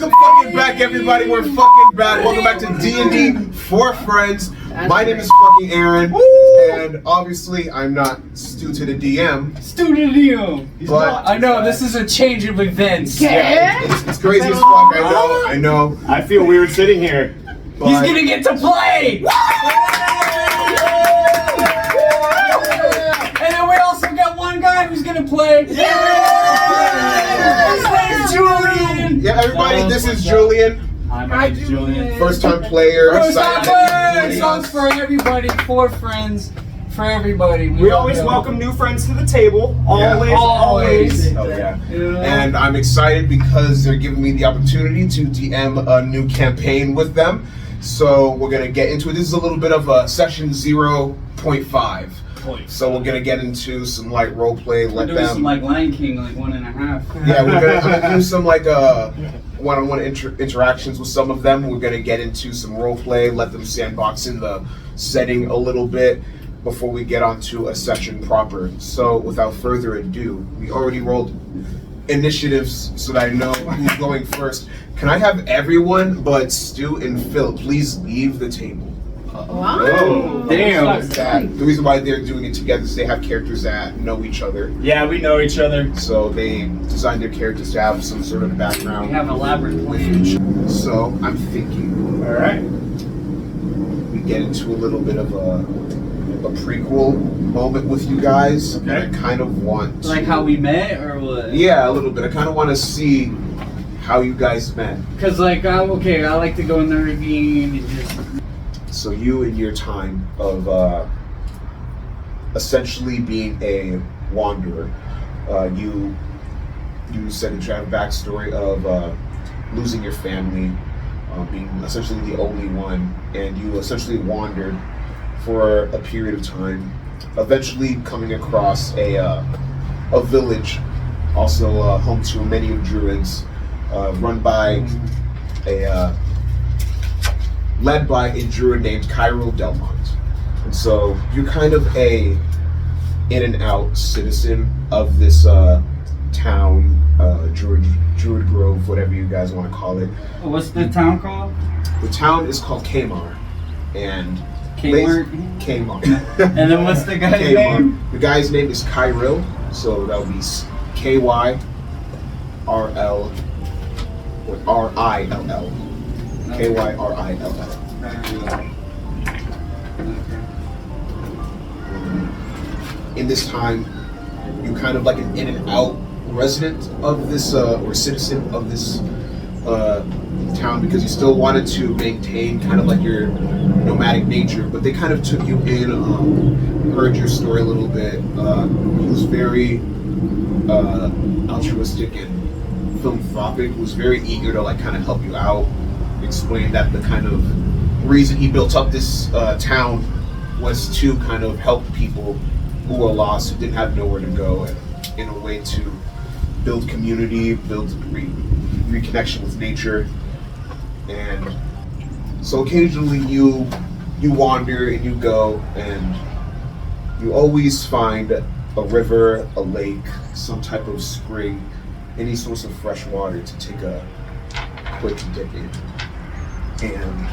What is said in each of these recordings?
Welcome fucking back, everybody. We're fucking back. Welcome back to D&D for Friends. My name is fucking Aaron, and obviously I'm not Stu to the DM. Stu to the DM. But I know this is a change of events. Yeah, it's crazy as fuck. I know. I feel weird sitting here. But He's gonna get to play. And then we also got one guy who's gonna play. His name's Julian. Yeah, everybody, this is Julian. Hi, Julian. First time player. First time Excited that player. you're joining Songs us. for everybody, for friends, for everybody. We always welcome new friends to the table. Always. Oh yeah. Yeah. And I'm excited because they're giving me the opportunity to DM a new campaign with them. So we're gonna get into it. This is a little bit of a session 0.5. So we're gonna get into some light role play. We're Let doing them. some like Lion King, like 1.5. Yeah, I'm gonna do some like one-on-one interactions with some of them. We're gonna get into some role play. Let them sandbox in the setting a little bit before we get onto a session proper. So without further ado, we already rolled initiatives so that I know who's going first. Can I have everyone but Stu and Phil please leave the table? Wow. Damn. The reason why they're doing it together is they have characters that know each other. Yeah, we know each other. So they designed their characters to have some sort of background. We have elaborate plans. So I'm thinking, All right. we get into a little bit of a prequel moment with you guys. Okay. And I kind of want to, Like how we met, or what? yeah, a little bit. I kind of want to see how you guys met. Cause like I like to go in the ravine and just. So you in your time of essentially being a wanderer, you said that you have a backstory of losing your family, being essentially the only one, and you essentially wandered for a period of time, eventually coming across a village, also home to many of druids, run by led by a druid named Cade Iron. And so you're kind of a in and out citizen of this town, Druid Grove, whatever you guys want to call it. What's the town called? The town is called Kamar, and Kmart. Kamar. And then what's the guy's Kamar. name? The guy's name is Kyril, so that would be Kyrill or Rill. Kyrill. In this time, you're kind of like an in and out resident of this or citizen of this town, because you still wanted to maintain kind of like your nomadic nature, but they kind of took you in, heard your story a little bit. He was very altruistic and philanthropic, was very eager to like kind of help you out, explain that the kind of reason he built up this town was to kind of help people who were lost, who didn't have nowhere to go, and in a way to build community, build reconnection with nature. And so occasionally you wander and you go, and you always find a river, a lake, some type of spring, any source of fresh water to take a quick dip in. And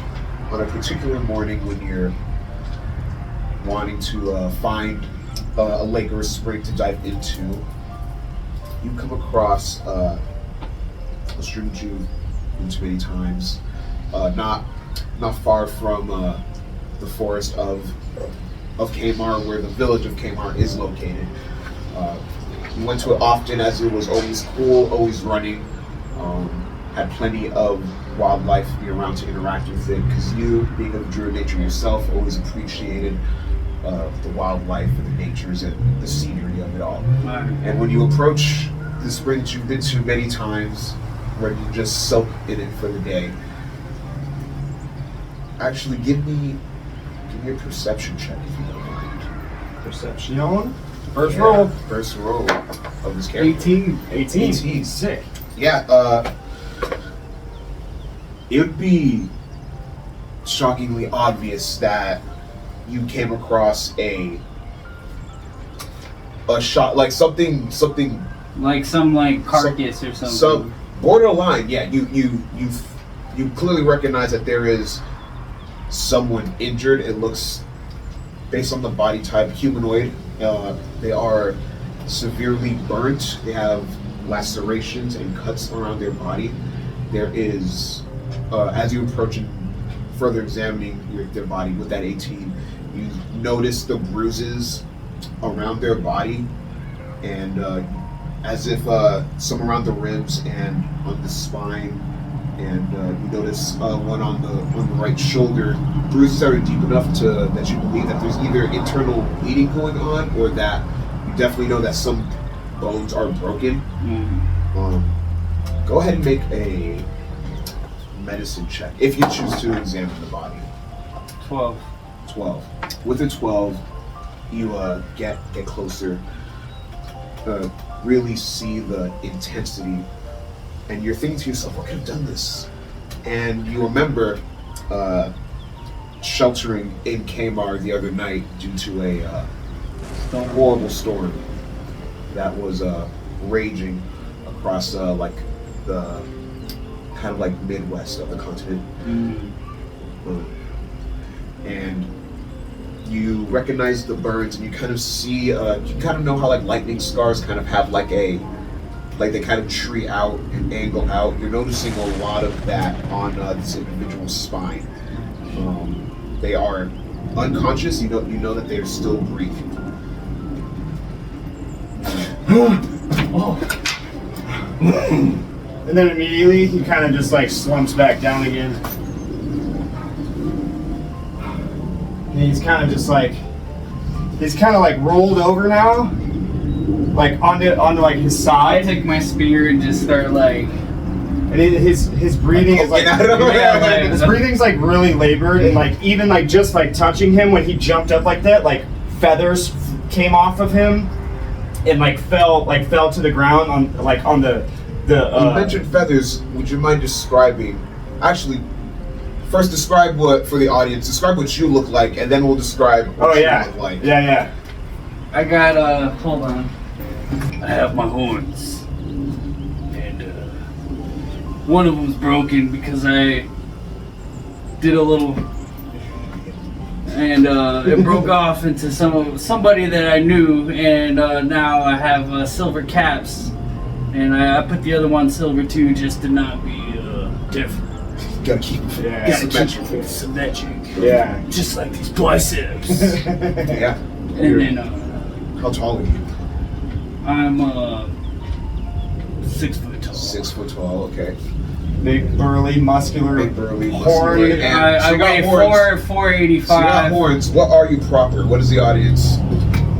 on a particular morning when you're wanting to find a lake or a spring to dive into, you come across a stream that you've been to many times, not far from the forest of Kamar, where the village of Kamar is located. You went to it often, as it was always cool, always running, had plenty of wildlife to be around to interact with it, because you, being of druid nature yourself, always appreciated the wildlife and the natures and the scenery of it all. And when you approach the spring that you've been to many times, ready to just soak in it for the day, actually give me a perception check if you don't mind. Perception. First roll of this character. 18. Sick. Yeah, it would be shockingly obvious that you came across a shot, like something Like some like carcass or something. Borderline, yeah. You clearly recognize that there is someone injured. It looks, based on the body type, humanoid. They are severely burnt. They have lacerations and cuts around their body. There is, as you approach and further examining their body with that 18, you notice the bruises around their body, and as if some around the ribs and on the spine, and you notice one on the right shoulder. Bruises are deep enough that you believe that there's either internal bleeding going on, or that you definitely know that some bones are broken. Go ahead and make a medicine check if you choose to examine the body. 12. With a 12, you get closer, really see the intensity, and you're thinking to yourself, what could have done this? And you remember sheltering in Kamar the other night due to a horrible storm that was raging across like the kind of like Midwest of the continent. And you recognize the burns, and you kind of see, you kind of know how like lightning scars kind of have like they kind of tree out and angle out. You're noticing a lot of that on this individual's spine. They are unconscious. You know that they're still breathing. And then immediately he kind of just like slumps back down again. And he's kind of like rolled over now, like onto like his I side. take my spear and just start like. And his breathing is like, his breathing's like really labored, and like even like just like touching him when he jumped up like that, like feathers came off of him and like fell to the ground on the. You mentioned feathers. Would you mind describing? Actually, first describe what for the audience. Describe what you look like, and then we'll describe what you look like. Yeah. I got hold on. I have my horns, and one of them's broken because I did a little, and it broke off into somebody that I knew, and now I have silver caps, and I put the other one silver too, just to not be different. Gotta keep Symmetric. Yeah. Just like these biceps. Yeah. And then How tall are you? I'm 6 foot tall. 6 foot tall. Okay. Big burly muscular. Horn. And I weigh 485. So you got horns. What are you proper? What is the audience?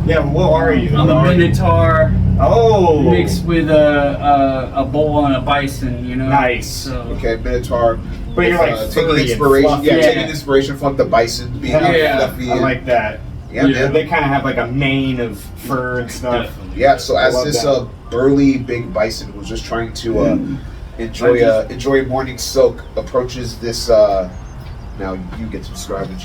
Yeah, what are you? I'm a minotaur. Oh. Mixed with a bull and a bison, you know. Nice. So. Okay, Minotaur. But you're like taking furry and inspiration. fluffy. Yeah, taking inspiration from the bison being fluffy. I like that. Yeah, man. They kind of have like a mane of fur and stuff. Definitely. Yeah. So as love this that. burly big bison who's just trying to enjoy a morning soak approaches this. Now you get to describe it.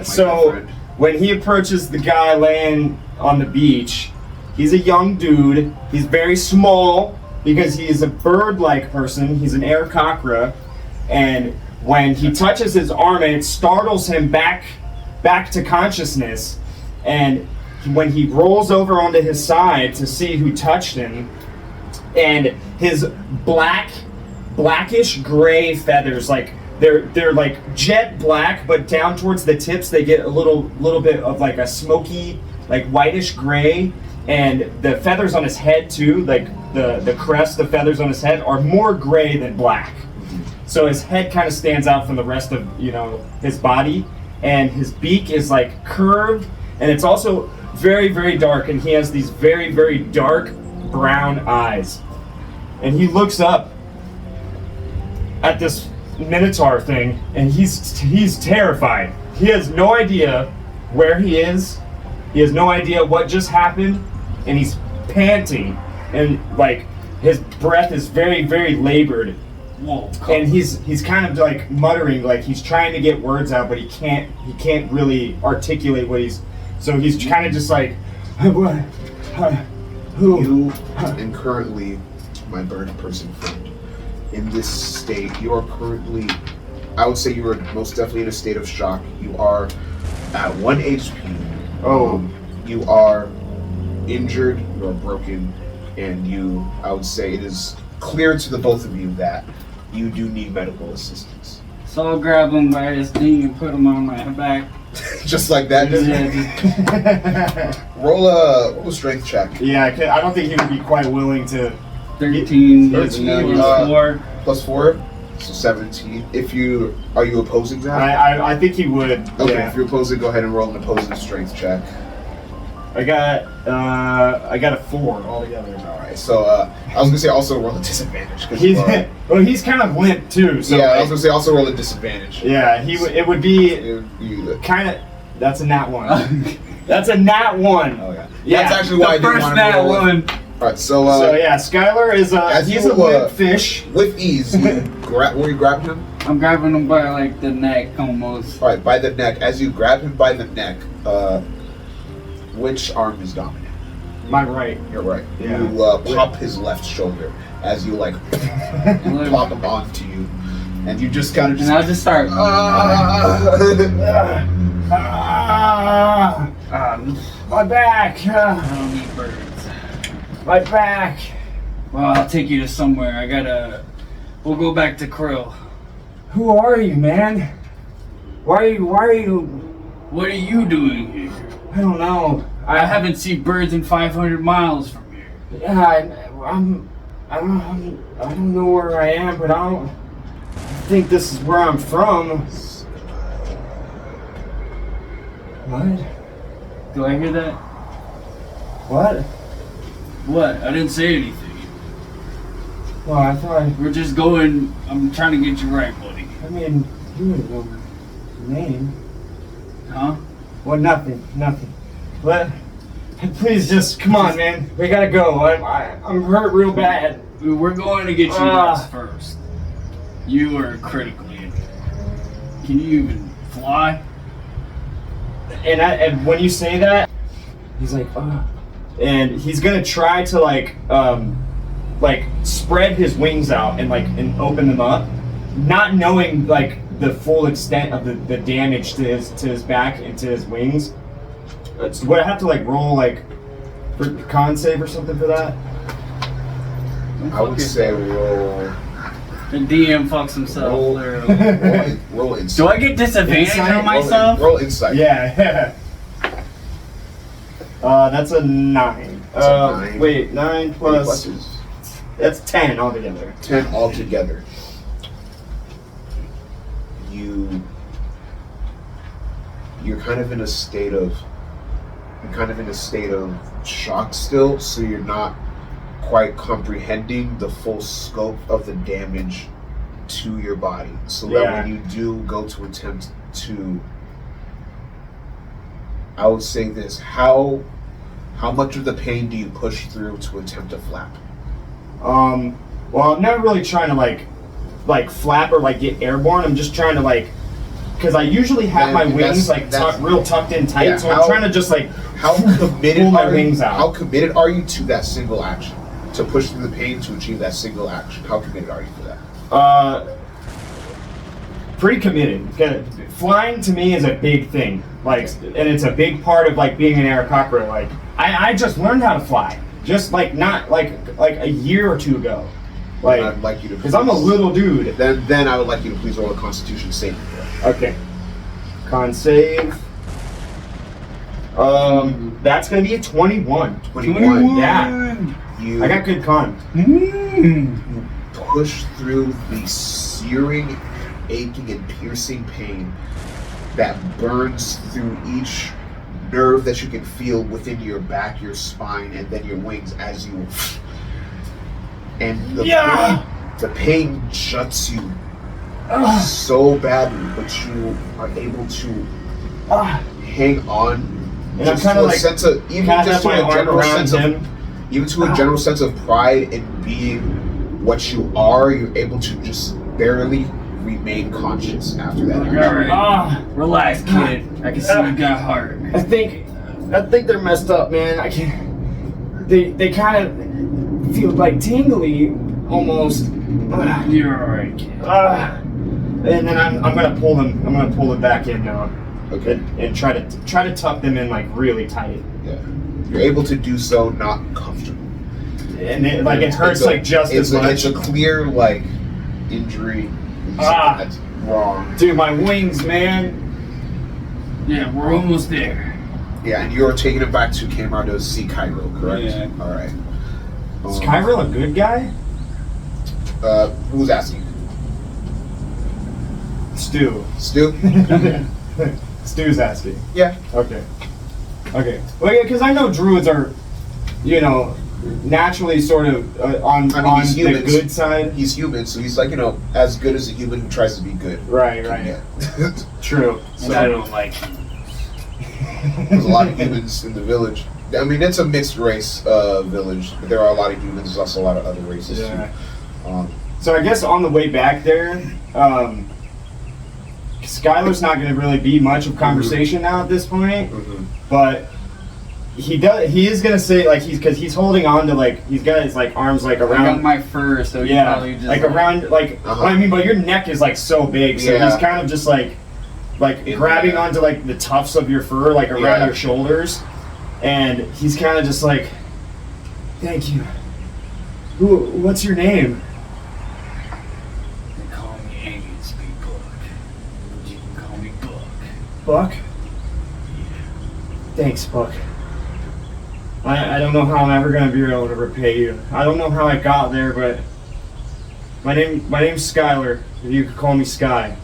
So when he approaches the guy laying on the beach, he's a young dude. He's very small because he is a bird-like person. He's an aarakocra, and when he touches his arm, it startles him back to consciousness. And when he rolls over onto his side to see who touched him, and his blackish gray feathers, like they're like jet black, but down towards the tips they get a little bit of like a smoky, like whitish gray. And the feathers on his head too, like the crest, the feathers on his head are more gray than black. So his head kind of stands out from the rest of his body, and his beak is like curved, and it's also very, very dark, and he has these very, very dark brown eyes. And he looks up at this minotaur thing, and he's terrified. He has no idea where he is. He has no idea what just happened, and he's panting, and like his breath is very, very labored. Whoa. And he's kind of like muttering, like he's trying to get words out, but he can't really articulate what he's. So he's kind of just like, what? Who? You and currently my bird person friend in this state. You are currently, I would say you are most definitely in a state of shock. You are at 1 HP. You are injured, you are broken, and I would say it is clear to the both of you that you do need medical assistance. So I'll grab him by his knee and put him on my back. Just like that? Roll a strength check. Yeah, I don't think he would be quite willing to. 13, 13 plus 4. Plus 4, so 17. Are you opposing that? I think he would. Okay, Yeah. if you're opposing, go ahead and roll an opposing strength check. I got a 4 altogether. Alright, so I was gonna say also roll a disadvantage. He's kind of limp too. So yeah, I was gonna say also roll a disadvantage. Yeah, it would be You- kind of. That's a nat 1. That's a nat 1. Oh yeah. Yeah, That's actually why I didn't First want nat to roll. one. Alright, so yeah, Skylar is he's a limp fish. with ease, where you grabbing him? I'm grabbing him by like the neck almost. Alright, by the neck. As you grab him by the neck, which arm is dominant? My right. You're right. Yeah. You pop his left shoulder as you like plop him onto you, and you just kind of And I'll just start. My back. I don't need birds. My back. Well, I'll take you to somewhere. We'll go back to Krill. Who are you, man? Why are you? What are you doing here? I don't know. I haven't seen birds in 500 miles from here. Yeah, I don't know where I am, but I think this is where I'm from. What? Do I hear that? What? What? I didn't say anything. Well, I thought. We're just going. I'm trying to get you right, buddy. I mean, you would know my name. Huh? Well, nothing. Please, just come on, man. We gotta go. I'm hurt real bad. We're going to get you rest first. You are critically injured. Can you even fly? And when you say that, he's like, oh. And he's gonna try to like spread his wings out and open them up, not knowing like the full extent of the damage to his back and to his wings. Would I have to like roll like for con save or something for that? I would say roll. The DM fucks himself. Roll insight. Do I get disadvantage Insight? on myself? Roll insight. Yeah. That's a 9. That's a 9. Wait, 9 plus. Pluses. That's 10 altogether. 10 altogether. You're kind of in a state of shock still, so you're not quite comprehending the full scope of the damage to your body. So that when you do go to attempt to, I would say this, how much of the pain do you push through to attempt to flap? Well, I'm never really trying to like flap or like get airborne. I'm just trying to because I usually have my wings real tucked in tight. Yeah, so I'm trying to just how committed pull my wings out. How committed are you to that single action? To push through the pain to achieve that single action. How committed are you for that? Pretty committed. Flying to me is a big thing. And it's a big part of being an Aarakocra. I just learned how to fly. Just not a year or two ago. I'd like you to, because I'm a little dude. Then I would like you to please roll a Constitution saving throw. Okay. Con save. That's gonna be a 21. 21. Yeah. I got good con. You push through the searing, aching, and piercing pain that burns through each nerve that you can feel within your back, your spine, and then your wings as you. And the pain juts you so badly, but you are able to hang on. And I'm kind of sense of even just to a general sense of even to a general sense of pride in being what you are. You're able to just barely remain conscious after that. Alright. Relax, kid. I can see you got heart. I think they're messed up, man. I can't. They kind of feel tingly almost. You're alright, kid. And then I'm gonna pull them. I'm gonna pull them back in now. Okay. And try to tuck them in like really tight. Yeah. You're able to do so, not comfortable. And it hurts like just as much. It's a clear like injury. That's wrong. Dude, my wings, man. Yeah, we're almost there. Yeah, and you're taking it back to Kmart to see Cairo, correct? Yeah. All right. Is Cairo a good guy? Who's asking? Stu. Stu? Stu's asking. Yeah. Okay. Well, yeah, because I know druids are, naturally sort of on he's the humans. good side. He's human, so he's like, as good as a human who tries to be good. Right. Yeah. True. And I don't like you. There's a lot of humans in the village. I mean, it's a mixed race village, but there are a lot of humans. There's also a lot of other races Yeah. too. So I guess on the way back there, Skylar's not going to really be much of conversation now at this point, but he is going to say like because he's holding on to like he's got his like arms like around. I got my fur, so he probably just like around like I mean, but your neck is like so big, so he's kind of just like grabbing onto like the tufts of your fur like around your shoulders, and he's kind of just like, thank you. What's your name? They call me Angus Big Buck. You can call me Buck. Buck? Thanks, Buck. I don't know how I'm ever gonna be able to repay you. I don't know how I got there, but my name's Skylar. You could call me Sky.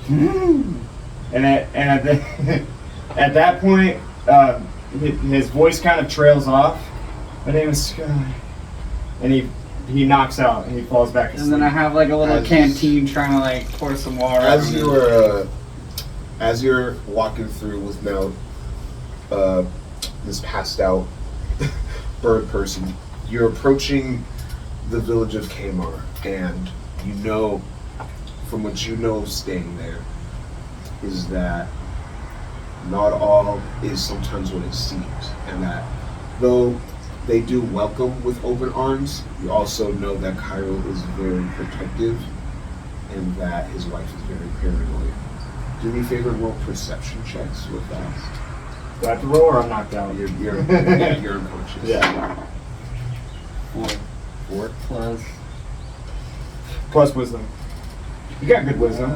And at that point, his voice kind of trails off. My name is Sky, and he knocks out and he falls back asleep. And then I have like a little canteen trying to like pour some water. As you're walking through with now this passed out bird person, you're approaching the village of Kamar, and from what you know of staying there, is that not all is sometimes what it seems, and that though they do welcome with open arms, you also know that Cairo is very protective and that his wife is very paranoid. Do me a favor and roll perception checks with that. Do I have to roll or I'm knocked out? You're unconscious. Yeah. 4 Plus wisdom. You got good wisdom.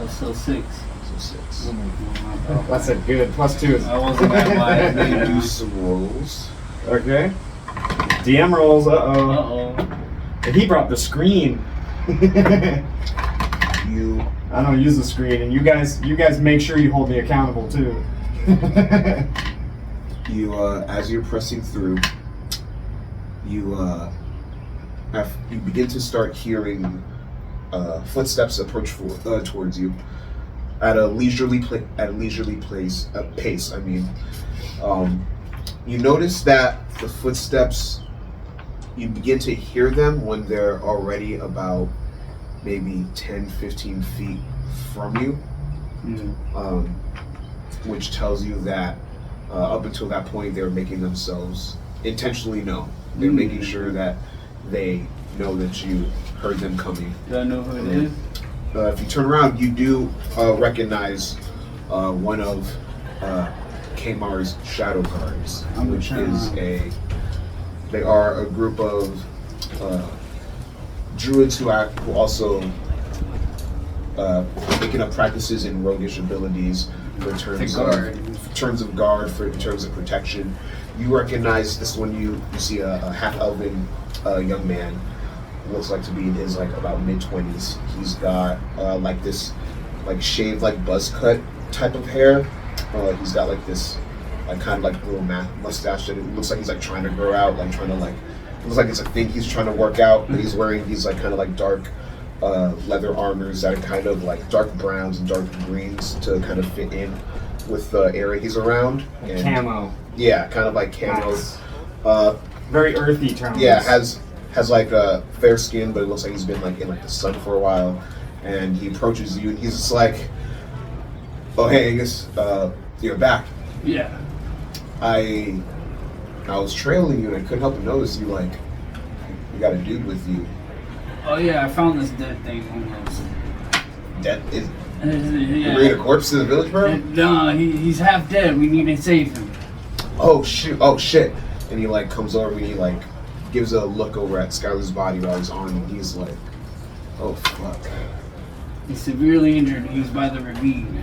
So 6. So 6. That's a good. +2 is. I wasn't that wide. Then do some rolls. Okay. DM rolls. Uh-oh. And he brought the screen. I don't use the screen, and you guys make sure you hold me accountable too. As you're pressing through, you begin to start hearing footsteps approach towards you at a leisurely pace. I mean, you notice that the footsteps, you begin to hear them when they're already about maybe 10-15 feet from you, which tells you that up until that point they're making themselves intentionally known. They're making sure that they know that you heard them coming. Do I know who it is? If you turn around, you do recognize one of Kamar's shadow guards, which is they are a group of druids who also picking up practices in roguish abilities in terms of guard, in terms of protection. You recognize this when you see a half-elven young man. Looks like to be in his about mid-20s. He's got this shaved buzz cut type of hair. He's got this kind of little mustache that it looks like he's trying to grow out, looks like it's a thing he's trying to work out. But he's wearing these dark leather armors that are kind of dark browns and dark greens to kind of fit in with the area he's around. And, camo. Yeah, kind of like camo. Nice. Very earthy tones. Yeah, has a fair skin, but it looks like he's been in the sun for a while. And he approaches you, and he's just like, "Oh, hey, Angus, you're back." Yeah. I was trailing you, and I couldn't help but notice you got a dude with you. Oh yeah, I found this dead thing almost. Dead is Yeah. you bringing a corpse to the village, bro? No, he's half dead. We need to save him. Oh shoot! Oh shit! And he like comes over and he like gives a look over at Skylar's body while he's on, and he's like, "Oh fuck! He's severely injured. He was by the ravine.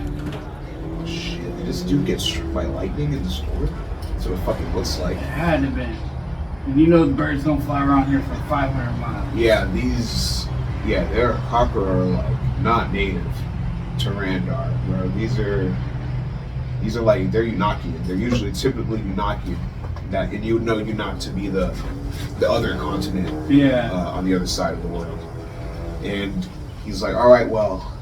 Shit! Did this dude get struck by lightning in the storm? That's what it fucking looks like." It had to have been. And you know the birds don't fly around here for 500 miles. Yeah, their Hawker are like not native to Randar, bro. These are like they're Unakian. They're usually typically Unakian. That and you would know Unak to be the other continent. Yeah. On the other side of the world. And he's like, all right, well,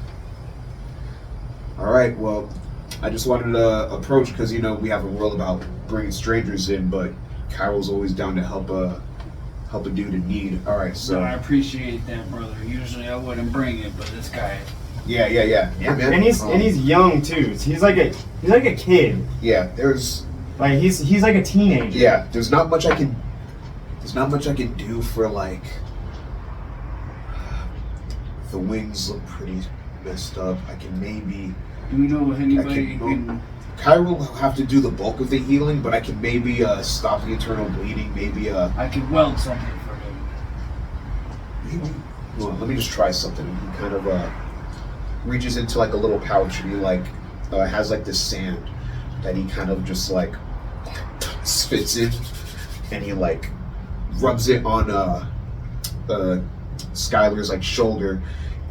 I just wanted to approach because we have a rule about bringing strangers in, but Kyro's always down to help a dude in need. All right, so I appreciate that, brother. Usually I wouldn't bring it, but this guy. yeah, man. And he's young too. He's like a kid. Yeah, there's he's like a teenager. yeah, there's not much I can do for like the wings look pretty messed up. I can maybe Do we know if anybody can? Kyro will have to do the bulk of the healing, but I can maybe stop the internal bleeding. Maybe I could weld something for him. hold on, let me just try something. He kind of reaches into like a little pouch and he like has like this sand that he kind of just like spits in, and he like rubs it on Skylar's like shoulder,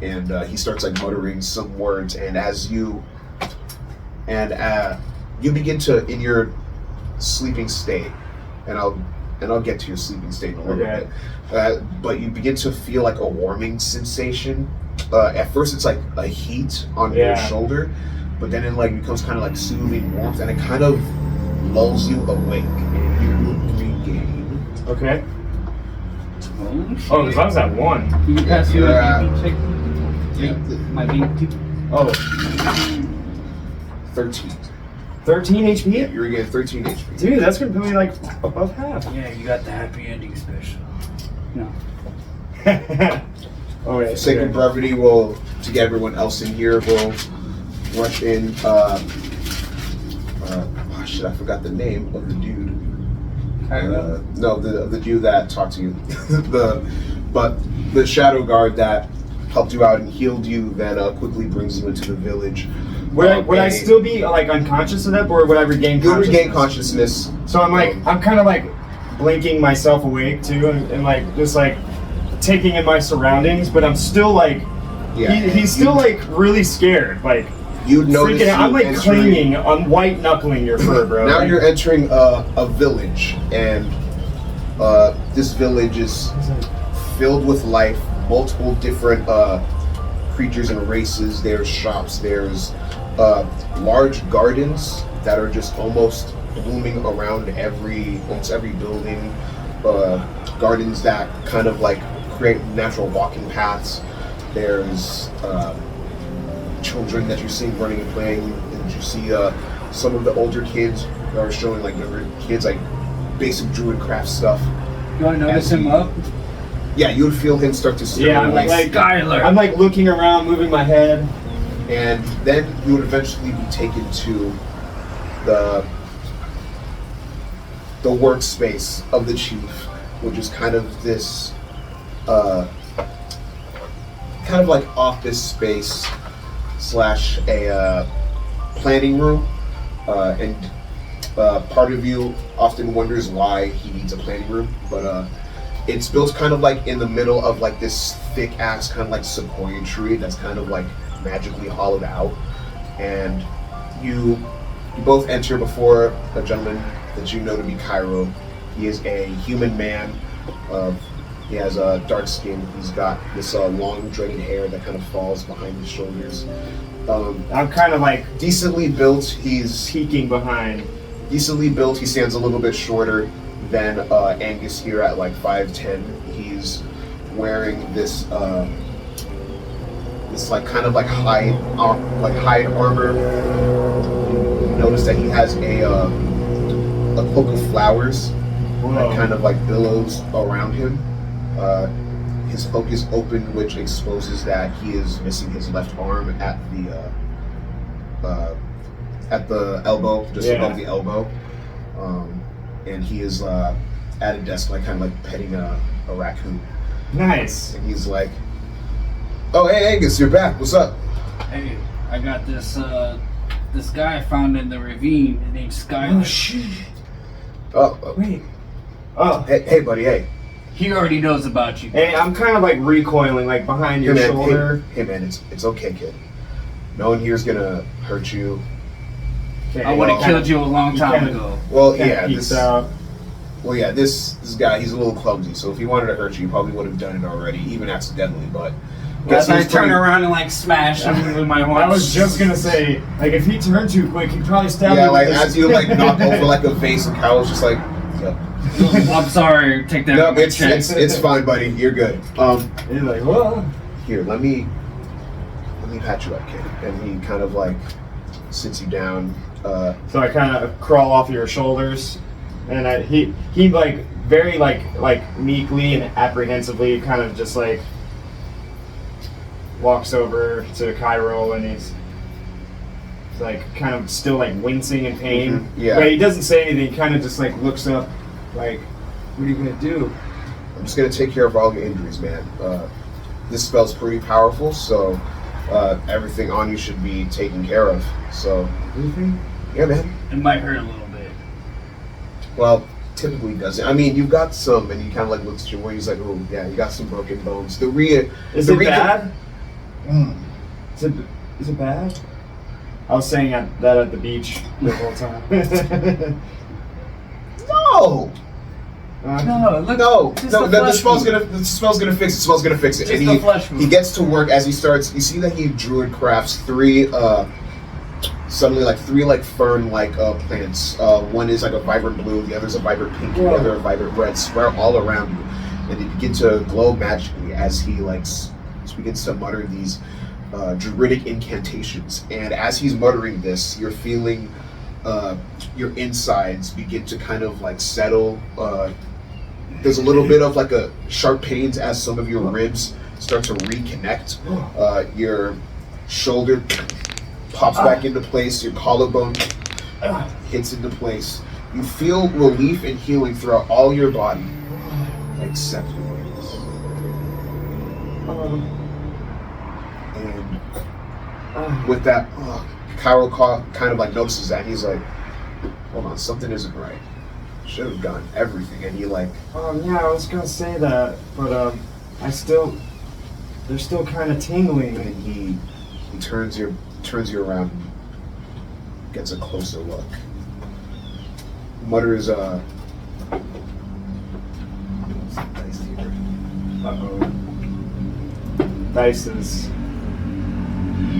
and he starts like muttering some words, and as you begin to in your sleeping state, and I'll get to your sleeping state in a little Okay. bit, but you begin to feel like a warming sensation. At first it's like a heat on your shoulder, but then it like becomes kind of like soothing warmth, and it kind of lulls you awake, and you regain. Okay. Oh, shit. Oh, as long as that one. Can you pass me Yeah. my check? Yeah. My beat. Oh, 13. 13 HP? Yeah, you regain 13 HP. Dude, that's gonna put me like above half. Yeah, you got the happy ending special. No. Oh yeah. For sake of brevity, to get everyone else in here, we'll rush in. Shit, I forgot the name of the dude. No, the dude that talked to you. But the shadow guard that helped you out and healed you, then quickly brings you into the village. Would I still be like unconscious of that, or would I regain You'll consciousness? regain consciousness. So I'm kind of like blinking myself awake too, and like just like taking in my surroundings, but I'm still like, he's still like really scared, like You'd notice freaking out. I'm like entering- clinging, I'm white knuckling your fur, bro. Now Like, you're entering a village, and this village is filled with life, multiple different creatures and races. There's shops, there's large gardens that are just almost blooming around almost every building. Gardens that kind of like create natural walking paths. There's children that you see running and playing, and you see some of the older kids that are showing like younger kids like basic druid craft stuff. Do I notice As him he- up? Yeah, you would feel him start to stir Yeah, I'm away. like Skylar. I'm like looking around, moving my head. And then you would eventually be taken to the workspace of the chief, which is kind of this kind of like office space slash a planning room, and part of you often wonders why he needs a planning room, but it's built kind of like in the middle of like this thick ass kind of like sequoia tree that's kind of like magically hollowed out, and you both enter before a gentleman that you know to be Cairo. He is a human man. He has a dark skin. He's got this long dreaded hair that kind of falls behind his shoulders. I'm kind of like Decently built. He's peeking behind. decently built. He stands a little bit shorter than Angus here at like 5'10". He's wearing this this like kind of like hide armor. You notice that he has a cloak of flowers that kind of like billows around him. His hook is open, which exposes that he is missing his left arm at the elbow, just above the elbow. And he is at a desk, like kind of like petting a raccoon. Nice. And he's like, "Oh, hey Angus, you're back. What's up?" Hey, I got this this guy I found in the ravine. His name's Skyler. Oh shit. Oh, Wait. Oh. hey, buddy, hey. He already knows about you. Hey, I'm kind of like recoiling, like behind your man, shoulder. Hey man, it's okay, kid. No one here's gonna hurt you. Okay, I would have killed you a long time can't- ago. Well, Kinda yeah, peeks this. out. Well, yeah, this guy, he's a little clumsy. So if he wanted to hurt you, he probably would have done it already, even accidentally. But As I he's turn pretty- around and like smash him with my horn. I was just gonna say, like, if he turned too quick, he'd probably stab me. Yeah, with like this. as you like knock over like a vase, and Kyle's just like, "Yep. I'm sorry. Take that. No, from my it's check. it's fine, buddy. You're good. He's like, whoa. Here, let me pat you up, kid." And he kind of like sits you down. So I kind of crawl off your shoulders, and he like very like meekly and apprehensively kind of just like walks over to Cairo, and he's like kind of still like wincing in pain. Mhm, yeah. But he doesn't say anything. He kind of just like looks up, like, what are you gonna do? I'm just gonna take care of all your injuries, man. This spell's pretty powerful, so everything on you should be taken care of. So, Anything? yeah, man. It might hurt a little bit. Well, typically doesn't. I mean, you've got some, and he kind of like looks at you where he's like, "Oh, yeah, you got some broken bones." Is it bad? Is it bad? I was saying that at the beach the whole time. No, No, look. no, just no. the The flesh smell's wound. gonna. The smell's gonna fix it. The smell's gonna fix it. Just And the flesh he wound. gets to work as he starts. You see that he druid crafts three. Suddenly, like three like fern like plants. One is like a vibrant blue. The other's a vibrant pink. And the other a vibrant red. Spread all around you, and they begin to glow magically as he like begins to mutter these druidic incantations. And as he's muttering this, you're feeling your insides begin to kind of like settle. There's a little bit of like a sharp pains as some of your ribs start to reconnect. Your shoulder pops back into place. Your collarbone hits into place. You feel relief and healing throughout all your body, except your wings. And with that, Cairo kind of like notices that. He's like, "Hold on, something isn't right. Should have gotten everything." And he like, Yeah, I was gonna say that, but they're still kind of tingling. and he turns you around, and gets a closer look. Mutters, Uh-oh. Dice is...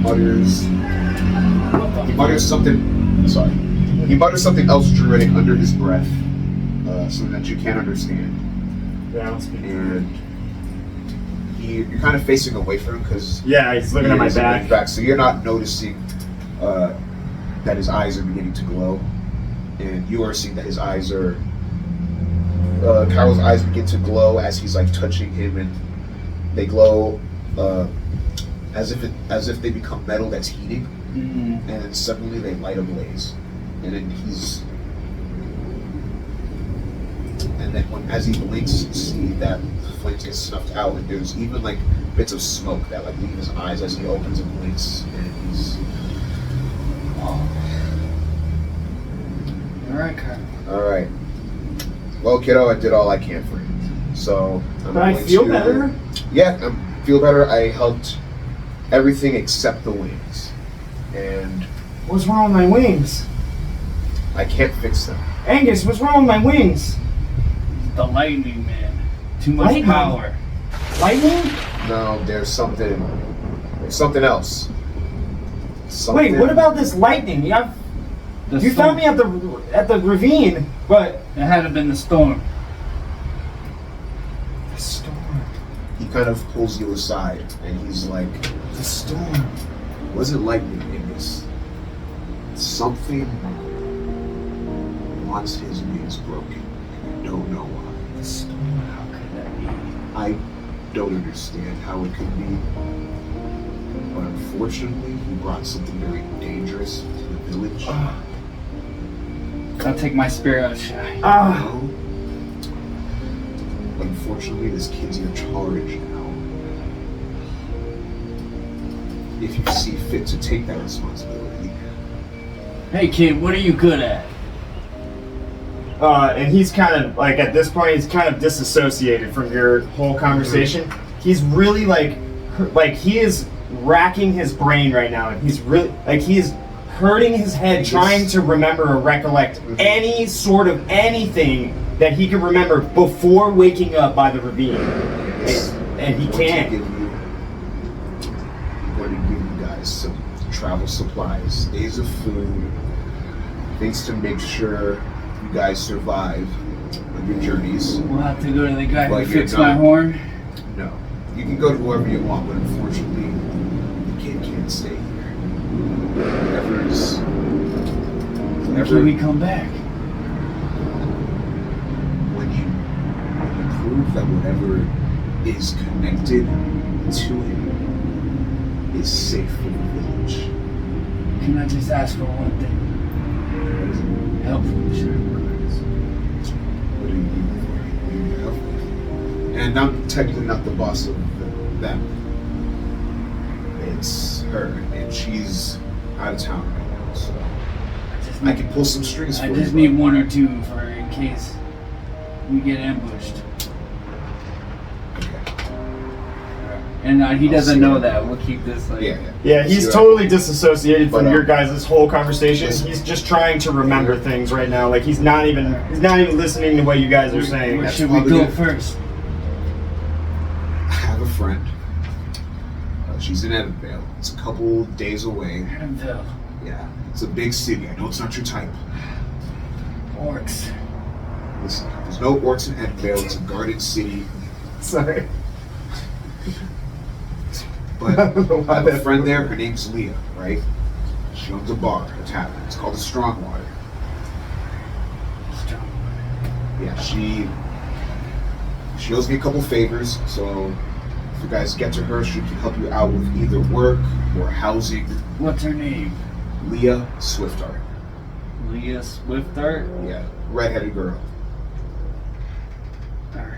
mutters. He mutters something. Sorry. He mutters something else druidic under his breath, so that you can't understand. Yeah, I don't speak. And you're kind of facing away from him because Yeah, he's looking at my back. so you're not noticing that his eyes are beginning to glow, and you are seeing that his eyes are. Kyle's eyes begin to glow as he's like touching him, and they glow as if they become metal that's heating, and then suddenly they light ablaze, and then as he blinks, you see that the flames get snuffed out, and there's even like bits of smoke that like leave his eyes as he opens and blinks, and he's. All right, Kyle. All right. Well, kiddo, I did all I can for you. So I'm But I going feel to- better. Yeah, I feel better. I helped everything except the wings, and What's wrong with my wings? I can't fix them. Angus, what's wrong with my wings? The lightning, man. Too much Lightning? power. Lightning? No, there's something else. Something. Wait, what about this lightning? You found me at the ravine, but It had to have been the storm. the storm. He kind of pulls you aside, and he's like, The storm. "Wasn't lightning, Angus? Something wants his wings broken. And you don't know why. The storm. How could that be? I don't understand how it could be. But unfortunately, he brought something very dangerous to the village. I'll take my spirit out, shy. No. But unfortunately, this kid's in charge now. If you see fit to take that responsibility. Hey kid, what are you good at? And he's kind of like at this point, he's kind of disassociated from your whole conversation. He's really like he is racking his brain right now, and he's really like he is hurting his head trying to remember or recollect any sort of anything that he can remember before waking up by the ravine. And he can't. I'm going to give you guys some travel supplies, days of food, things to make sure you guys survive on your journeys. We'll have to go to the guy But who you're fixed my not- horn. No. You can go to whoever you want, but unfortunately, the kid can't stay here. When can we come back? When you prove that whatever is connected to him is safe for the village. Can I just ask for one thing? Help from the sheriff. What do you need for help? And I'm technically not the boss of them. It's her, and she's out of town right now, so I can pull some strings for I you. just need one or two for in case we get ambushed. Okay. And he I'll doesn't see know what- that. We'll keep this like. Yeah, he's See what- totally disassociated from But, your guys' whole conversation. listen. He's just trying to remember things right now. Like he's not even listening to what you guys are saying. Where That's should we probably go good. first? I have a friend. She's in Edenvale. It's a couple days away. Adamville. Yeah, it's a big city. I know it's not your type. Orcs. Listen, there's no orcs in Edenvale. It's a guarded city. Sorry. But I have a friend there. Her name's Leah, right? She owns a bar, a tavern. It's called the Strongwater. Yeah, she owes me a couple favors, so if you guys get to her, she can help you out with either work or housing. What's her name? Leah Swiftart. Leah Swiftart. Yeah, redheaded girl. Alright.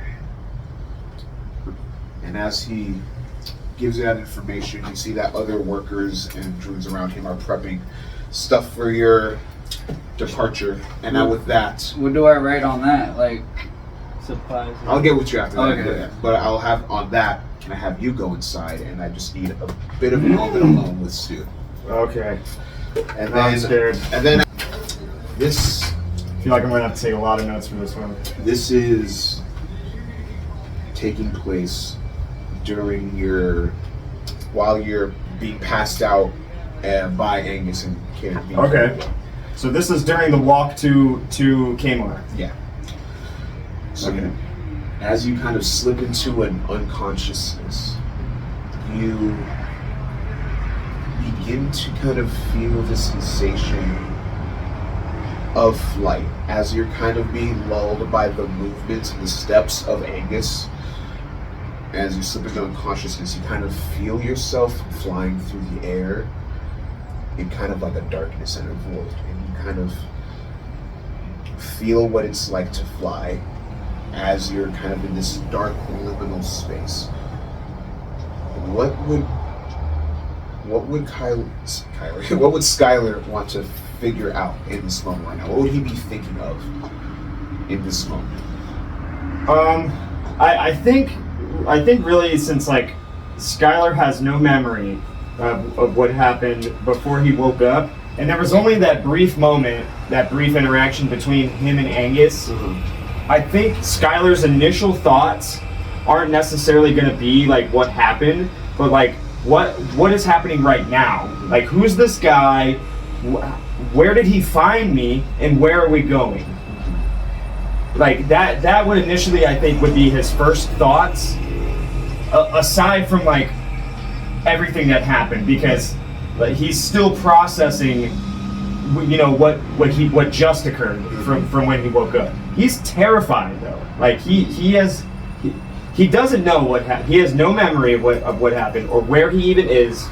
And as he gives you that information, you see that other workers and druids around him are prepping stuff for your departure. And now with that, What do I write on that? Like supplies. I'll get with you after that. Okay. But I'll have on that, can I have you go inside? And I just need a bit of a moment alone with Stu. Okay. And I'm then, scared. and then this I feel like I'm gonna have to take a lot of notes for this one. This is taking place during while you're being passed out by Angus and Cade. Okay. So this is during the walk to Kmart. Yeah. So Okay. as you kind of slip into an unconsciousness, you begin to kind of feel the sensation of flight as you're kind of being lulled by the movements and the steps of Angus. As you slip into unconsciousness, you kind of feel yourself flying through the air in kind of like a darkness and a void, and you kind of feel what it's like to fly as you're kind of in this dark liminal space. What would Skylar want to figure out in this moment right now? What would he be thinking of in this moment? I think really since like Skylar has no memory of what happened before he woke up, and there was only that brief moment, that brief interaction between him and Angus. I think Skylar's initial thoughts aren't necessarily going to be like what happened, but like what is happening right now? Like who's this guy? Where did he find me? And where are we going? Like that would initially, I think, would be his first thoughts, aside from like everything that happened, because like, he's still processing, you know, what just occurred from when he woke up. He's terrified though. Like he He doesn't know what happened. He has no memory of what happened or where he even is.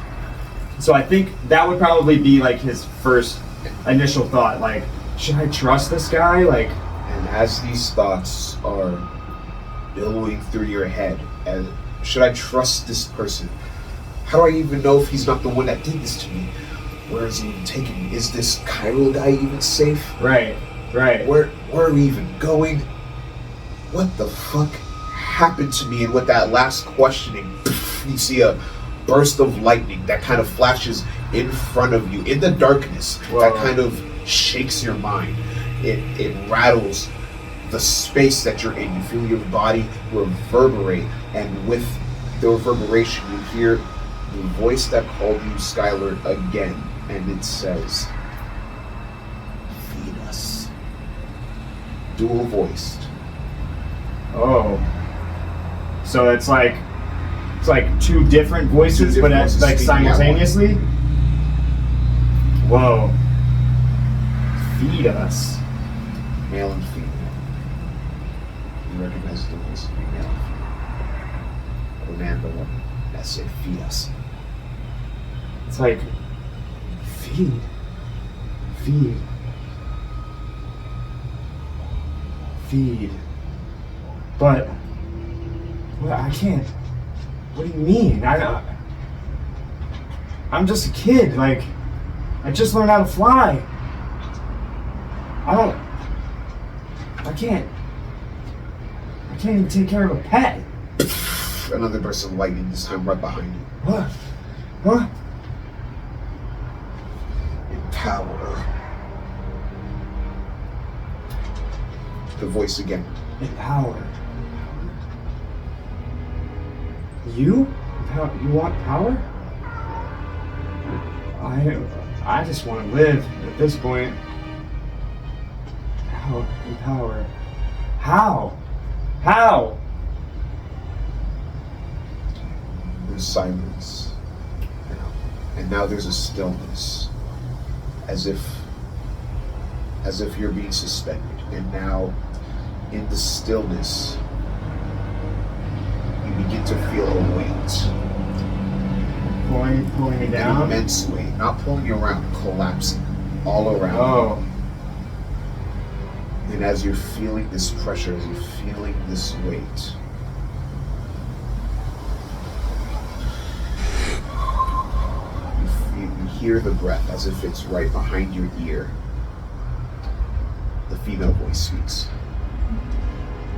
So I think that would probably be like his first initial thought. Like, should I trust this guy? Like, And as these thoughts are billowing through your head, and should I trust this person? How do I even know if he's not the one that did this to me? Where is he even taking me? Is this Cairo guy even safe? right. Where are we even going? What the fuck happened to me? And with that last questioning, you see a burst of lightning that kind of flashes in front of you in the darkness. Whoa. That kind of shakes your mind. It rattles the space that you're in. You feel your body reverberate, and with the reverberation you hear the voice that called you Skylar again, and it says, "Feed us." Dual voiced. Oh. So it's like two different voices, Two different but voices like speaking at simultaneously. Whoa. Feed us. Male and female. You recognize the voice of male and female. A man, the woman. That's it. Feed us. It's like feed. But well, I can't. What do you mean? I'm just a kid. Like, I just learned how to fly. I can't even take care of a pet. Another burst of lightning, this time right behind you. What? What? Empower. The voice again. Empower. You? You want power? I just want to live at this point. Empower. How? There's silence. And now there's a stillness. As if you're being suspended. And now in the stillness you begin to feel a weight. Pulling me An down? immense weight. Not pulling you around, collapsing all around. Oh. And as you're feeling this pressure, as you're feeling this weight, you hear the breath as if it's right behind your ear. The female voice speaks.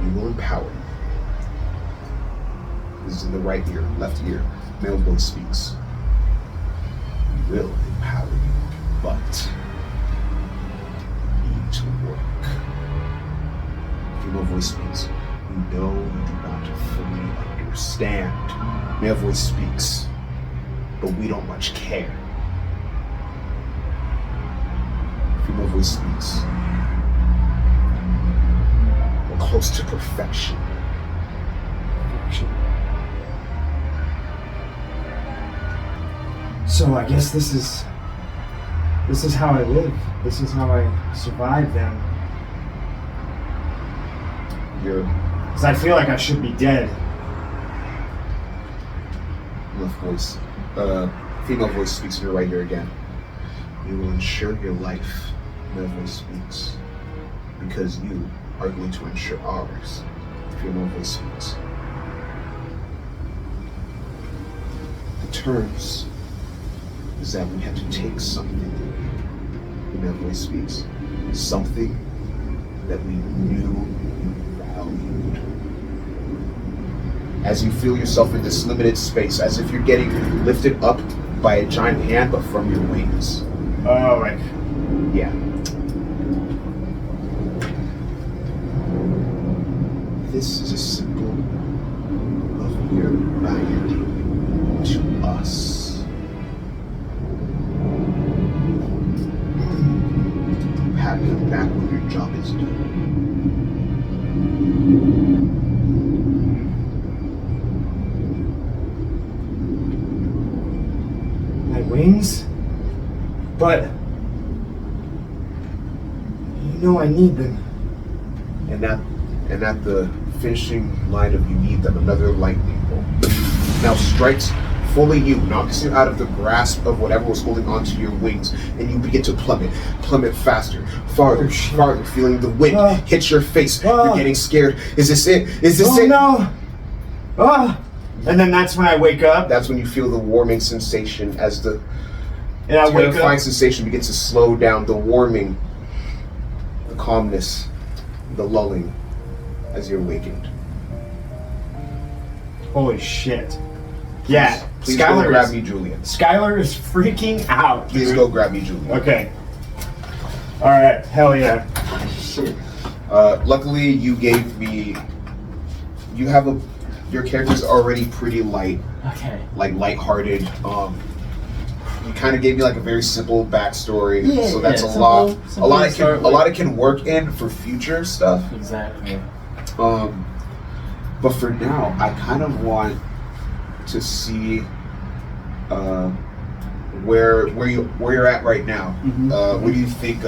You will empower you. This is in the right ear, left ear. Male voice speaks. We will empower you, but you need to work. Female voice speaks. We know you do not fully understand. Male voice speaks. But we don't much care. Female voice speaks. We're close to perfection. So I guess this is how I live. This is how I survive them. Because I feel like I should be dead. Left voice. Female voice speaks in your right ear again. We will ensure your life. Male voice speaks. Because you are going to ensure ours. Female voice speaks. The terms is that we had to take something. The male voice speaks. Something that we knew you valued. As you feel yourself in this limited space, as if you're getting lifted up by a giant hand, but from your wings. Oh, like Yeah. This is a symbol of your loyalty to us. You have them back when your job is done. my wings? But you know I need them. And at the finishing line of "you need them," another lightning bolt now strikes fully you, knocks you out of the grasp of whatever was holding onto your wings, and you begin to plummet faster, farther, farther, feeling the wind hit your face. You're getting scared. Is this it? Is this it? No! And then that's when I wake up. That's when you feel the warming sensation as the And I wake terrifying up. sensation begins to slow down, the warming, the calmness, the lulling as you're awakened. Holy shit. Yeah. Please go grab me, Julian. Skylar is freaking out. Please dude. go grab me, Julian. Okay. Alright, hell yeah. Luckily, you gave me. Your character's already pretty light, Okay. like lighthearted. You kind of gave me like a very simple backstory, so that's yeah, a lot. simple A lot to start with. it can work in for future stuff. Exactly. But for now, I kind of want to see where you're at right now. Where do you think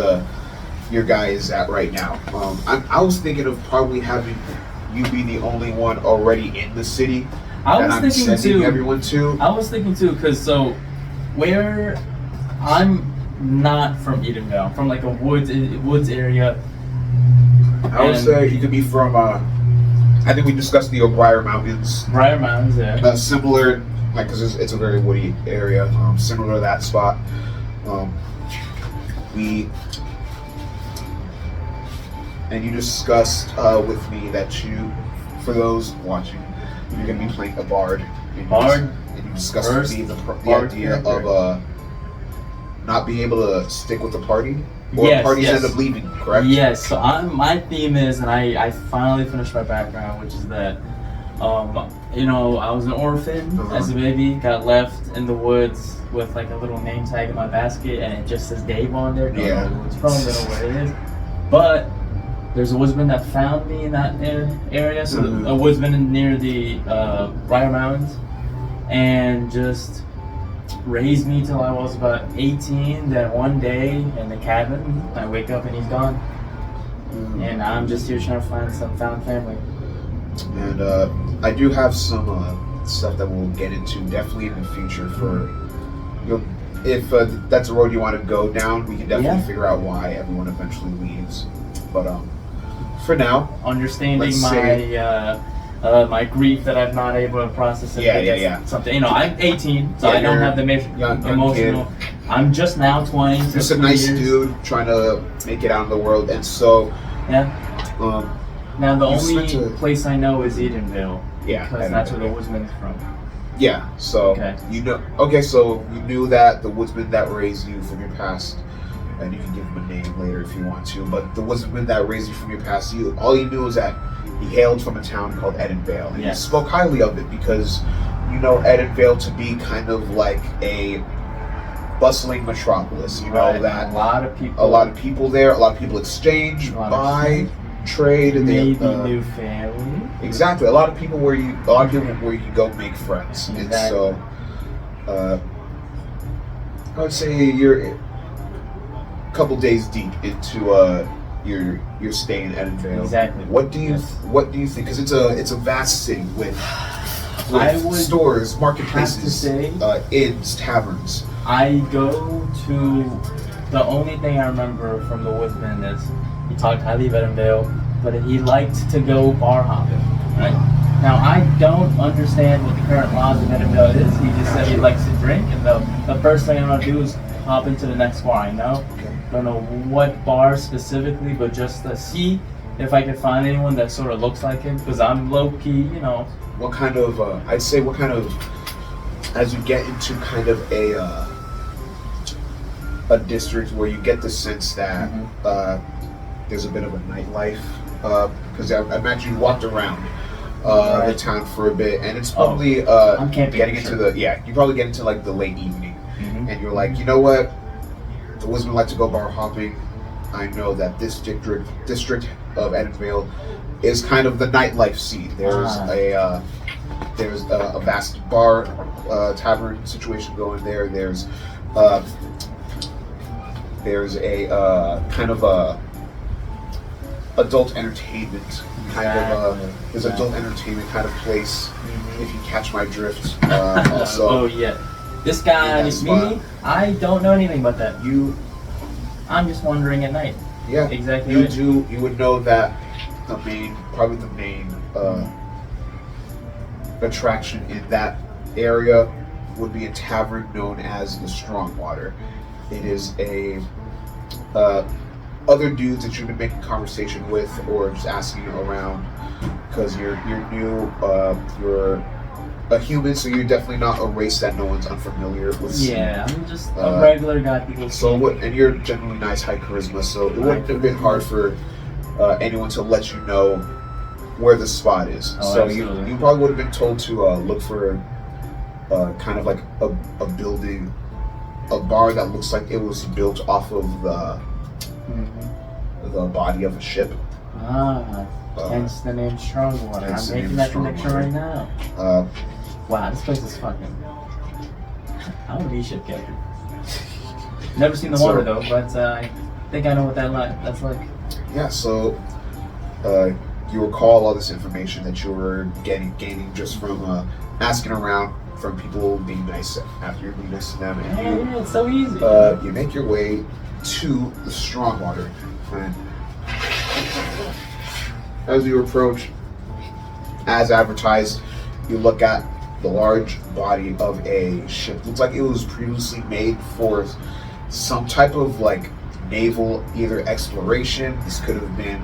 your guy is at right now? I was thinking of probably having you be the only one already in the city I that was I'm thinking sending too. everyone to. I was thinking too, because so where I'm not from Edenvale, I'm from like a woods area. I would say you could be from. I think we discussed the O'Brien Mountains. Briar Mountains, yeah. Similar, like, because it's a very woody area. Similar to that spot. And you discussed with me that you, for those watching, you're going to be playing a bard. And you discussed with me the idea of not being able to stick with the party. Or parties end up leaving, correct? Yes, so my theme is, and I finally finished my background, which is that, I was an orphan as a baby, got left in the woods with like a little name tag in my basket, and it just says Dave on there. Don't know who it's from, don't know where it is. But there's a woodsman that found me in that area, so a woodsman near the Briar Mountains, and just raised me till I was about 18. Then one day in the cabin, I wake up and he's gone. And I'm just here trying to find some found family. And I do have some stuff that we'll get into definitely in the future for, if that's a road you want to go down, we can definitely figure out why everyone eventually leaves. But for now, understanding my grief that I'm not able to process it. Something, I'm 18, so I don't have the emotional. I'm just now 20. So just a nice dude trying to make it out in the world, and so now the only place I know is Edenvale. Yeah, because that's where the woodsman's from. Yeah, so so you knew that the woodsman that raised you from your past. And you can give him a name later if you want to. But the woodsman that raised you from your past, all you knew is that he hailed from a town called Edenvale. And he spoke highly of it because you know Edenvale to be kind of like a bustling metropolis. You know that a lot of people there, a lot of people exchange, buy, trade, and maybe new family. Exactly, a lot of people where you can go make friends. Exactly. And so, I would say you're couple days deep into your stay in Edenvale. Exactly. What do you think? Because it's a vast city with stores, marketplaces, inns, taverns. I go to the only thing I remember from the woodsman is he talked highly of Edenvale, but he liked to go bar hopping. Right now, I don't understand what the current laws of Edenvale is. He just said he likes to drink, and the first thing I want to do is hop into the next bar I know. Don't know what bar specifically, but just to see if I can find anyone that sort of looks like him, because I'm low key, What kind of? I'd say what kind of? As you get into kind of a district where you get the sense that there's a bit of a nightlife, because I imagine you walked around the town for a bit, and it's probably I'm camping getting into you probably get into like the late evening, and you're like, you know what? The woodsmen like to go bar hopping. I know that this district of Edenvale is kind of the nightlife scene. There's a vast bar, tavern situation going there. There's a kind of a adult entertainment kind of there's adult entertainment kind of place. If you catch my drift. Also, oh yeah, this guy, me, I don't know anything about that. I'm just wandering at night. Yeah, exactly. You would know that probably the main attraction in that area would be a tavern known as the Strongwater. It is a other dudes that you've been making conversation with or just asking around because you're new, you're a human, so you're definitely not a race that no one's unfamiliar with. Yeah, I'm just a regular guy. People and you're generally nice, high charisma, so it wouldn't have been hard for anyone to let you know where the spot is. So you probably would have been told to look for kind of like a building, a bar that looks like it was built off of the body of a ship. Hence the name Strongwater. I'm making that connection right now. Wow, this place is fucking. I want to be a ship captain. Never seen the water though, but I think I know what that's like. Yeah, so you recall all this information that you were gaining just from asking around, from people being nice after you're being nice to them. And yeah, it's so easy. You make your way to the Strongwater. And as you approach, as advertised, you look at the large body of a ship. Looks like it was previously made for some type of like naval either exploration. This could have been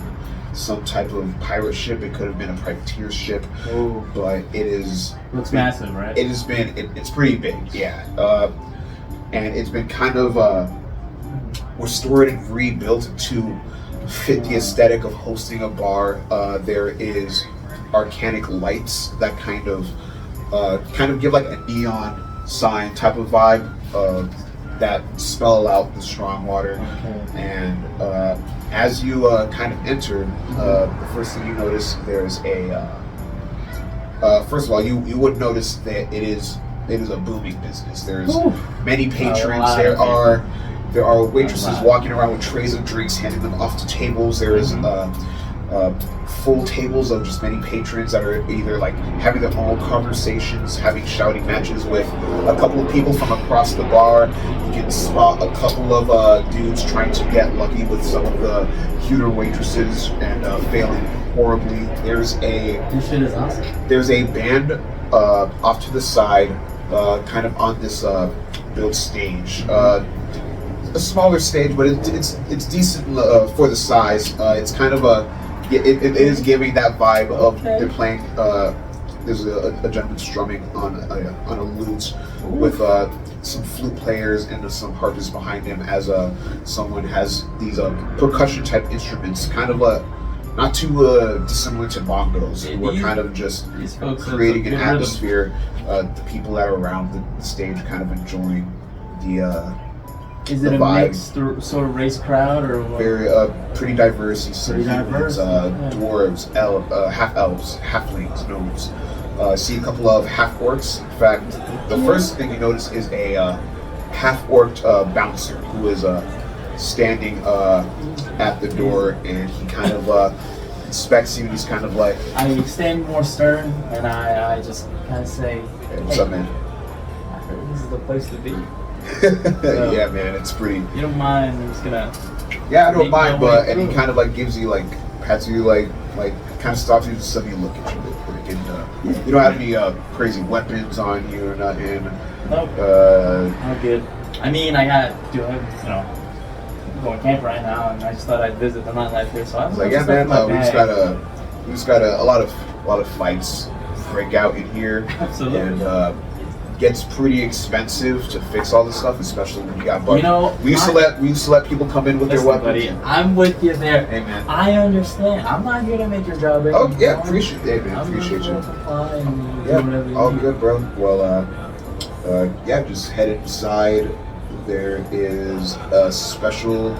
some type of pirate ship. It could have been a privateer ship. Ooh. But it is looks massive, right? It has been. It's pretty big, yeah. And it's been kind of restored and rebuilt to fit the aesthetic of hosting a bar. There is arcanic lights that kind of give like a neon sign type of vibe that spell out the Strongwater. Okay. And as you kind of enter, the first thing you notice, there's a first of all, you would notice that it is a booming business. There's many patrons. There are waitresses walking around with trays of drinks, handing them off to tables. There is full tables of just many patrons that are either like having their own conversations, having shouting matches with a couple of people from across the bar. You can spot a couple of dudes trying to get lucky with some of the cuter waitresses and failing horribly. This shit is awesome. There's a band off to the side, kind of on this built stage. A smaller stage, but it's decent for the size. It's kind of it is giving that vibe of they're playing. There's a gentleman strumming on a lute with some flute players and some harpists behind him as someone has these percussion type instruments, kind of not too dissimilar to bongos, who are kind of just creating an atmosphere. The people that are around the stage kind of enjoying the. Is it a mixed sort of race crowd or what? Very pretty diverse. You see humans, dwarves, half elves, halflings, gnomes. See a couple of half orcs. In fact, the first thing you notice is a half orc bouncer who is standing at the door, and he kind of inspects you. He's kind of like, I stand more stern, and I just kind of say, "Hey, what's up, man? I heard this is the place to be." So, yeah, man, it's pretty. You don't mind? I'm just gonna. Yeah, I don't mind, but and he kind of like gives you like pats you like kind of stops you to suddenly look at you real quick, and you don't have any crazy weapons on you or nothing. Nope. I'm good. I mean, I'm going camp right now, and I just thought I'd visit the nightlife here, so I was like, yeah, man, we just got a lot of fights break out in here. Absolutely. And gets pretty expensive to fix all this stuff, especially when you got budget. You know, we used to let people come in with their weapons. Buddy, I'm with you there. Hey, man. I understand. I'm not here to make your job. Oh yeah, appreciate it, man. Appreciate you. Yeah, all good, bro. Well, yeah, just head inside. There is a special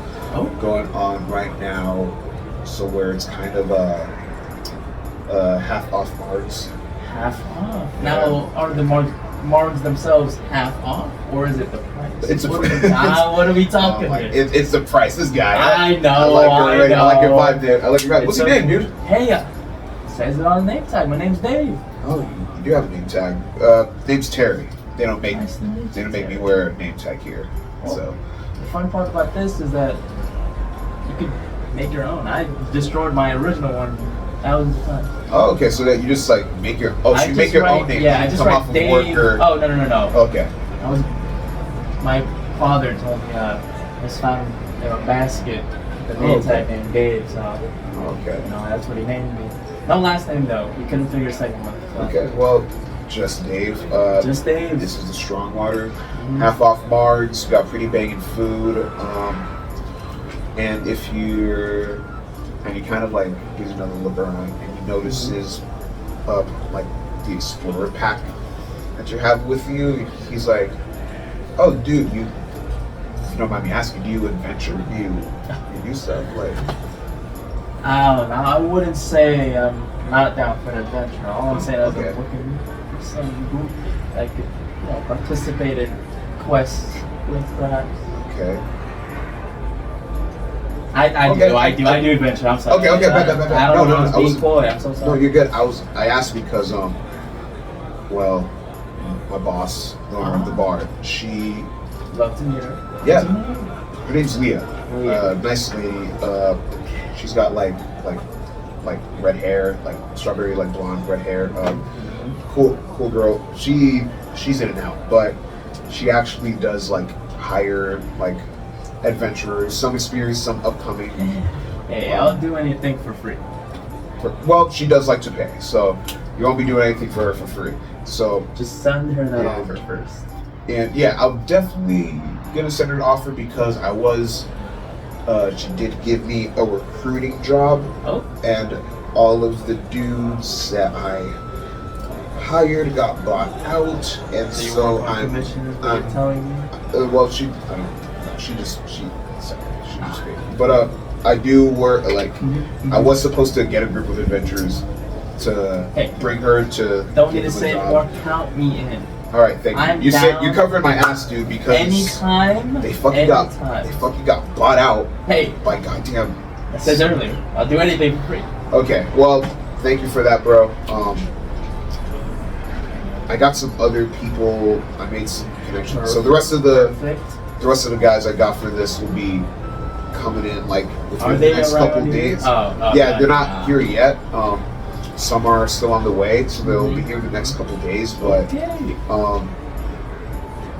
going on right now, so where it's kind of half off margs. Half off. Now, are the margs themselves half off, or is it the price? It's a what are we talking here? It's the price. This guy. I know. I like your vibe, dude. I like your vibe. What's your name, dude? Hey, says it on the name tag. My name's Dave. Oh, you do have a name tag. Name's Terry. They don't make Nice to meet you, they don't make me Terry. wear a name tag here. Well, So the fun part about this is that you could make your own. I destroyed my original one thousands of times. oh, okay. So that you just like make your so you make your own name. Yeah, I You just come write off of Dave. work or Oh no. okay. I was. My father told me just found in a basket the name okay. tag named Dave. So Okay. you know that's what he named me. No last name though. He couldn't figure a second one. So. Okay. Well, just Dave. Just Dave. This is the strong water. Half off Margs. Got pretty banging food. And if you're and he kind of like gives another look around and he notices like the explorer pack that you have with you. He's like, oh dude, you if you don't mind me asking, do you adventure? Do you do stuff like I don't know. I wouldn't say I'm not down for an adventure. All I'm saying is Okay. I'm looking for some group that could participate in quests with perhaps. okay. I Okay. do adventure. I'm sorry. Okay, bet. I don't No, know. I was I being was- coy. I'm so No, sorry. you're good. I asked because well, my boss, the owner of the bar, she Love to meet her. Yeah. Love to meet her. her name's Leah. Leah. Nice lady. She's got like red hair, like strawberry like blonde red hair. Cool girl. She's in and out, but she actually does like hire like adventurers, some experienced, some upcoming. Hey, I'll do anything for free. Well, she does like to pay, so you won't be doing anything for her for free. So Just send her that Yeah. offer first. and yeah, I'm definitely gonna send her an offer because she did give me a recruiting job. Oh. And all of the dudes that I hired got bought out, and So you so want my I'm commission is what you're telling me? well, she just paid me. But I do work like I was supposed to get a group of adventurers to Hey. bring her to. Don't need give to them a say job. more. Count me in. All right, thank you. I'm You said down. you covered my ass, dude, because Anytime. they fucking got bought out Hey, by goddamn. I said earlier, I'll do anything for free. Okay, well, thank you for that, bro. I got some other people. I made some connections. So the rest of the Perfect. guys I got for this will be coming in like Are within the they next around couple here? days. Oh, Yeah, okay. they're not here yet. Some are still on the way, so they'll be here the next couple days. But Okay.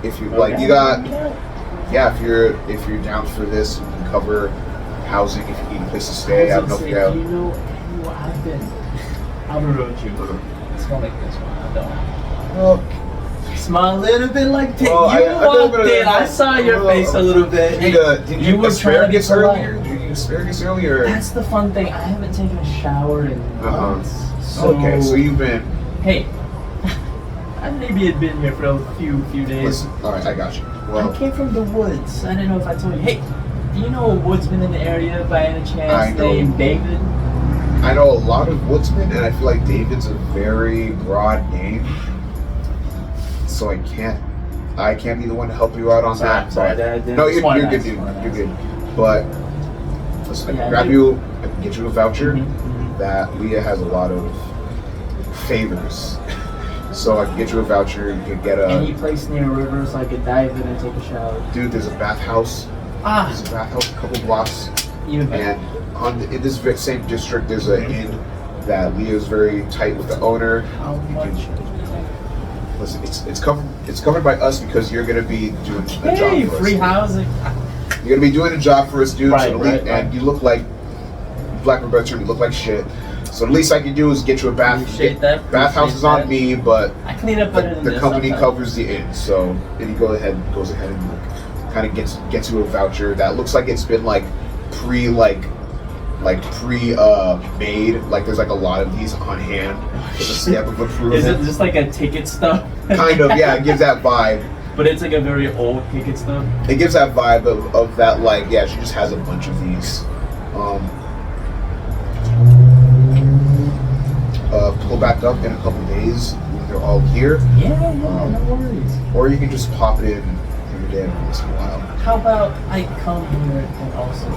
if you like, you got yeah. If you're down for this, you can cover housing if you need a place to stay. I don't know if you have. You know I've been out of road you. Smell like this one. I don't. Well, Smell a little bit like this. Well, You I walked don't- in. I saw your Well, face a little bit. did Hey, you were trying to get asparagus earlier? polite. Did you eat asparagus earlier? That's the fun thing. I haven't taken a shower in months. So, Okay, so you've been. Hey, I maybe had been here for a few days. Listen, all right, I got you. Well, I came from the woods. I didn't know if I told you. Hey, do you know a woodsman in the area by any I chance know. named David? I know a lot of woodsmen, and I feel like David's a very broad name, so I can't be the one to help you out on that. Sorry, but- I didn't no, just you're wanna good, ask, dude. wanna You're ask. good. But listen, I Yeah, can grab you. I can get you a voucher. Mhm, mhm. That Leah has a lot of favors, so I can get you a voucher. You can get Any a place near a river so I could dive in and take a shower. dude. There's a bathhouse. Ah, There's a bathhouse a couple blocks. even better. And in this same district, there's an inn that Leo's very tight with the owner. How much? Listen, it's covered by us because you're gonna be doing a Hey, job for free us. housing. You're gonna be doing a job for us, dude. Right, so right, and right. you look like Black Roberto. You look like shit. So the least I can do is get you a bath. Appreciate that, Bathhouse is on appreciate me, but I clean up better than the this company sometimes. covers the inn. So then he goes ahead and kind of gets you a voucher that looks like it's been like pre made. Like there's like a lot of these on hand with a stamp of approval. Is it just like a ticket stub? Kind of, yeah. It gives that vibe. But it's like a very old ticket stub. It gives that vibe of that, like, yeah, she just has a bunch of these. Pull back up in a couple days when they're all here, Yeah, no worries. or you can just pop it in every day every once in a while. How about I come here and also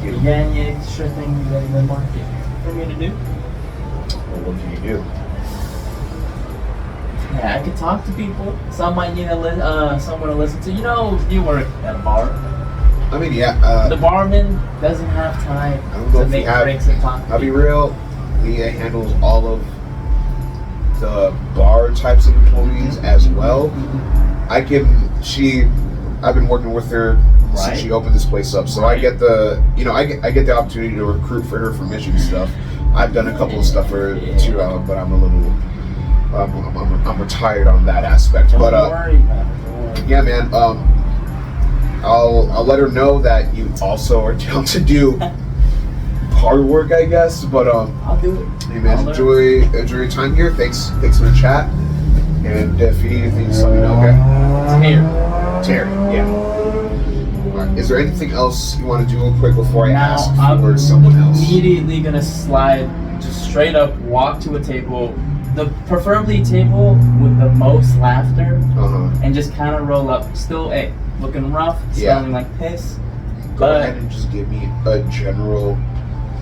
You get any extra things in the market? for me to do? Well, what can you do? Yeah, I could talk to people. Some might need someone to listen to. You know, you work at a bar. I mean, yeah. The barman doesn't have time I don't know to if we make have. breaks and talk to I'll be people. real. Leah handles all of the bar types of employees as well. I've been working with her Right. since she opened this place up, so I get the, I get the opportunity to recruit for her for mission stuff. I've done a couple of stuff for her too, but I'm a little, I'm retired on that aspect. Don't But worry about it. Don't worry. yeah, man. I'll let her know that you also are down to do hard work, I guess. But I'll do it. hey man, I'll enjoy your time here. Thanks for the chat. And if you need anything, just let me know, okay? Terry, yeah. Alright, is there anything else you want to do real quick before I Now, ask I'm for someone else? immediately gonna slide, just straight up walk to a table, preferably table with the most laughter, Uh-huh. and just kind of roll up. Still, looking rough, Yeah. smelling like piss. Go But ahead and just give me a general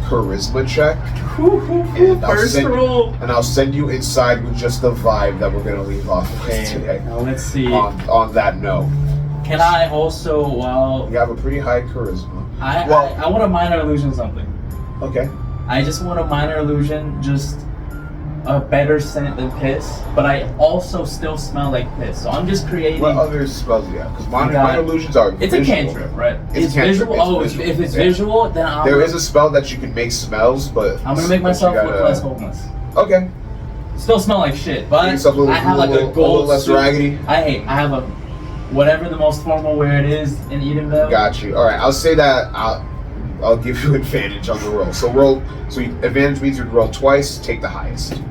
charisma check. And I'll first send- roll. And I'll send you inside with just the vibe that we're gonna leave off with Okay, today. now let's see. On that note, Can I also, while you have a pretty high charisma. I Well- want a minor illusion something. Okay. I just want a minor illusion, just a better scent than piss, but I also still smell like piss. So I'm just creating. What other spells do you have? Because minor got- illusions are It's visual. a cantrip, right? It's a cantrip, visual. it's Oh, visual, if it's yeah. visual, then There is a spell that you can make smells, but I'm gonna make but myself you look gotta- less homeless. Okay. Still smell like shit, Make but yourself a little- I have like a little gold less suit. raggedy. I have a whatever the most formal wear it is in Edenville. Got you. All right. I'll say that. I'll give you advantage on the roll. So advantage means you roll twice. Take the highest.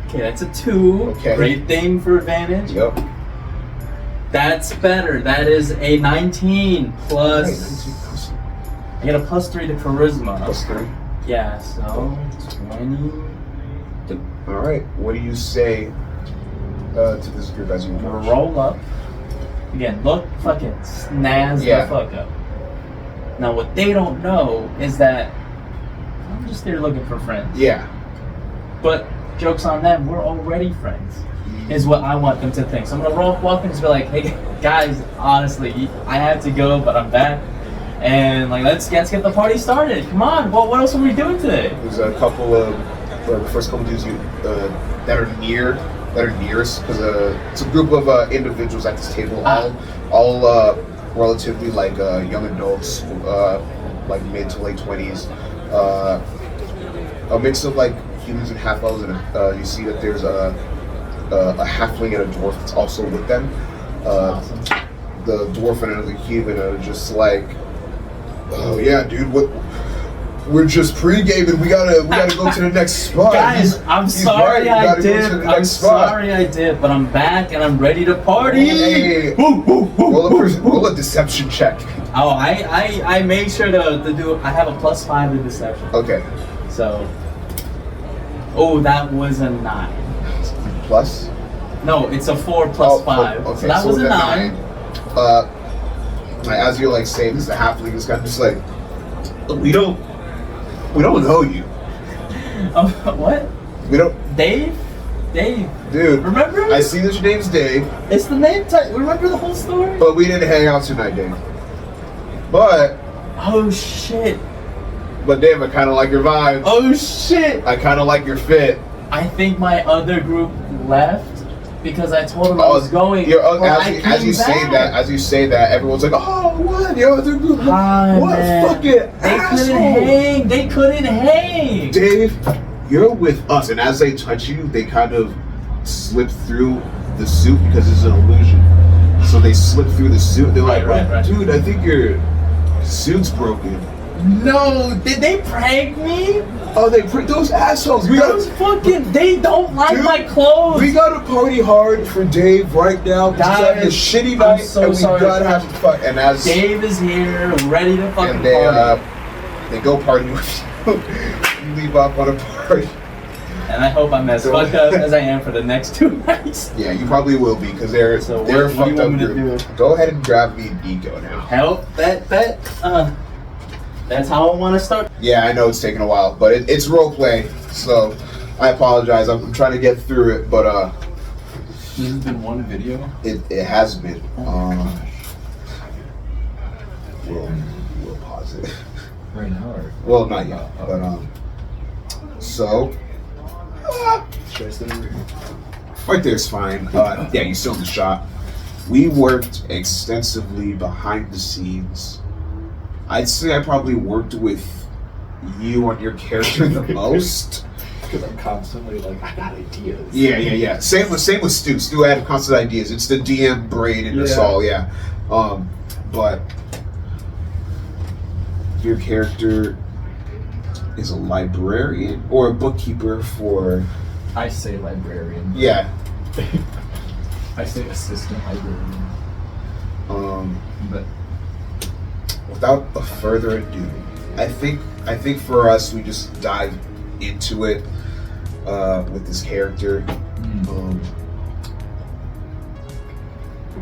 Okay, that's a 2. Okay. Great thing for advantage. Yep. That's better. That is a 19 plus. Hey, I get a +3 to charisma. +3. Yeah, so 20. All right. What do you say to this group as you approach? Roll up. Again, look fucking snazz Yeah. the fuck up. Now, what they don't know is that I'm just there looking for friends. Yeah. But joke's on them, we're already friends, is what I want them to think. So I'm gonna walk in and just be like, hey guys, honestly, I have to go, but I'm back. And like, let's get the party started. Come on, what else are we doing today? There's a couple of the first couple dudes that are nearest because it's a group of individuals at this table, all relatively like young adults, like mid to late 20s, a mix of like humans and half elves, and you see that there's a halfling and a dwarf that's also with them. Awesome. The dwarf and the human are just like, oh yeah, dude, what? We're just pre-gaming. We gotta go to the next spot. Guys, I'm He's sorry right, we I gotta go to did. the I'm next spot. sorry I did, but I'm back and I'm ready to party. Hey, roll a deception check. Oh, I made sure to do. I have a +5 to deception. Okay. So, oh, that was a 9. Plus? No, it's a 4 plus 5. Okay, So that was a with 9. Like, as you're like saying this, the halfling is kind of just like, we don't know you. What? We don't, Dave? dude. Remember? I see that your name's Dave, It's the name tag. Remember the whole story? but we didn't hang out tonight, Dave. But Oh shit. Dave, I kind of like your vibe. Oh shit. I kind of like your fit. I think my other group left because I told them I was going. but I As you came back. say that, everyone's like, oh, what? Your other group? Hi, What man. fucking asshole? They couldn't hang. Dave, you're with us. And as they touch you, they kind of slip through the suit because it's an illusion. So they slip through the suit. They're like, Right. dude, I think your suit's broken. No, did they prank me? Oh, those assholes. They don't like Dude, my clothes. We gotta party hard for Dave right now. He's having a Guys, shitty I'm night, so and we sorry. gotta have some fun. And as Dave is here, ready to fucking and they party. they go party with you. You leave off on a party. And I hope I'm as fucked up as I am for the next 2 nights. Yeah, you probably will be because they're So what a do you fucked want up me to group. do? Go ahead and grab me Nico now. Help that That's how I want to start. Yeah, I know it's taking a while, but it's role play, so I apologize. I'm trying to get through it, but This has been one video. it has been. We'll pause it. Right now, or Well, not yet, but so should I send it? right there's fine. Yeah, you still in the shot. We worked extensively behind the scenes. I'd say I probably worked with you on your character the most. Because I'm constantly like, I got ideas. Yeah. Same with Stu. Stu had constant ideas. It's the DM brain in us all, yeah. But your character is a librarian or a bookkeeper for. I say librarian. Yeah. I say assistant librarian. But without a further ado, I think for us we just dive into it with this character.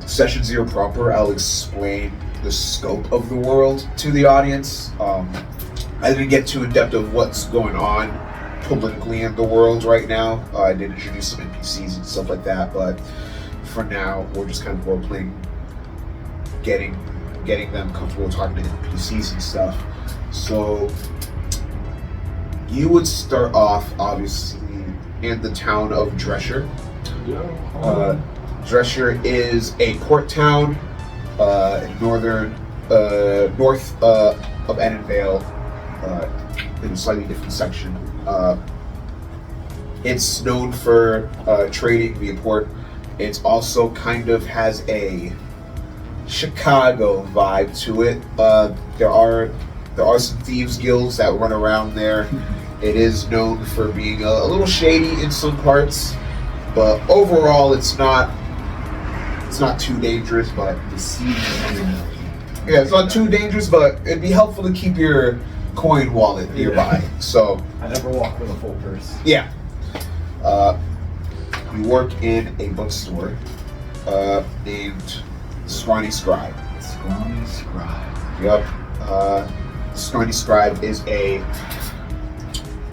Session 0 proper, I'll explain the scope of the world to the audience. I didn't get too in depth of what's going on politically in the world right now. I did introduce some NPCs and stuff like that, but for now we're just kind of role playing, getting them comfortable talking to NPCs and stuff. So you would start off obviously in the town of Drescher. Drescher is a port town north of Edenvale, in a slightly different section. It's known for trading via port. It also kind of has a Chicago vibe to it. There are some thieves guilds that run around there. It is known for being a little shady in some parts, but overall it's not too dangerous. But yeah, it's not too dangerous, but it'd be helpful to keep your coin wallet nearby. So I never walk with a full purse. yeah, you work in a bookstore named Scrawny Scribe. Scrawny Scribe. Yep. Scrawny Scribe is a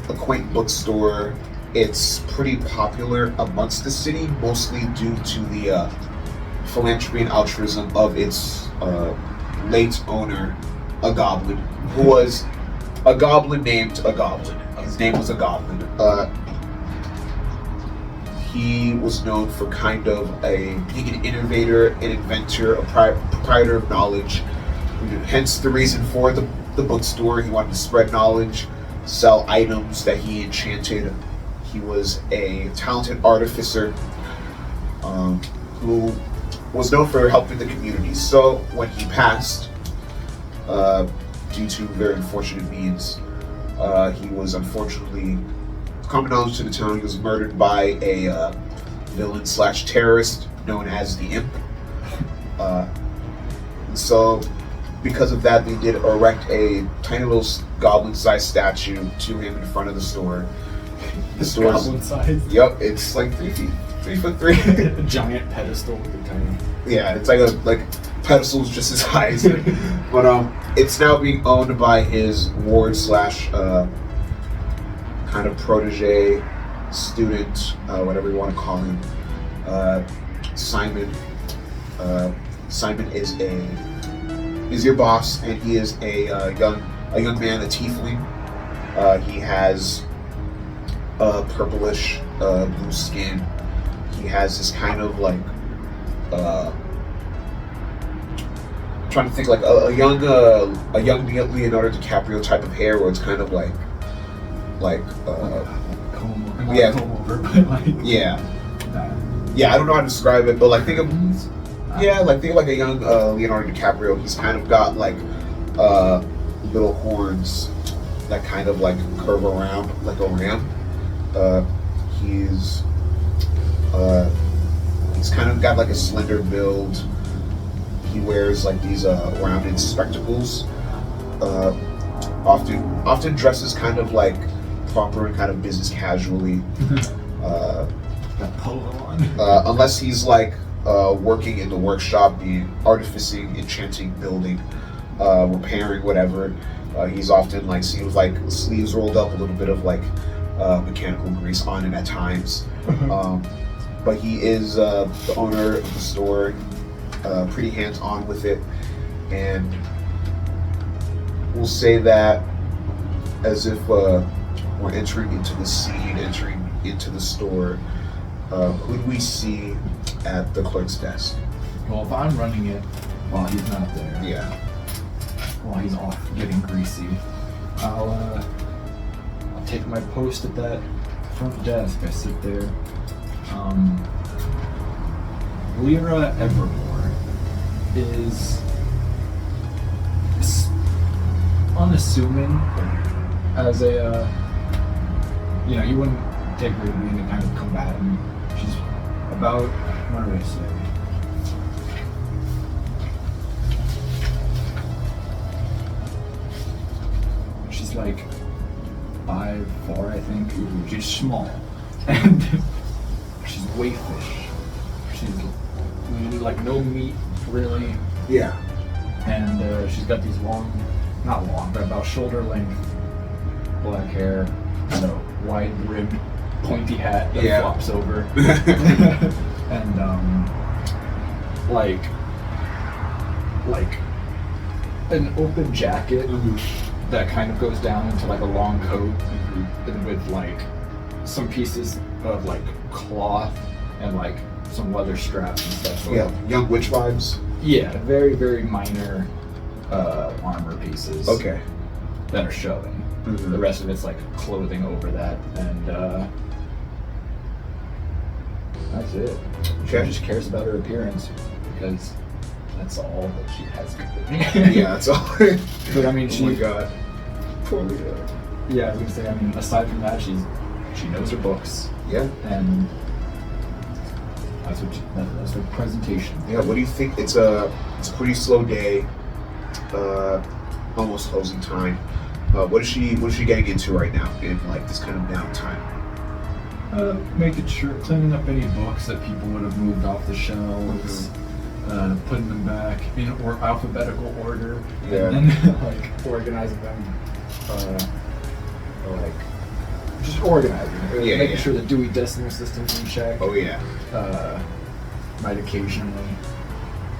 quaint bookstore. It's pretty popular amongst the city, mostly due to the philanthropy and altruism of its late owner, a goblin, who was a goblin named a goblin. His name was a goblin. He was known for kind of being an innovator, an inventor, a proprietor of knowledge. Hence the reason for the bookstore. He wanted to spread knowledge, sell items that he enchanted. He was a talented artificer who was known for helping the community. So when he passed, due to very unfortunate means, he was unfortunately, common knowledge to the town, he was murdered by a villain/terrorist known as the Imp. So because of that, they did erect a tiny little goblin-sized statue to him in front of the store. The store's Goblin size. Yep, it's like 3'3". A giant pedestal with a tiny. Yeah, it's like pedestals just as high as it. But it's now being owned by his ward / kind of protege, student, whatever you want to call him. Simon. Simon is your boss, and he is a young man, a tiefling. He has purplish blue skin. He has this kind of like trying to think like a young Leonardo DiCaprio type of hair, where it's kind of like yeah. Comb over, but like yeah. I don't know how to describe it, but like think of like a young Leonardo DiCaprio. He's kind of got like little horns that kind of like curve around like a ram. He's kind of got like a slender build. He wears like these rounded spectacles. Often dresses kind of like proper and kind of business casually. got polo on. Unless he's like working in the workshop, being artificing, enchanting, building, repairing, whatever. He's often like seen with like sleeves rolled up, a little bit of like mechanical grease on him at times. But he is the owner of the store, pretty hands-on with it, and we'll say that as if we're entering into the scene, entering into the store. Who do we see at the clerk's desk? Well, if I'm running it while he's not there, Yeah. while he's off getting greasy, I'll take my post at that front desk. I sit there. Lyra Evermore is unassuming as a, you wouldn't take her to be any kind of combatant. She's about, what do I say? She's like 5'4", I think. She's small. And she's wayfish. She's like no meat, really. Yeah. And she's got these not long, but about shoulder length black hair, and a wide brimmed pointy hat that flops over. And like an open jacket that kind of goes down into like a long coat, and with like some pieces of like cloth and like some leather straps and stuff. So Yeah. Young witch vibes. yeah, very, very minor armor pieces. Okay. That are showing. Mhm. The rest of it's like clothing over that, and that's it. Okay. She just cares about her appearance because that's all that she has given me. Yeah, that's all. But I mean, Oh my god. Poor Lyra. yeah, I was gonna say. I mean, aside from that, she knows her books, Yeah. and that's her presentation. Yeah. What do you think? It's a pretty slow day. Almost closing time. What is she getting into right now in like this kind of downtime? Making sure, cleaning up any books that people would have moved off the shelves, putting them back in alphabetical order, Yeah. and then like organizing them, like just organizing, making sure the Dewey Decimal System's in check. Oh yeah. Might occasionally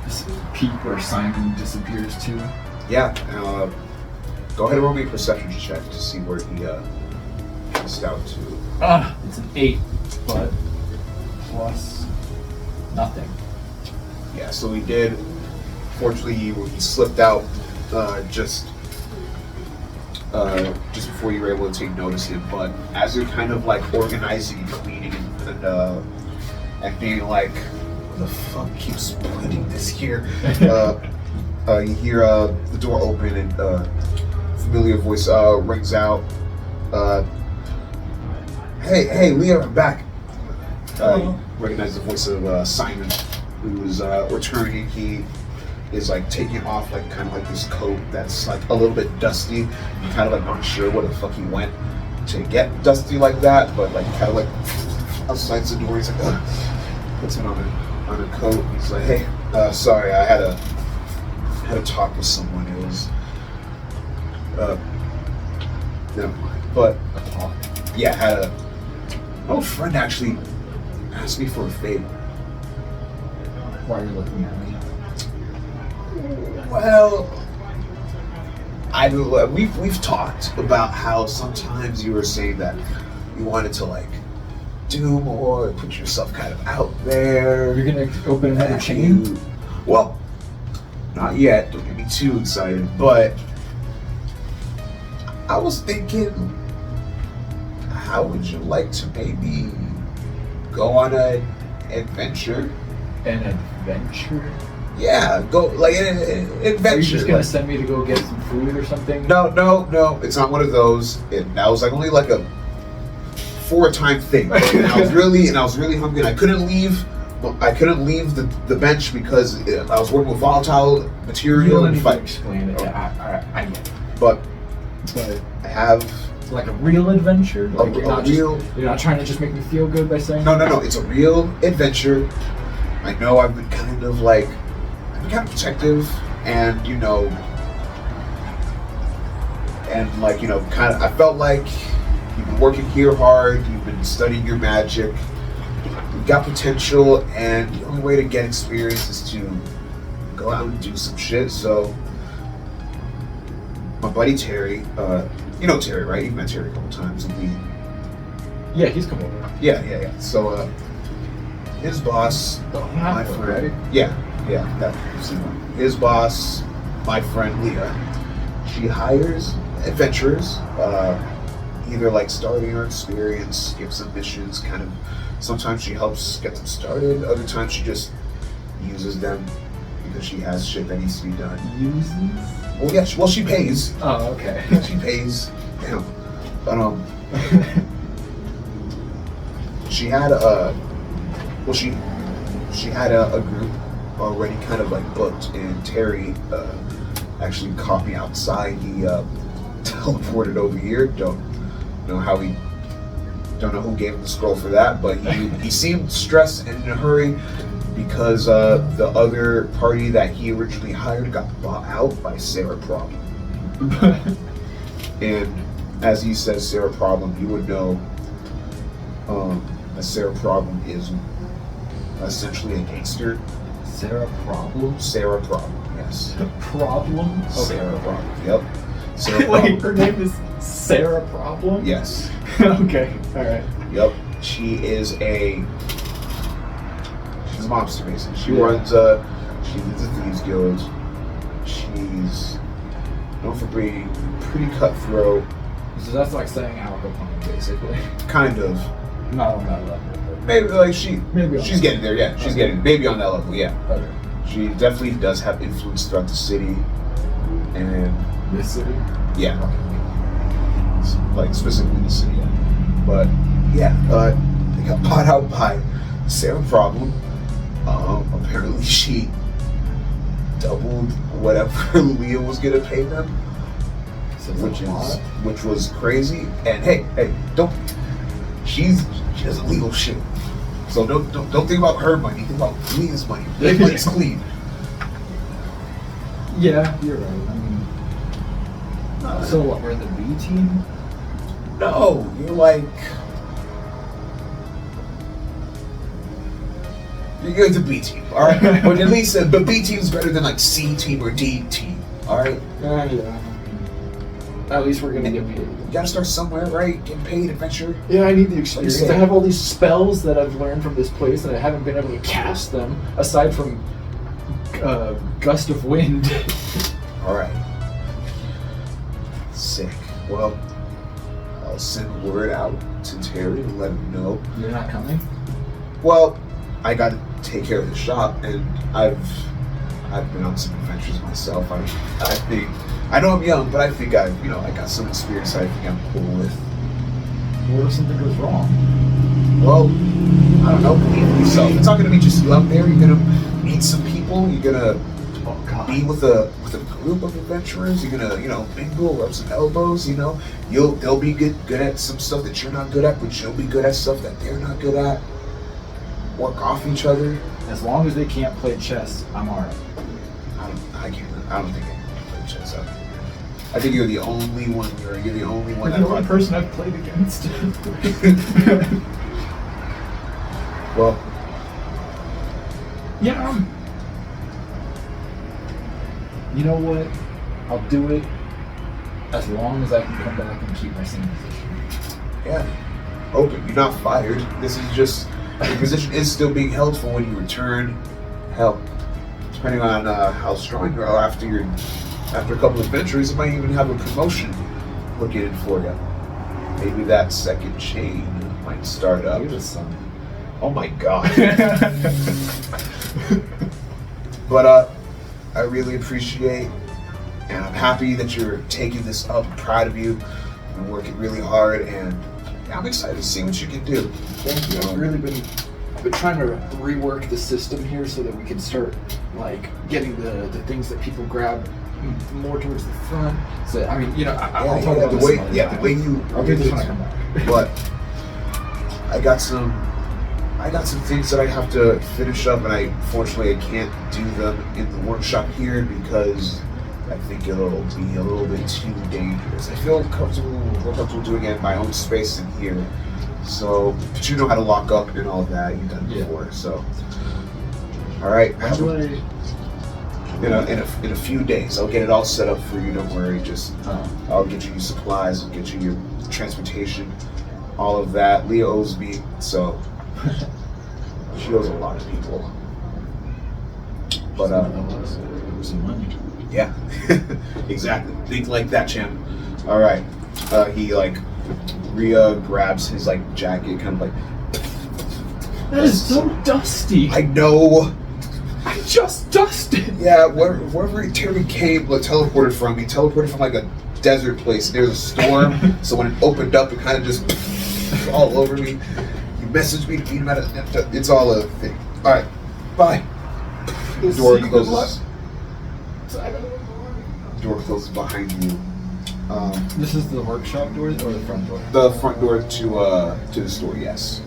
just peek where Simon disappears to. Yeah. Go ahead and roll me a perception check to see where he passed out to. It's an 8, but plus nothing. Yeah. So he did. Fortunately, he slipped out just before you were able to take notice of him. But as you're kind of like organizing and cleaning and being like, what the fuck keeps putting this here? You hear the door open and familiar voice rings out. Hey, Leah, I'm back. You recognize the voice of Simon, who's returning. He is like taking off like kind of like this coat that's like a little bit dusty. You're kind of like not sure where the fuck he went to get dusty like that, but like kind of like outside the door, he's like, ugh. Puts it on a coat. He's like, hey, sorry, I had a talk with someone. It was never mind. But yeah, had an old friend actually asked me for a favor. Why are you looking at me? Well, we've talked about how sometimes you were saying that you wanted to like do more, put yourself kind of out there. You're gonna open another chain? Well, not yet. Don't get me too excited. But I was thinking, how would you like to maybe go on an adventure? An adventure? Yeah, go like an adventure. Are you just gonna send me to go get some food or something? No, it's not one of those. That was like only like a 4-time thing. And I was really hungry. And I couldn't leave the bench because I was working with volatile material. You don't and need to explain it. Oh. I get it. But But I have like a real adventure. Like a real. You're not trying to just make me feel good by saying. No. It's a real adventure. I know I've been kind of protective, and and like, you know, kind of, I felt like you've been working here hard, you've been studying your magic, you've got potential, and the only way to get experience is to go out and do some shit. So my buddy Terry, you know Terry, right? You've met Terry a couple times. And Yeah, he's come over. yeah. So his boss, my friend, his boss, my friend Leah, she hires adventurers, either like starting or experience, gives them missions, kind of. Sometimes she helps get them started. Other times she just uses them because she has shit that needs to be done. Uses? Well, yeah. Well, she pays. Oh, okay. She pays. Damn. But she had she had a group already kind of like booked, and Terry actually caught me outside. He teleported over here. Don't know how he. Don't know who gave him the scroll for that, but he seemed stressed and in a hurry because the other party that he originally hired got bought out by Sarah Problem. And as he says, Sarah Problem, you would know that Sarah Problem is essentially a gangster. Sarah Problem? Sarah Problem, yes. Problem? Okay. Sarah Problem, yep. Sarah Wait, Problem. her name is Sarah Problem? Yes. Okay, alright. Yep. She's a mobster basically. She Yeah. runs she leads the Thieves Guild. She's known for being pretty cutthroat. So that's like saying Al Capone, basically. Kind of. Not on that level. But Maybe like Maybe on she's that getting there, yeah. She's Okay. getting maybe on that level, yeah. okay. She definitely does have influence throughout the city. And This city? yeah. Like specifically the city, yeah. But yeah, they got bought out by Sarah Problem. Apparently she doubled whatever Leah was gonna pay them, So it's a lot. which was crazy. And hey, don't she does illegal shit. So don't think about her money, think about Leah's money. Leah's money's clean. Yeah, you're right. I mean, so what, we're in the B team? No, you're like you're the B team, all right. But at least the B team is better than like C team or D team, all right. Yeah. At least we're gonna get paid. You gotta start somewhere, right? Getting paid, adventure. Yeah, I need the experience. say? I have all these spells that I've learned from this place, and I haven't been able to cast them aside from gust of wind. All right. Sick. Well, I'll send word out to Terry and let him know. You're not coming? Well, I got to take care of the shop, and I've been on some adventures myself. I think I know I'm young, but I think I got some experience that I think I'm cool with. What if something goes wrong? Well, I don't know. Believe in yourself. It's not gonna be just you out there. You're gonna meet some people. You're gonna be with a group of adventurers. You're gonna mingle, rub some elbows. They'll be good at some stuff that you're not good at, but you'll be good at stuff that they're not good at. Work off each other. As long as they can't play chess, I'm alright. I don't think I can play chess out here. I think you're the only one. You're the only one. You're the only person I've played against. Well, yeah. You know what? I'll do it as long as I can come back and keep my same position. yeah. Open. You're not fired. This is just your position is still being held for when you return. Hell, depending on how strong you are after a couple of adventures, you might even have a promotion looking for you. Maybe that second chain might start up. You're the son. Oh my god. But I really appreciate, and I'm happy that you're taking this up. I'm proud of you. You've been working really hard, and I'm excited to see what you can do. Thank you. I've really been trying to rework the system here so that we can start like getting the things that people grab more towards the front. So I mean, I'll talk about the this way, some other yeah, time. the way you. I'll do this when I come back. But I got some things that I have to finish up, and fortunately I can't do them in the workshop here because I think it'll be a little bit too dangerous. I feel more comfortable doing it in my own space than here. So, but you know how to lock up and all that. You've done it before. So, all right. In a few days, I'll get it all set up for you. Don't worry. Just I'll get you your supplies. I'll get you your transportation, all of that. Leah owes me, so she owes a lot of people. But some money. yeah, exactly. Think like that, champ. All right. He like grabs his like jacket, kind of like. That is so dusty. I know. I just dusted. Yeah, wherever Terry came, like, teleported from. He teleported from like a desert place. There's a storm, so when it opened up, it kind of just all over me. You messaged me to meet him at a. It's all a thing. All right, bye. The door closes. Door closes behind you. This is the workshop door or the front door? The front door to the store. Yes.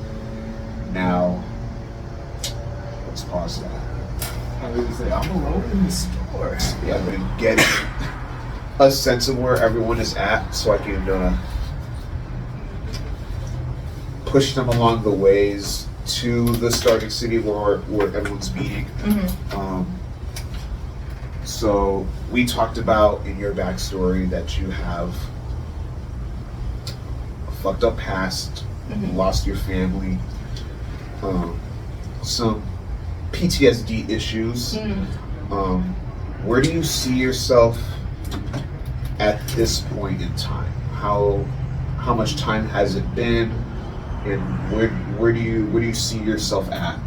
Now, let's pause that. I would say I'm alone in the store. Yeah, I'm gonna get a sense of where everyone is at, so I can push them along the ways to the starting city where everyone's meeting. So we talked about in your backstory that you have a fucked up past, lost your family, some PTSD issues. Where do you see yourself at this point in time? How much time has it been, and where do you see yourself at?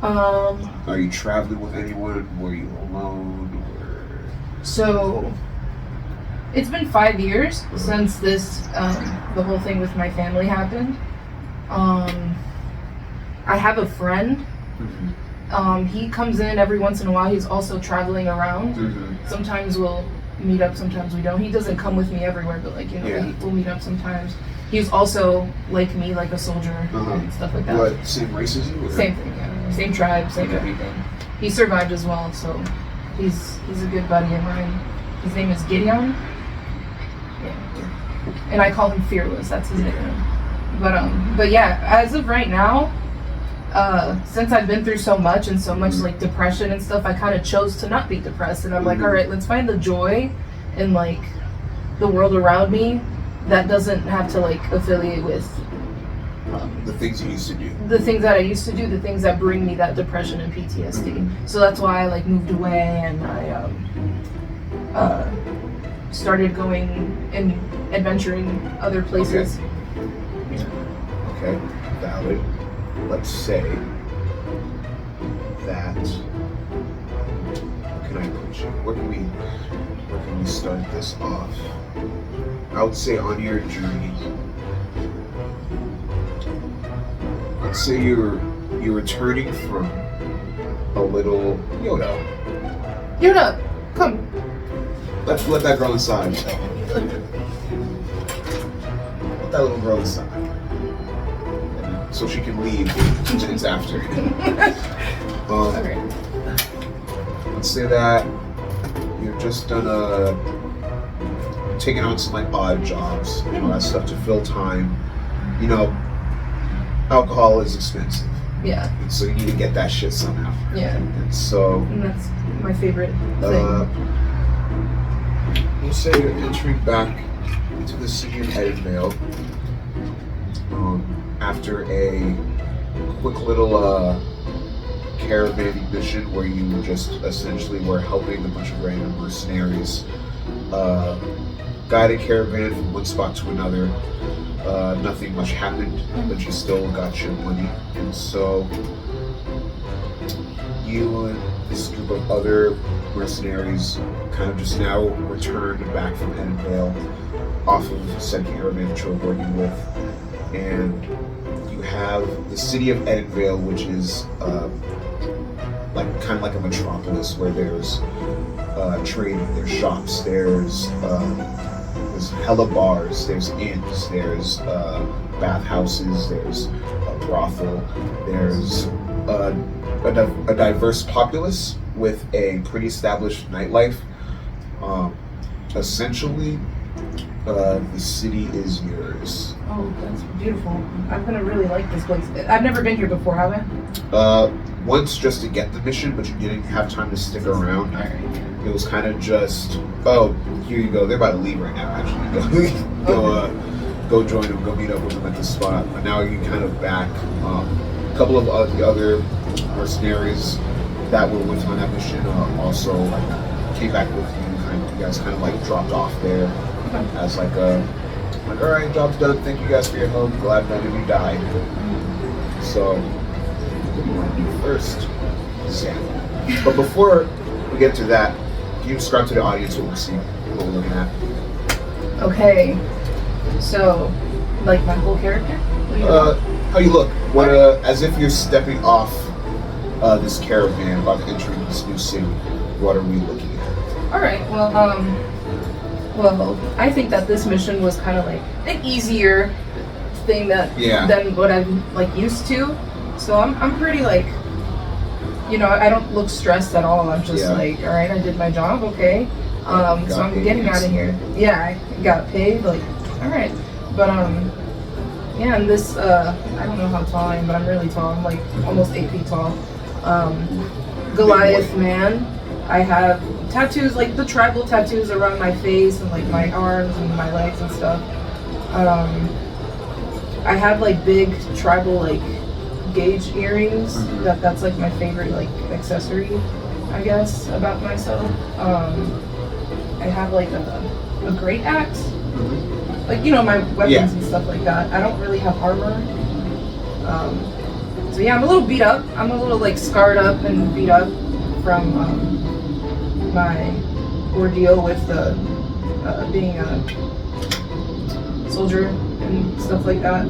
Are you traveling with anyone? Were you alone? So it's been 5 years since this the whole thing with my family happened. I have a friend. He comes in every once in a while. He's also traveling around. Sometimes we'll meet up, sometimes we don't. He doesn't come with me everywhere, but like, we'll meet up sometimes. He's also like me, like a soldier and stuff like that. What, same race as you? Or? Same thing, yeah. Same tribe, same everything. He survived as well, so he's a good buddy of mine. His name is Gideon. Yeah. And I call him Fearless, that's his nickname. But yeah, as of right now, since I've been through so much and so much like depression and stuff, I kind of chose to not be depressed, and I'm like, all right, let's find the joy in like the world around me that doesn't have to like affiliate with the things you used to do. The things that I used to do, the things that bring me that depression and PTSD. So that's why I like moved away, and I started going and adventuring other places. Okay, valid. Let's say that. Where can I put you? Where can we start this off? I would say on your journey. Let's say you're returning from a little Yoda. Yoda, come. Let's let that girl inside. Let that little girl inside. So she can leave 2 minutes after. Okay. Let's say that you've just done taking on some like odd jobs, that stuff to fill time. Alcohol is expensive. Yeah. And so you need to get that shit somehow. Yeah. And so. And that's my favorite thing. We'll say you're entering back into the city of Edenvale. After a quick little caravan mission where you just essentially were helping a bunch of random mercenaries guide a caravan from one spot to another. Nothing much happened, but you still got your money. And so you and this group of other mercenaries kind of just now returned back from Edenvale off of said caravan that you were working with. And you have the city of Edenvale, which is kind of like a metropolis where there's trading, there's shops, there's hella bars, there's inns, there's bathhouses, there's a brothel, there's a diverse populace with a pretty established nightlife. Essentially, the city is yours. Oh, that's beautiful. I'm gonna really like this place. I've never been here before, have I? Once just to get the mission, but you didn't have time to stick around. Alright. It was kind of just, oh, here you go. They're about to leave right now, actually. Go join them, go meet up with them at the spot. But now you're kind of back. A couple of the other mercenaries that were with you on that mission also like came back with you. You guys kind of like dropped off there as like all right, job's done. Thank you guys for your help. Glad none of you died. So, what do you want to do first, Sam? But before we get to that, can you describe to the audience what we're looking at? Okay. So, like my whole character? How you look? What as if you're stepping off this caravan about to enter this new city. What are we looking at? All right. Well, I think that this mission was kind of like an easier thing than what I'm like used to. So I'm pretty like, I don't look stressed at all. I'm just like, all right, I did my job, okay. So I'm getting out of here. Yeah, I got paid. Like, all right, but yeah, and this I don't know how tall I am, but I'm really tall. I'm like almost 8 feet tall. Goliath man. I have tattoos, like the tribal tattoos around my face and like my arms and my legs and stuff. I have like big tribal like gauge earrings. That's like my favorite like accessory, I guess, about myself. I have like a great axe, like my weapons and stuff like that. I don't really have armor. So yeah, I'm a little beat up. I'm a little like scarred up and beat up from my ordeal with being a soldier and stuff like that.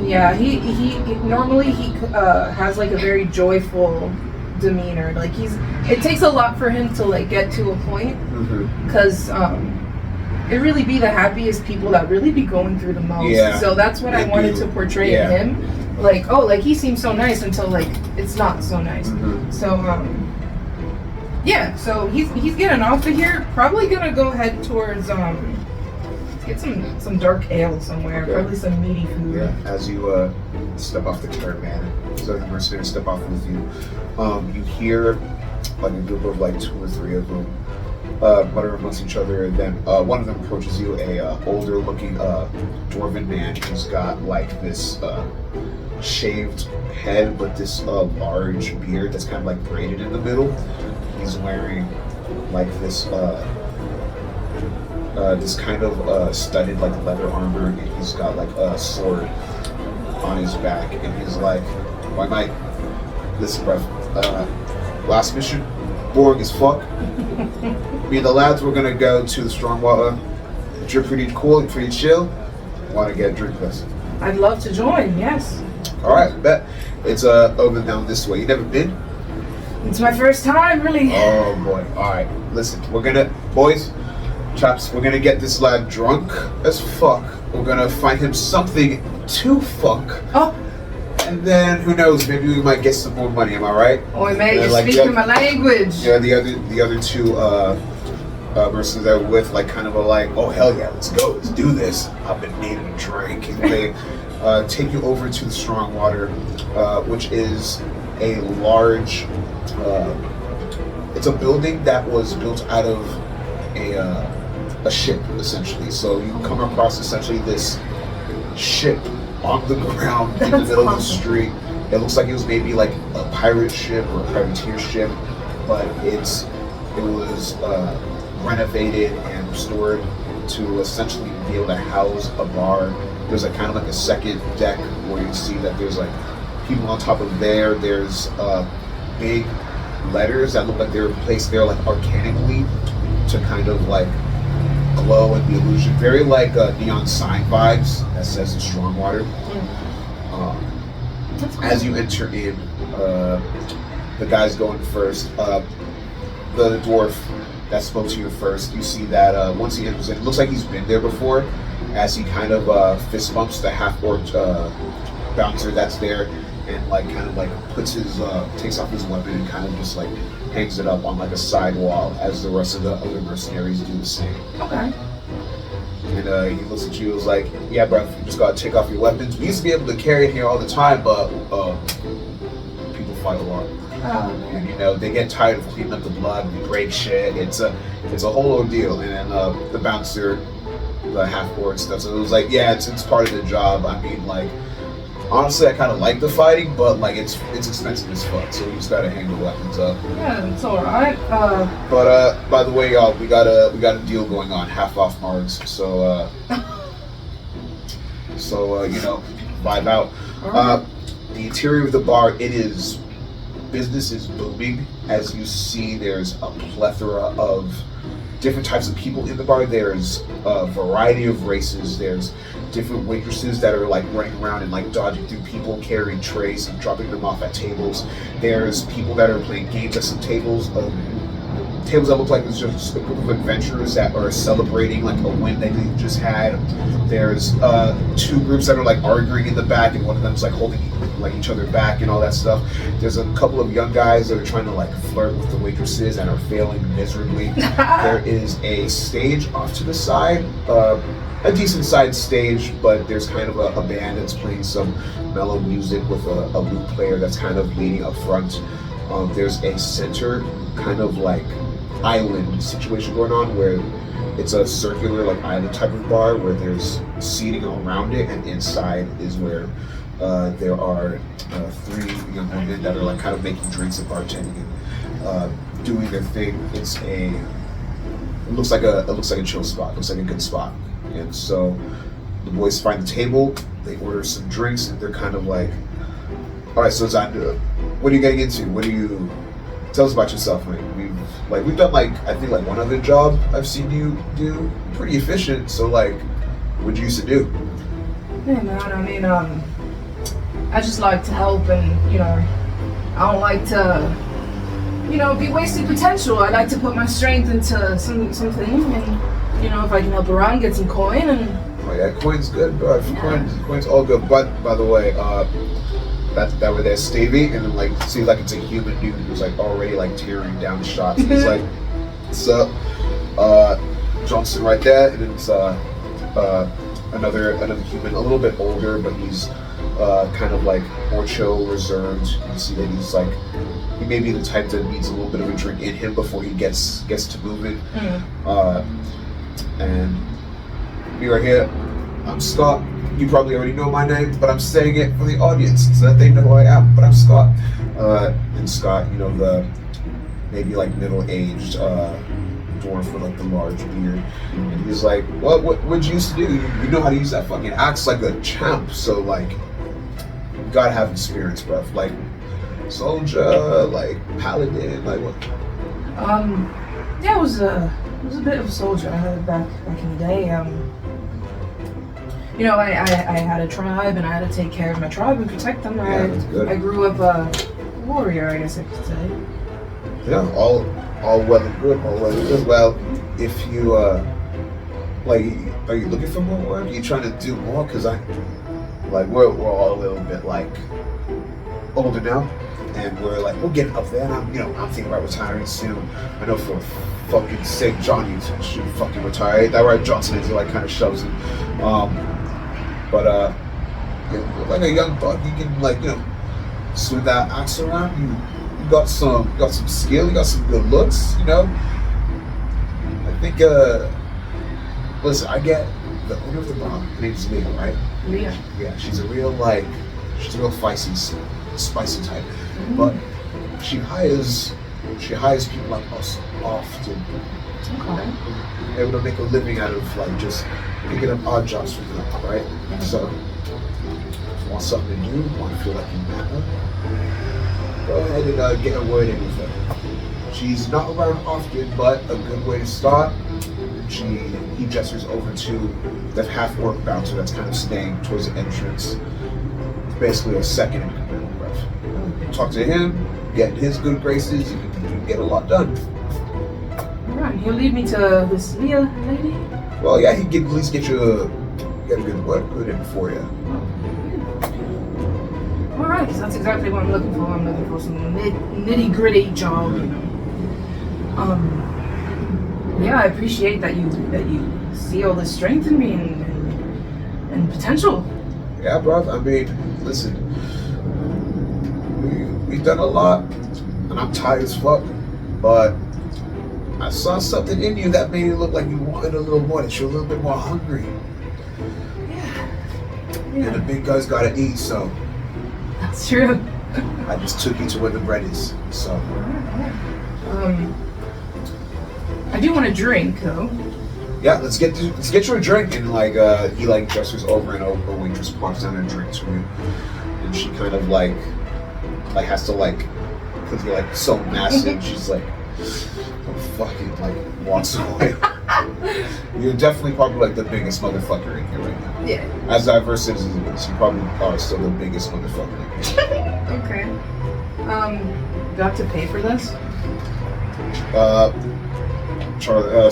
Yeah, he normally has like a very joyful demeanor. Like it takes a lot for him to like get to a point, because it really be the happiest people that really be going through the most. Yeah, so that's what I wanted to portray in him. Like, oh, like he seems so nice until like it's not so nice. So yeah, so he's getting off of here. Probably gonna go head towards get some dark ale somewhere. Okay. Probably some meaty food. Yeah, as you step off the caravan, so the mercenaries step off with you. You hear like a group of like 2 or 3 of them mutter amongst each other, and then one of them approaches you, a older looking dwarven man who's got like this shaved head but this large beard that's kind of like braided in the middle. He's wearing like this this kind of studded like leather armor, and he's got like a sword on his back, and he's like, "Why, Mike? Listen, bruv. Last mission, boring as fuck. Me and the lads were gonna go to the Strongwater. But you're pretty cool and pretty chill. Want to get a drink with us? I'd love to join. Yes. All right, bet. It's over down this way. You never been? It's my first time, really. Oh boy. All right. Listen, boys, chaps, we're gonna get this lad drunk as fuck. We're gonna find him something to fuck. Oh. And then who knows? Maybe we might get some more money. Am I right? Oh, man, you're like speaking my language. Yeah, the other 2 mercenaries that were with, like, kind of are like, oh hell yeah, let's go, let's do this. I've been needing a drink. And they take you over to the Strongwater, which is a large. It's a building that was built out of a ship, essentially. So you come across essentially this ship on the ground in the middle of the street. It looks like it was maybe like a pirate ship or a privateer ship, but it was renovated and restored to essentially be able to house a bar. There's like kind of like a second deck where you see that there's like people on top of there. There's big letters that look like they were placed there like arcanically to kind of like glow and the illusion, very like neon sign vibes that says the Strongwater. As you enter in, the guy's going first. The dwarf that spoke to you first, you see that once he enters in, it looks like he's been there before, as he kind of fist bumps the half-orc bouncer that's there, and like kind of like puts his takes off his weapon and kind of just like hangs it up on like a side wall as the rest of the other mercenaries do the same. Okay. And he looks at you and was like, yeah, bro, you just gotta take off your weapons. We used to be able to carry it here all the time, but people fight a lot. And you know, they get tired of cleaning up the blood, we break shit. It's a whole ordeal. And then the bouncer, the half-board stuff. So it was like, yeah, it's part of the job. I mean, like, honestly, I kind of like the fighting, but like it's expensive as fuck. So we just gotta hang the weapons up. Yeah, it's alright. But by the way, y'all, we got a deal going on, half off Margs. So you know, vibe out. The interior of the bar, business is booming. As you see, there's a plethora of different types of people in the bar. There's a variety of races. There's different waitresses that are like running around and like dodging through people, carrying trays and dropping them off at tables. There's people that are playing games at some tables. Tables that look like it's just a group of adventurers that are celebrating like a win that they just had. There's two groups that are like arguing in the back, and one of them's like holding like each other back and all that stuff. There's a couple of young guys that are trying to like flirt with the waitresses and are failing miserably. There is a stage off to the side, a decent sized stage, but there's kind of a band that's playing some mellow music with a lute player that's kind of leading up front. There's a center kind of like island situation going on where it's a circular like island type of bar where there's seating all around it, and inside is where there are three young women that are like kind of making drinks and bartending and doing their thing. It looks like a chill spot. It looks like a good spot. And so the boys find the table, they order some drinks, and they're kind of like, all right, so Zandu, what are you getting into? Tell us about yourself, man. We've done like, I think like one other job I've seen you do, pretty efficient. So like, what you used to do? Yeah, man, I mean, I just like to help, and, you know, I don't like to, you know, be wasting potential. I like to put my strength into something, and, you know, if I can help around, get some coin, and... Oh yeah, coin's good, bro. Yeah. Coin's all good. But, by the way, that over there, Stevie, and then like, seems like it's a human dude who's like already like tearing down shots. He's like, what's up? Johnson right there, and then it's another human, a little bit older, but he's kind of like more chill, reserved. You see that he's like, he may be the type that needs a little bit of a drink in him before he gets to moving. And me right here, I'm Scott. You probably already know my name, but I'm saying it for the audience so that they know who I am. But I'm Scott. And Scott, you know, the maybe like middle-aged dwarf with like the large beard. And he's like, well, what'd you used to do? You know how to use that fucking axe like a champ. So like, you gotta have experience, bro. Like soldier, like paladin, like what? Yeah, it was a bit of a soldier back in the day. You know, I had a tribe, and I had to take care of my tribe and protect them. Yeah, that's good. I grew up a warrior, I guess I could say. Yeah, all well and good, all well and good. Well, if you like, are you looking for more work? Are you trying to do more? Cause we're all a little bit like older now, and we're getting up there. And I'm thinking about retiring soon. I know for fucking sake, Johnny should fucking retire. That right, Johnson is like kind of shoves him. But like a young buck, you can swing that axe around. You got some skill. You got some good looks. You know. I think. Listen, I get the owner of the bar. Her name's Leah, right? Leah. Yeah, she's a real feisty, spicy type. Mm-hmm. But she hires people like us often. Okay. Able to make a living out of just picking up odd jobs for them, right? Mm-hmm. So, if you want something to do, want to feel like you matter, go ahead and get a word in with her. She's not around often, but a good way to start. He gestures over to that half-orc bouncer that's kind of staying towards the entrance. Basically a second in command breath. Talk to him, get his good graces, you can get a lot done. Alright, he'll lead me to this Leah lady? Well, yeah, he can at least get a good word put in for you. Alright, that's a exactly what I'm looking for. I'm looking for some nitty gritty job, you know. Yeah, I appreciate that you see all this strength in me and potential. Yeah, bro. I mean, listen, we've done a lot, and I'm tired as fuck, but I saw something in you that made it look like you wanted a little more, that you're a little bit more hungry. Yeah. And the big guys gotta eat, so That's true. I just took you to where the bread is. So I do want to drink though. yeah, let's get you a drink. And like he like gestures over, and a waitress pops down a drink to you, and she kind of like has to like, because you're like so massive, she's like, oh, fuck it, like walks away. You're definitely probably like the biggest motherfucker in here right now. Yeah. As diverse as it is, you probably are still the biggest motherfucker in here. Okay. Do I have to pay for this?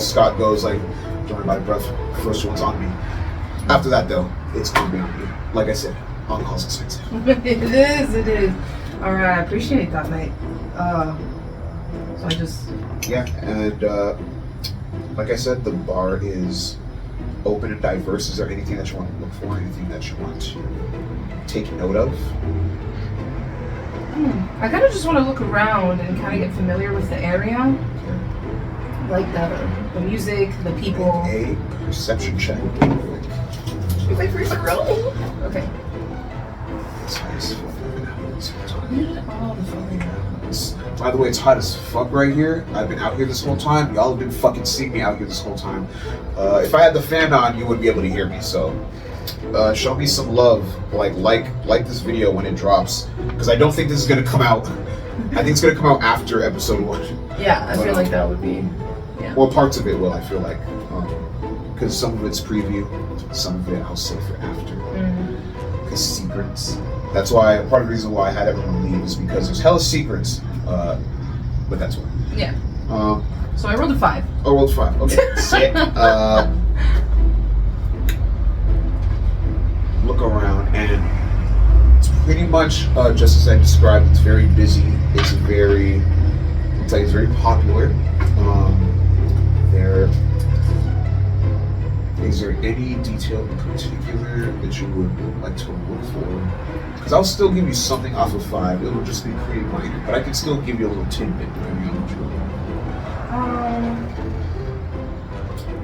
Scott goes like, during my breath, first one's on me. After that though, it's gonna be on you. Like I said, alcohol's expensive. It is. Alright, I appreciate that, mate. So I just... Yeah, and like I said, the bar is open and diverse. Is there anything that you want to look for? Anything that you want to take note of? I kind of just want to look around and kind of get familiar with the area. Like the music, the people. A perception check. Is my first roll? Okay. It's hot as fuck. Oh, the fucking... By the way, it's hot as fuck right here. I've been out here this whole time. Y'all have been fucking seeing me out here this whole time. If I had the fan on, you wouldn't be able to hear me. So, show me some love. Like this video when it drops, because I don't think this is gonna come out. I think it's gonna come out after episode 1. Yeah, I feel like that would be... Yeah. Well, parts of it will, I feel like. Because some of it's preview, some of it I'll save for after. Because secrets. That's why, part of the reason why I had everyone leave is because there's hella secrets. But that's why. Yeah. So I rolled a 5. Oh, rolled 5. Okay. Sick. Look around, and it's pretty much just as I described. It's very busy. It's very popular. Is there any detail in particular that you would like to look for? Because I'll still give you something off of 5. It will just be pretty minor, but I can still give you a little tidbit depending on what you're looking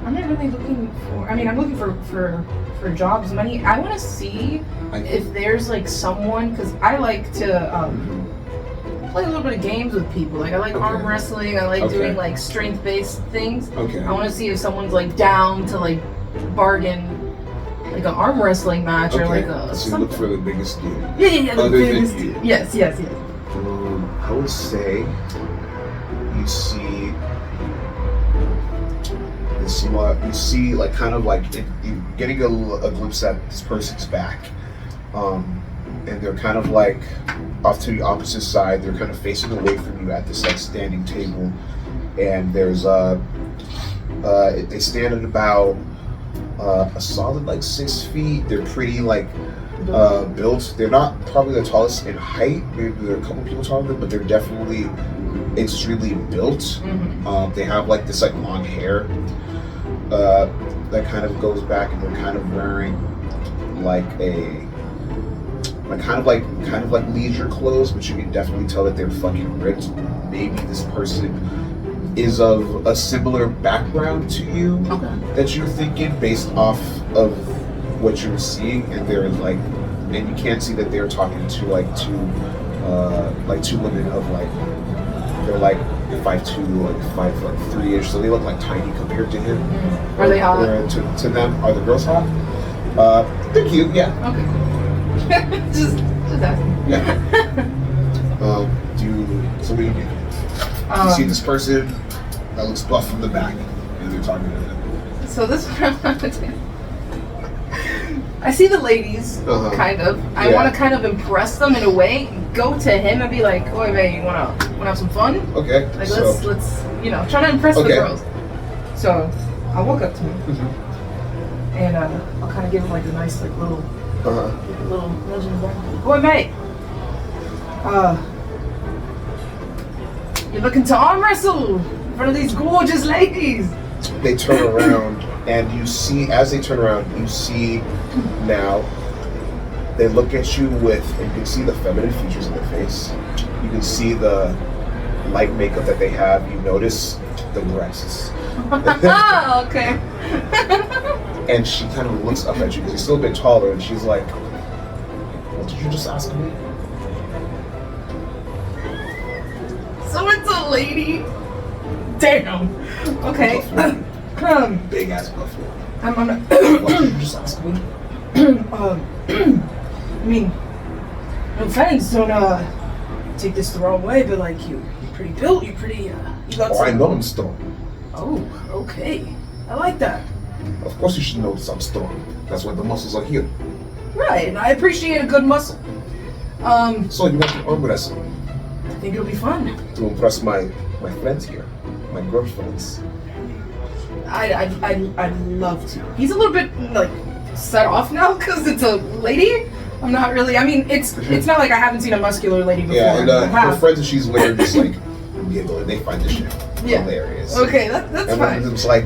I'm not really looking for... I mean, I'm looking for jobs, money. I want to see if there's like someone, because I like to play a little bit of games with people. Like I like arm wrestling. I like doing like strength-based things. Okay. I want to see if someone's like down to like bargain like an arm wrestling match or like a so you something. look for the biggest dude. Yeah, the Other than biggest you. dude. Yes. I would say you see you see like kind of like you getting a glimpse at this person's back, and they're kind of like off to the opposite side. They're kind of facing away from you at this like standing table, and there's they stand at about a solid like 6 feet. They're pretty like built. They're not probably the tallest in height. Maybe there are a couple people taller than them, but they're definitely extremely built. They have like this like long hair that kind of goes back, and they're kind of wearing like kind of like leisure clothes, but you can definitely tell that they're fucking ripped. Maybe this person is of a similar background to you that you're thinking based off of what you're seeing, and they're like, and you can't see that they're talking to two women of like, they're like 5'2", like 5'3" so they look like tiny compared to him. Are they hot? To them, are the girls hot? They're cute, yeah. Okay. just asking. Yeah. What do you do? You see this person that looks buff from the back, and they're talking to them. So this is what I want to do. I see the ladies, kind of. I want to kind of impress them in a way. Go to him and be like, "Oi, man, you wanna have some fun? Okay. Like let's try to impress the girls." So I'll walk up to him and I'll kind of give him like a nice like little nudge in the back. "Oi, mate, You're looking to arm wrestle in front of these gorgeous ladies. They turn around, and you see, as they turn around, you see now, they look at you with, and you can see the feminine features in their face. You can see the light makeup that they have. You notice the breasts. Oh, okay. And she kind of looks up at you because you're still a bit taller, and she's like, "What did you just ask me?" So it's a lady. Damn. Okay. Big ass buffalo. I'm on. What did you just ask me? I mean, no offense, don't take this the wrong way, but like you're pretty built. You're pretty. You got Oh, I some. know I'm strong. Oh, okay. I like that. Of course you should know I'm strong. That's why the muscles are here. Right. I appreciate a good muscle. So you want to arm wrestle I think it'll be fun. to impress my friends here, my girlfriends. I'd love to. He's a little bit like set off now because it's a lady. I'm not really. I mean, it's not like I haven't seen a muscular lady before. Yeah, and I her have. friends that she's with are just like giggle, and they find this shit Yeah. hilarious. Okay, that's And one fine. of them's like,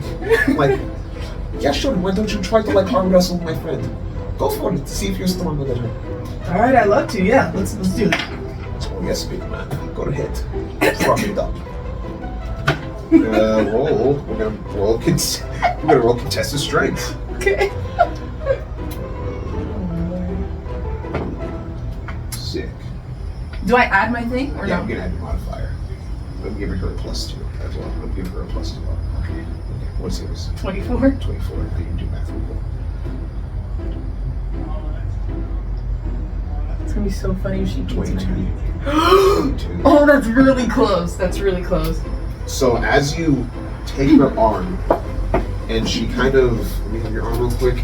yeah, sure. Why don't you try to like arm wrestle with my friend? Go for it to see if you're stronger than her. All right, I'd love to. Yeah, let's do that. Oh yes, big man. Go ahead. Drop it up. Roll. We're gonna roll. We're gonna roll contested strength. Okay. Sick. Do I add my thing or Yeah, no? I'm gonna add your modifier. I'm giving her a +2 as well. I'm giving her a +2. Okay. What's yours? 24. 24. You can do math. It's gonna be so funny if she gets 22. me. 22. Oh, that's really close. That's really close. So as you take her arm, and she kind of, let me have your arm real quick,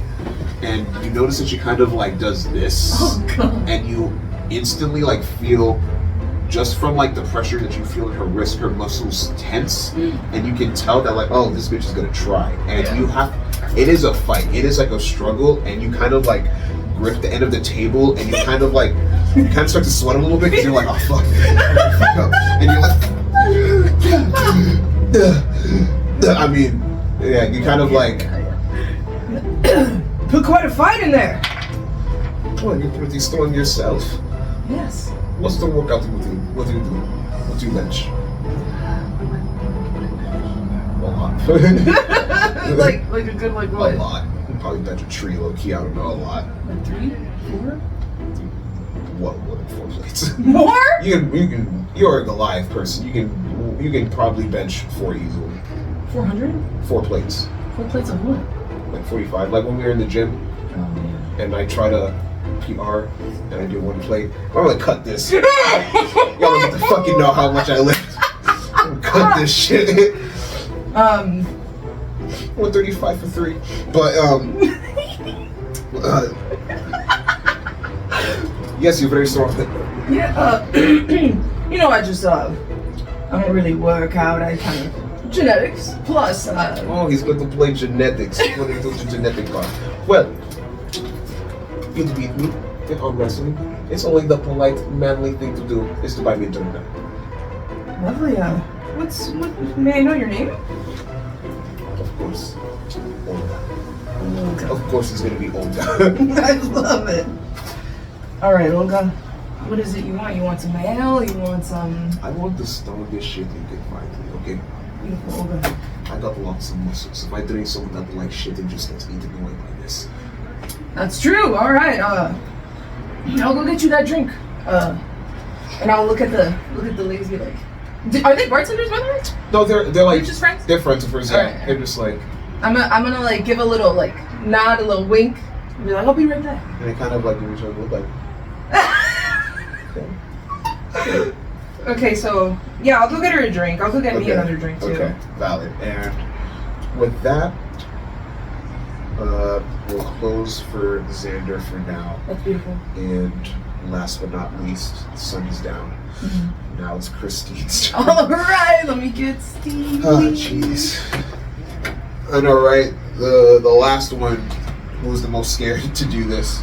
and you notice that she kind of like does this, Oh god. and you instantly like feel, just from like the pressure that you feel in her wrist, her muscles tense, and you can tell that like, oh, this bitch is gonna try, and Yeah. you have, it is a fight, it is like a struggle, and you kind of like grip the end of the table, and you kind of start to sweat a little bit because you're like, oh fuck, and you're like, I mean, yeah, you kind of like, Put quite a fight in there. well, you're pretty strong yourself. Yes. What's the workout you do? What do you do? What do you bench? A lot. like a good like A what? lot. You probably bench a tree low key, I don't know, a lot. Like 3, 4? What, more than 4 plates? More? You're a Goliath person. You can probably bench 4 easily. 400? 4 plates. 4 plates of what? Like 45. Like when we were in the gym Oh yeah. and I try to PR and I do 1 plate. I'm gonna cut this. Y'all don't get to fucking know how much I lift. Cut this shit. 135 for 3. But yes, you're very strong. Yeah, you know, I don't really work out. I kind of genetics plus. Oh, he's going to play genetics. He's going to do the genetic part. Well, you beat me in arm wrestling. It's only the polite, manly thing to do is to buy me a drink now. Lovely. May I know your name? Of course. Olga. Olga. Of course it's going to be Olga. I love it. All right, Olga. What is it you want? You want some ale? You want some I want the strongest shit you can find, okay? beautiful Olga? I got lots of muscles. If I drink some of that like shit, it just gets eaten away by this. That's true. All right. I'll go get you that drink. And I'll look at the ladies. Be like, are they bartenders, by the way? No, they're like They're just friends? They're friends of hers. Yeah, Alright. they're just like, I'm gonna like give a little like nod, a little wink. And be like, I'll be right back. and they kind of like give each other a look like. Okay, so yeah, I'll go get her a drink. I'll go get me Okay. another drink too. Okay, valid. And with that, we'll close for Xander for now. That's beautiful. And last but not least, the sun is down. Now it's Christine's turn. All right, let me get Steve. Oh, jeez. I know, right? The last one who was the most scared to do this.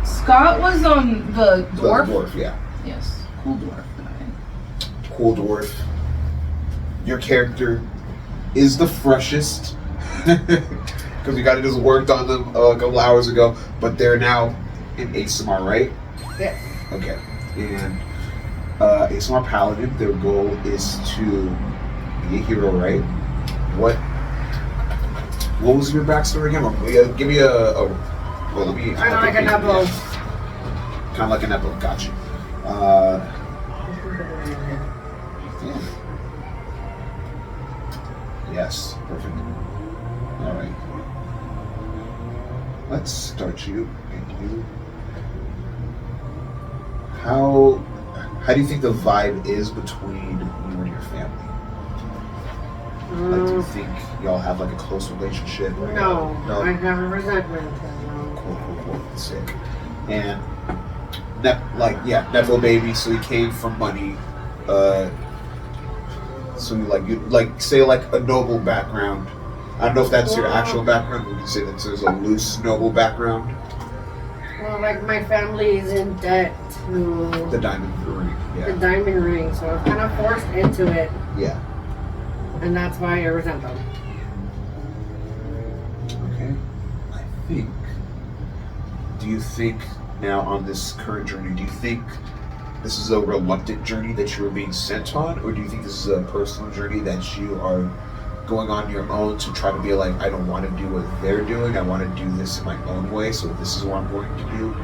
Scott was the The dwarf. dwarf, yeah. Yes. cool dwarf guy. Cool dwarf. Your character is the freshest because we got it just worked on them a couple hours ago, but they're now in ASMR, right? Yes. Okay. And ASMR Paladin, their goal is to be a hero, right? What was your backstory again? Give me well, let me. Kind of like a Nepo. Kind of like an Nepo. Gotcha. Yeah. Yes, perfect. All right. Let's start you and you. How do you think the vibe is between you and your family? Like, do you think y'all have like a close relationship? Or No, no? I have a resentment. Cool. Sick. And Nepo baby. So he came from money. So you say like a noble background. I don't know if that's your actual background. Would you say that there's a loose noble background? Well, like my family is in debt to The diamond ring. the Yeah. diamond ring, so I'm kind of forced into it, Yeah. and that's why I resent them. Okay. Do you think now on this current journey, do you think this is a reluctant journey that you are being sent on, or do you think this is a personal journey that you are going on your own to try to be like, I don't want to do what they're doing, I want to do this in my own way, so this is what I'm going to do?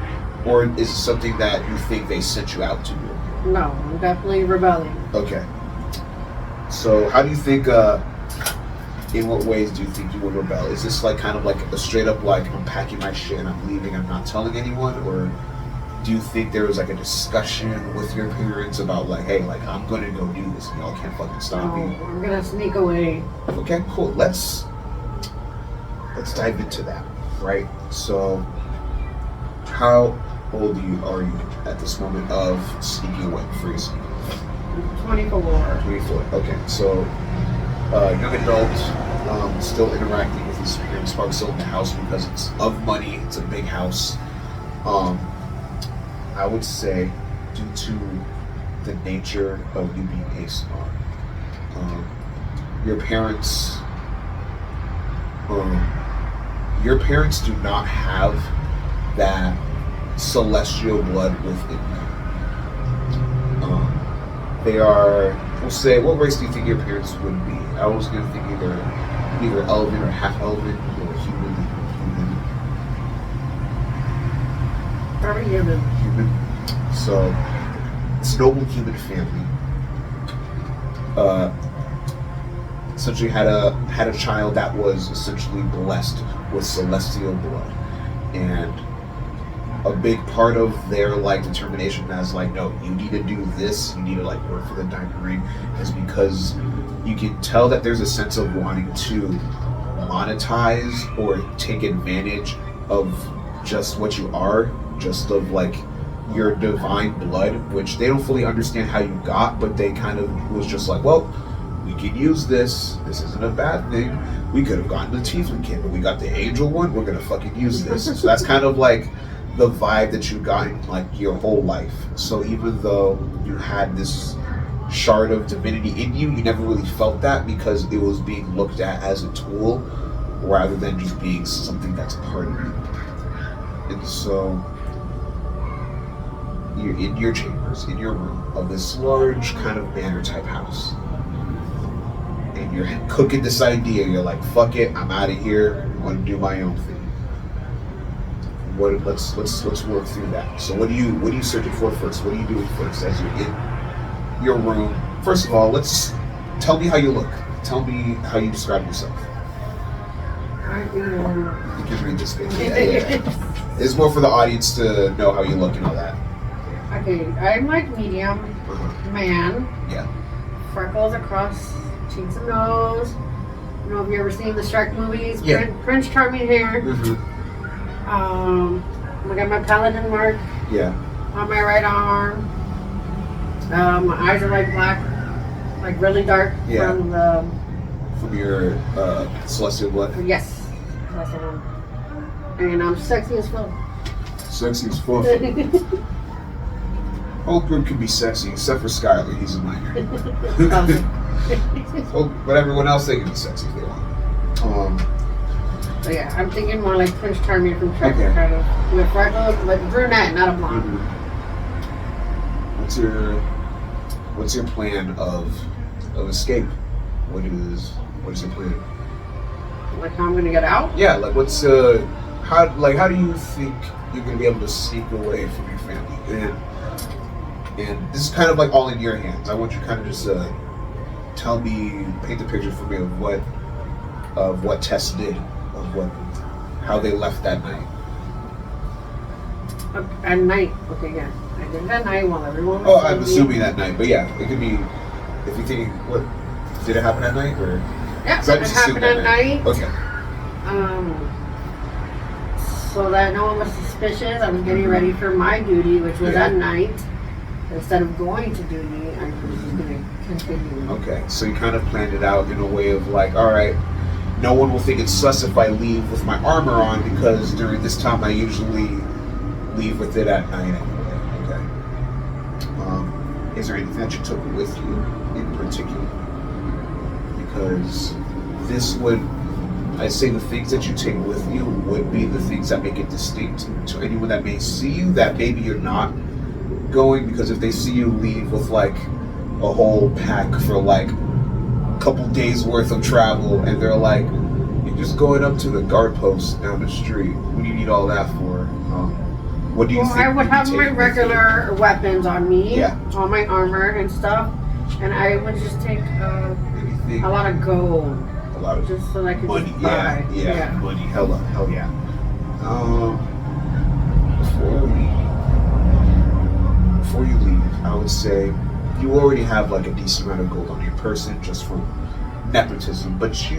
Or is it something that you think they sent you out to do? No, I'm definitely rebelling. Okay. So how do you think, in what ways do you think you will rebel? Is this like kind of like a straight up like, I'm packing my shit and I'm leaving, I'm not telling anyone? Or do you think there was like a discussion with your parents about like, hey, like I'm gonna go do this and y'all can't fucking stop No, me? I'm gonna sneak away. Okay, cool. Let's dive into that, right? So how old are you at this moment of sneaking away, freezing? 24. 24. Okay, so young adult, still interacting with his parents, probably still in the house because it's of money. It's a big house. I would say, due to the nature of you being ASMR, your parents do not have that celestial blood within them. They are, we'll say, what race do you think your parents would be? I was going to think either elven or half elven or human. Probably human. So it's a noble human family. Essentially had a child that was essentially blessed with celestial blood, and a big part of their like determination as like, no, you need to do this, you need to like work for the diamond ring, is because you can tell that there's a sense of wanting to monetize or take advantage of just what you are, just of like your divine blood, which they don't fully understand how you got, but they kind of was just like, well, we can use this isn't a bad thing, we could have gotten the tiefling kit, but we got the angel one, we're gonna fucking use this. So that's kind of like the vibe that you got in like your whole life. So even though you had this shard of divinity in you, you never really felt that because it was being looked at as a tool rather than just being something that's part of you. And so you're in your chambers, in your room of this large kind of manor type house, and you're cooking this idea. You're like, fuck it, I'm out of here, I want to do my own thing. Let's work through that. So what are you searching for first? What are you doing first as you're in your room? First of all, tell me how you look. Tell me how you describe yourself. You can read this page. Yeah. It's more for the audience to know how you look and all that. Okay, I'm like medium man. Yeah. Freckles across cheeks and nose. You know, have you ever seen the Shrek movies? Yeah. Prince Charming hair. Mm-hmm. I got my paladin mark Yeah. on my right arm. My eyes are like black, like really dark Yeah. from the From your celestial blood. yes. That's the one. And I'm sexy as fuck. Sexy as fuck. Homebrew can be sexy, except for Skylar, he's a minor. Well, but everyone else, they can be sexy if they want. So yeah, I'm thinking more like Prince Charming from Shrek, Okay. kind of with freckles, like brunette, not a blonde. What's your plan of escape? What is your plan? Like how I'm gonna get out? Yeah, like what's how do you think you're gonna be able to sneak away from your family? And this is kind of like all in your hands. I want you to kind of just paint the picture for me of what Tess did, how they left that night. At night. Okay, yeah. I did it at night while everyone was Oh, I'm sleeping. assuming that night, but yeah, it could be if you think what did it happen at night or? Yeah, 'Cause I it just assumed happened at night. Okay. So that no one was suspicious. I was getting ready for my duty, which was Yeah. at night. Instead of going to duty, I was just gonna continue. Okay, so you kind of planned it out in a way of like, all right, no one will think it's sus if I leave with my armor on because during this time I usually leave with it at night anyway. Okay. Is there anything that you took with you in particular? Because I'd say the things that you take with you would be the things that make it distinct to anyone that may see you that maybe you're not going, because if they see you leave with like a whole pack for like a couple days worth of travel and they're like, you're just going up to the guard post down the street, what do you need all that for? What do you Well, think? I would you have take my with you? regular weapons on me, Yeah. all my armor and stuff, and I would just take Anything? a lot of gold, A lot of just so I could money. just Yeah, buy. yeah, money. Hell yeah. Before you leave, I would say you already have like a decent amount of gold on your person just from nepotism, but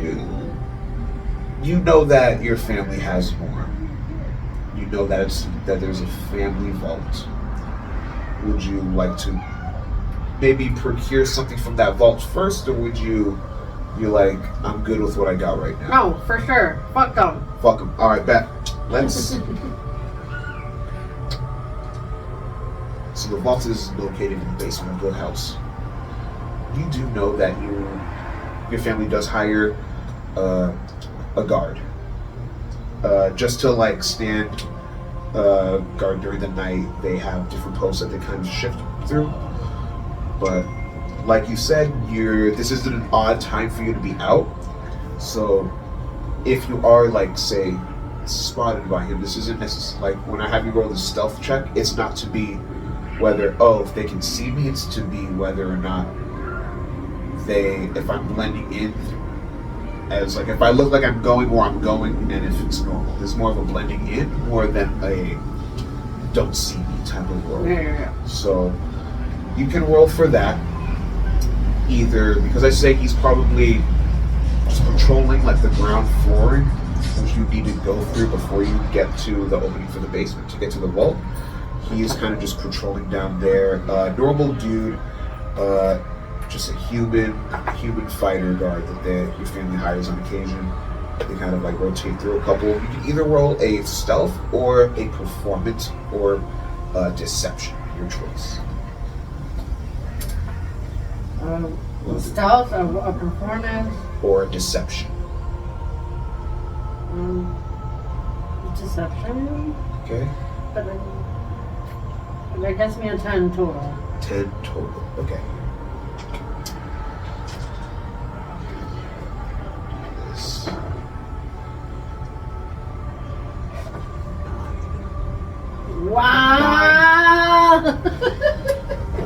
you know that your family has more. You know that there's a family vault. Would you like to maybe procure something from that vault first, or would you're like, I'm good with what I got right now? No, for sure. Fuck them. Fuck them. All right, bet. Let's. So the vault is located in the basement of the house. You do know that your family does hire a guard, just to like stand guard during the night. They have different posts that they kind of shift through. But like you said, this isn't an odd time for you to be out. So if you are like say spotted by him, this isn't necessarily like when I have you roll the stealth check. It's not to be whether if they can see me. It's to be whether or not if I'm blending in as like if I look like I'm going where I'm going, and if it's normal. It's more of a blending in more than a don't see me type of roll. Yeah. So you can roll for that. Either because I say he's probably just patrolling like the ground floor, which you need to go through before you get to the opening for the basement to get to the vault. He is kind of just patrolling down there. Normal dude, just a human fighter guard that your family hires on occasion. They kind of like rotate through a couple. You can either roll a stealth or a performance or deception, your choice. Stealth, a performance, Or deception. deception. Okay. But that gets me a 10 total. 10 total. Okay. This. Wow!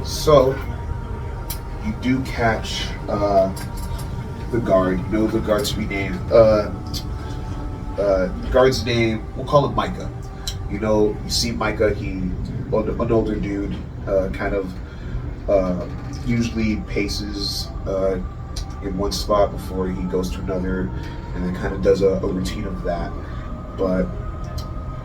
So, you do catch the guard. You know the guard to be named. Guard's name, we'll call him Micah. You see Micah, an older dude, kind of usually paces in one spot before he goes to another, and then kind of does a routine of that. But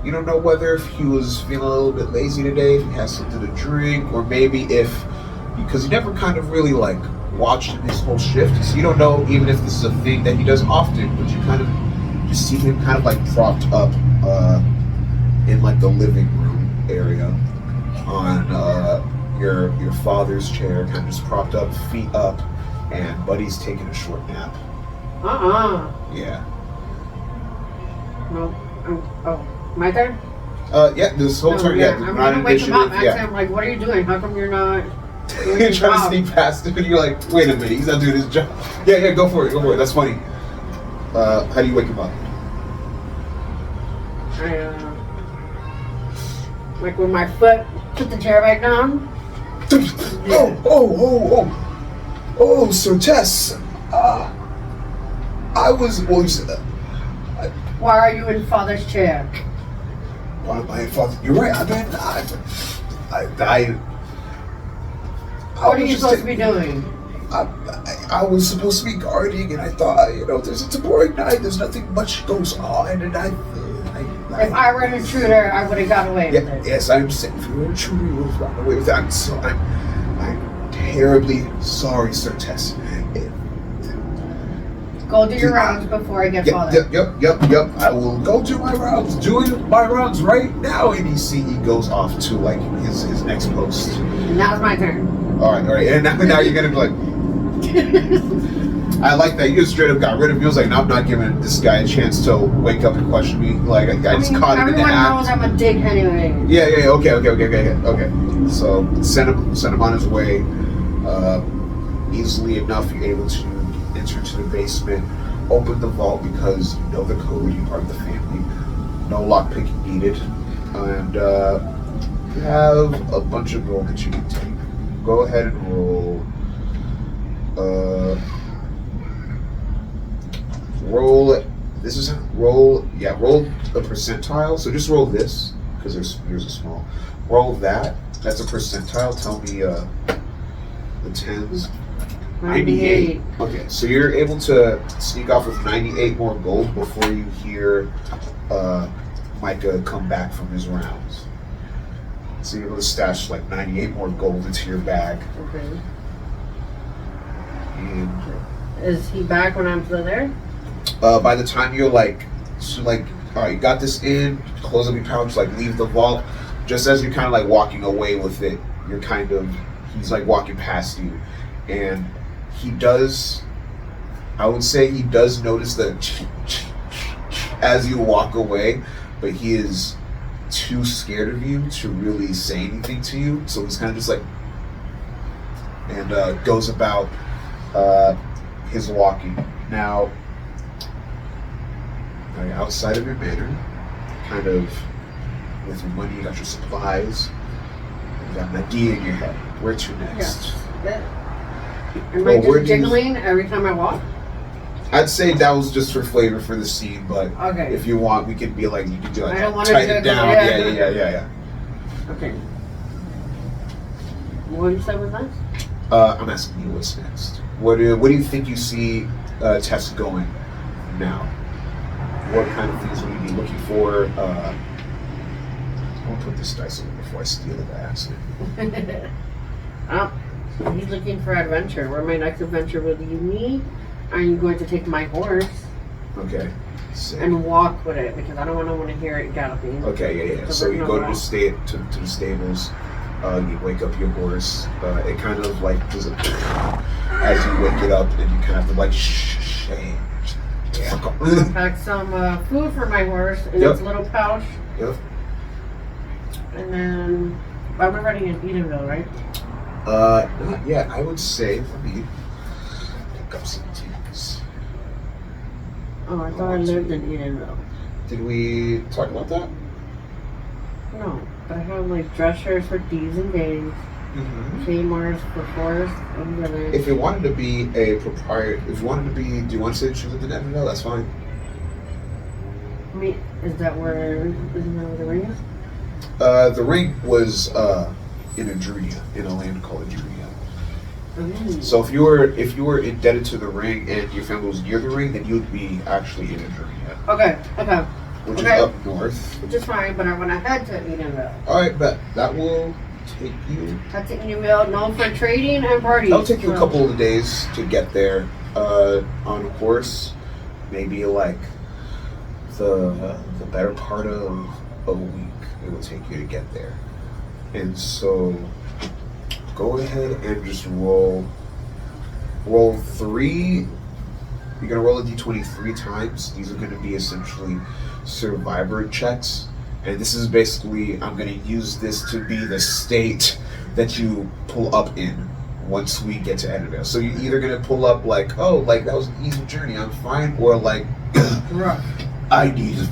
you don't know whether if he was feeling a little bit lazy today, if he has something to drink, or maybe because he never kind of really like watched his whole shift, so you don't know even if this is a thing that he does often, but you kind of just see him kind of like propped up in like the living room area on your father's chair, kind of just propped up, feet up, and Buddy's taking a short nap. Yeah. No. Oh, my turn? Yeah, this whole No, turn, yeah. yeah. I'm not gonna wake him up. initiative, Actually, I'm like, what are you doing? How come you're not doing You're your trying to job? sneak past him, and you're like, wait a minute, he's not doing his job. Yeah, go for it. That's funny. How do you wake him up? I, like with my foot, put the chair back down. Oh, Sir Tess. I was. Why are you in father's chair? My father. You're right. What are you supposed to be doing? I was supposed to be guarding, and I thought, it's a boring night. There's nothing much goes on, and If I were an intruder, I would have got away with it. Yes, I'm saying if you were a intruder, you would have gotten away with that. I'm terribly sorry, Sir Tess. Go do your rounds before I get father. Yep. I will go do my rounds. Doing my rounds right now. And he goes off to like his next post. And that was my turn. All right. And now you're gonna be like, I like that. You just straight up got rid of me. I was like, no, I'm not giving this guy a chance to wake up and question me. Like I just caught him in the everyone act. knows I'm a dick anyway. Yeah. Okay. So send him on his way. Easily enough, you're able to enter to the basement, open the vault because you know the code. You are the family. No lockpicking needed, and you have a bunch of gold that you can take. Go ahead and roll. Roll a percentile. So just roll this because yours is small. Roll that. That's a percentile. Tell me the tens. 98. Okay, so you're able to sneak off with 98 more gold before you hear Micah come back from his rounds. So you're able to stash like 98 more gold into your bag. Okay. And Is he back when I'm still there? by the time you're all right, you got this in, close up your pouch, like leave the vault. Just as you're kind of like walking away with it, he's like walking past you, and he does notice the as you walk away, but he is too scared of you to really say anything to you, so he's kind of just like, and goes about his walking. Now, outside of your manor, kind of with your money, you got your supplies, you got an idea in your head. Where to next? Am I just jiggling every time I walk? I'd say that was just for flavor for the scene, but okay. If you want, we could be like, you could do like, I don't want to tighten it down. Yeah. Okay. What you said was next? I'm asking you what's next. What do you think you see Tess going now? What kind of things would you be looking for? I'll put this dice away before I steal it by accident. He's looking for adventure. Where my next adventure will lead me? I'm going to take my horse Okay. Sick. and walk with it because I don't want to hear it galloping. Okay, yeah. So you go to the stables. You wake up your horse. It kind of like does it as you wake it up, and you kind of have to like shh. Yeah. Pack some food for my horse in its little pouch. Yep. And then I'm already in Edenville, right? Not yet. I would say, let me pick up some things. Oh, I thought I lived in Edenville. Did we talk about that? No, but I have like dress shirts for D's and Days, Kmart for Forest and Village. If you wanted to be a proprietor, do you want to say that you lived in Edinburgh? That's fine. I mean, isn't that where the ring is? The ring was in Adrunia, in a land called Adrunia. So if you were indebted to the ring and your family was near the ring, then you'd be actually in Adrunia. Okay. Which is up north. Which is fine, but I want to head to Edenville. Alright, but that will take you... That's Edenville, known for trading and parties. That'll take you a couple of days to get there on a horse. Maybe like the better part of a week it will take you to get there. And so go ahead and just roll 3. You're gonna roll a d20 3 times. These are gonna be essentially survivor checks, and this is basically, I'm gonna use this to be the state that you pull up in once we get to Edinvale. So you're either gonna pull up like, oh, like that was an easy journey, I'm fine, or like, I need a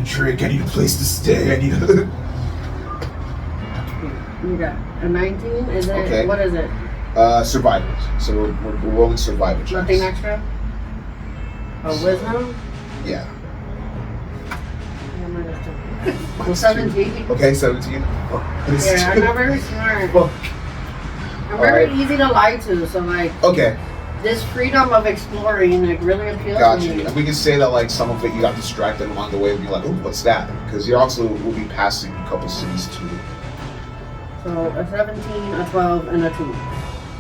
drink, I need a place to stay, I need a... You got a 19? Is it, Okay. what is it? Survivors. So we're rolling survivor checks. Nothing extra? Oh, wisdom? Yeah. Well, 17. Okay, 17. Yeah, I'm not very smart. Fuck. I'm very Alright. easy to lie to, so like Okay, this freedom of exploring like really appeals gotcha. to me. We can say that like some of it you got distracted along the way and be like, oh, what's that? Because you also will be passing a couple cities too. So a 17, a 12, and a 2.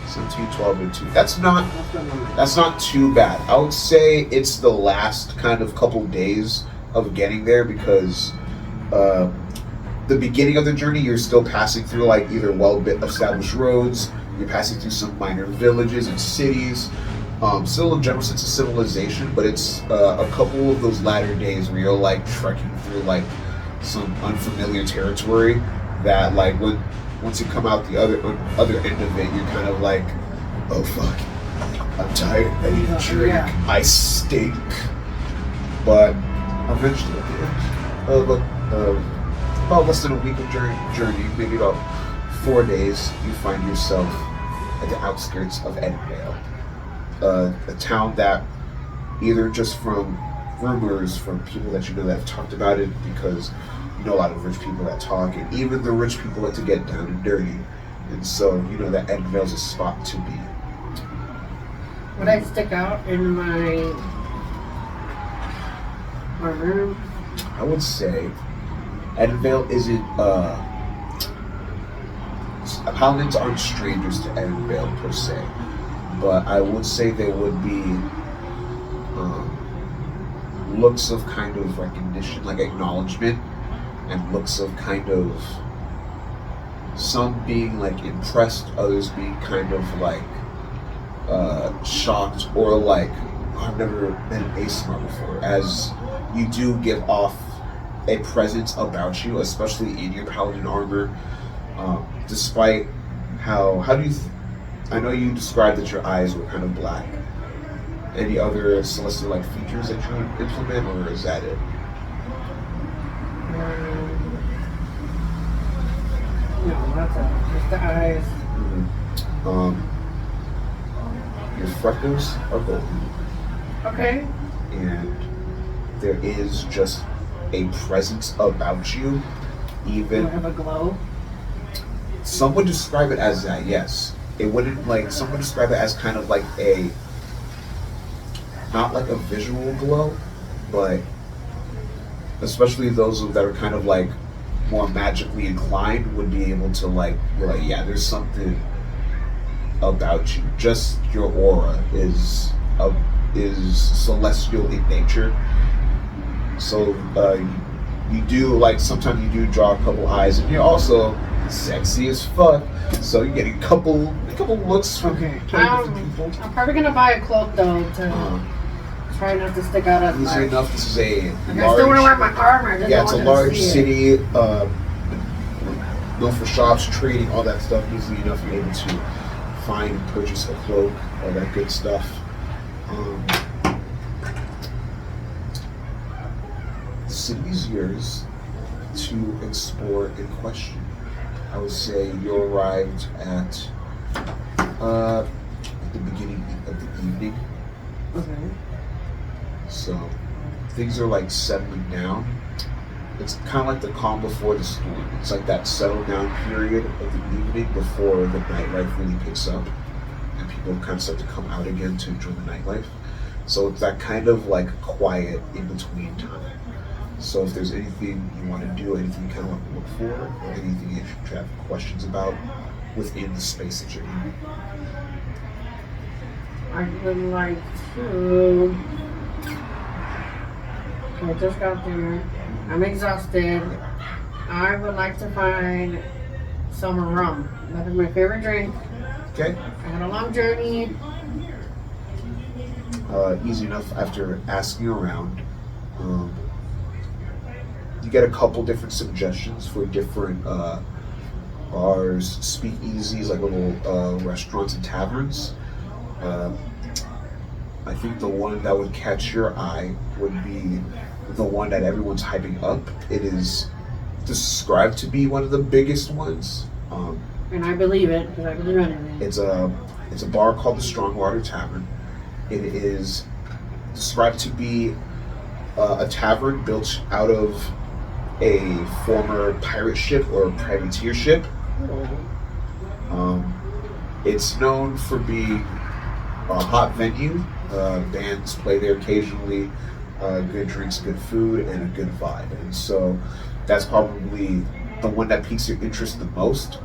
17, 12, and 2. That's not That's what I'm like. That's not too bad. I would say it's the last kind of couple days of getting there because the beginning of the journey, you're still passing through like either well-established roads, you're passing through some minor villages and cities, still a general sense of civilization, but it's a couple of those latter days where you're like trekking through like some unfamiliar territory that like once you come out the other end of it, you're kind of like, oh fuck, I'm tired, I need a drink, Yeah. I stink. But eventually at the end, about less than a week of journey, maybe about 4 days, you find yourself at the outskirts of Edinvale, a town that either just from rumors from people that you know that have talked about it, because you know a lot of rich people that talk, and even the rich people like to get down and dirty, and so you know that Edinvale's a spot to be. Would I stick out in my room? I would say Edinvale isn't Paladins aren't strangers to Edinvale per se, but I would say there would be looks of kind of recognition, like acknowledgement, and looks of kind of some being like impressed, others being kind of like shocked, or like, oh, I've never been an ASMR before, as you do give off a presence about you, especially in your paladin armor. Despite how do you? I know you described that your eyes were kind of black. Any other celestial-like features that you would implement, or is that it? No, that's it. Just the eyes. Your freckles are golden, Okay. and there is just a presence about you. Do I Even have a glow? some would describe it as that. Yes, it wouldn't like. Some would describe it as kind of like a, not like a visual glow, but especially those that are kind of like more magically inclined would be able to like be like, yeah, there's something about you. Just your aura is celestial in nature. So you do like, sometimes you do draw a couple eyes, and you're also sexy as fuck. So you're getting a couple looks from different people. I'm probably gonna buy a cloak though to try not to stick out as Easily much. enough, this is a Like, I still want to wear large, my armor. I just yeah, don't it's a want them to large see it. city, known for shops, trading, all that stuff. Easily enough, you're able to find and purchase a cloak, all that good stuff. The city is yours to explore and question. I would say you arrived at the beginning of the evening, Okay. so things are like settling down. It's kind of like the calm before the storm. It's like that settle down period of the evening before the nightlife really picks up and people kind of start to come out again to enjoy the nightlife. So it's that kind of like quiet in between time. So if there's anything you want to do, anything you kind of want to look for, or anything you should have questions about within the space that you're in. I would like to. I just got there. I'm exhausted. I would like to find some rum. That is my favorite drink. Okay. I had a long journey. Easy enough after asking around. You get a couple different suggestions for different bars, speakeasies, like little restaurants and taverns. I think the one that would catch your eye would be the one that everyone's hyping up. It is described to be one of the biggest ones. And I believe it, because I believe anything. It's a bar called the Strongwater Tavern. It is described to be a tavern built out of a former pirate ship or privateer ship. It's known for being a hot venue. Bands play there occasionally. Good drinks, good food, and a good vibe. And so that's probably the one that piques your interest the most.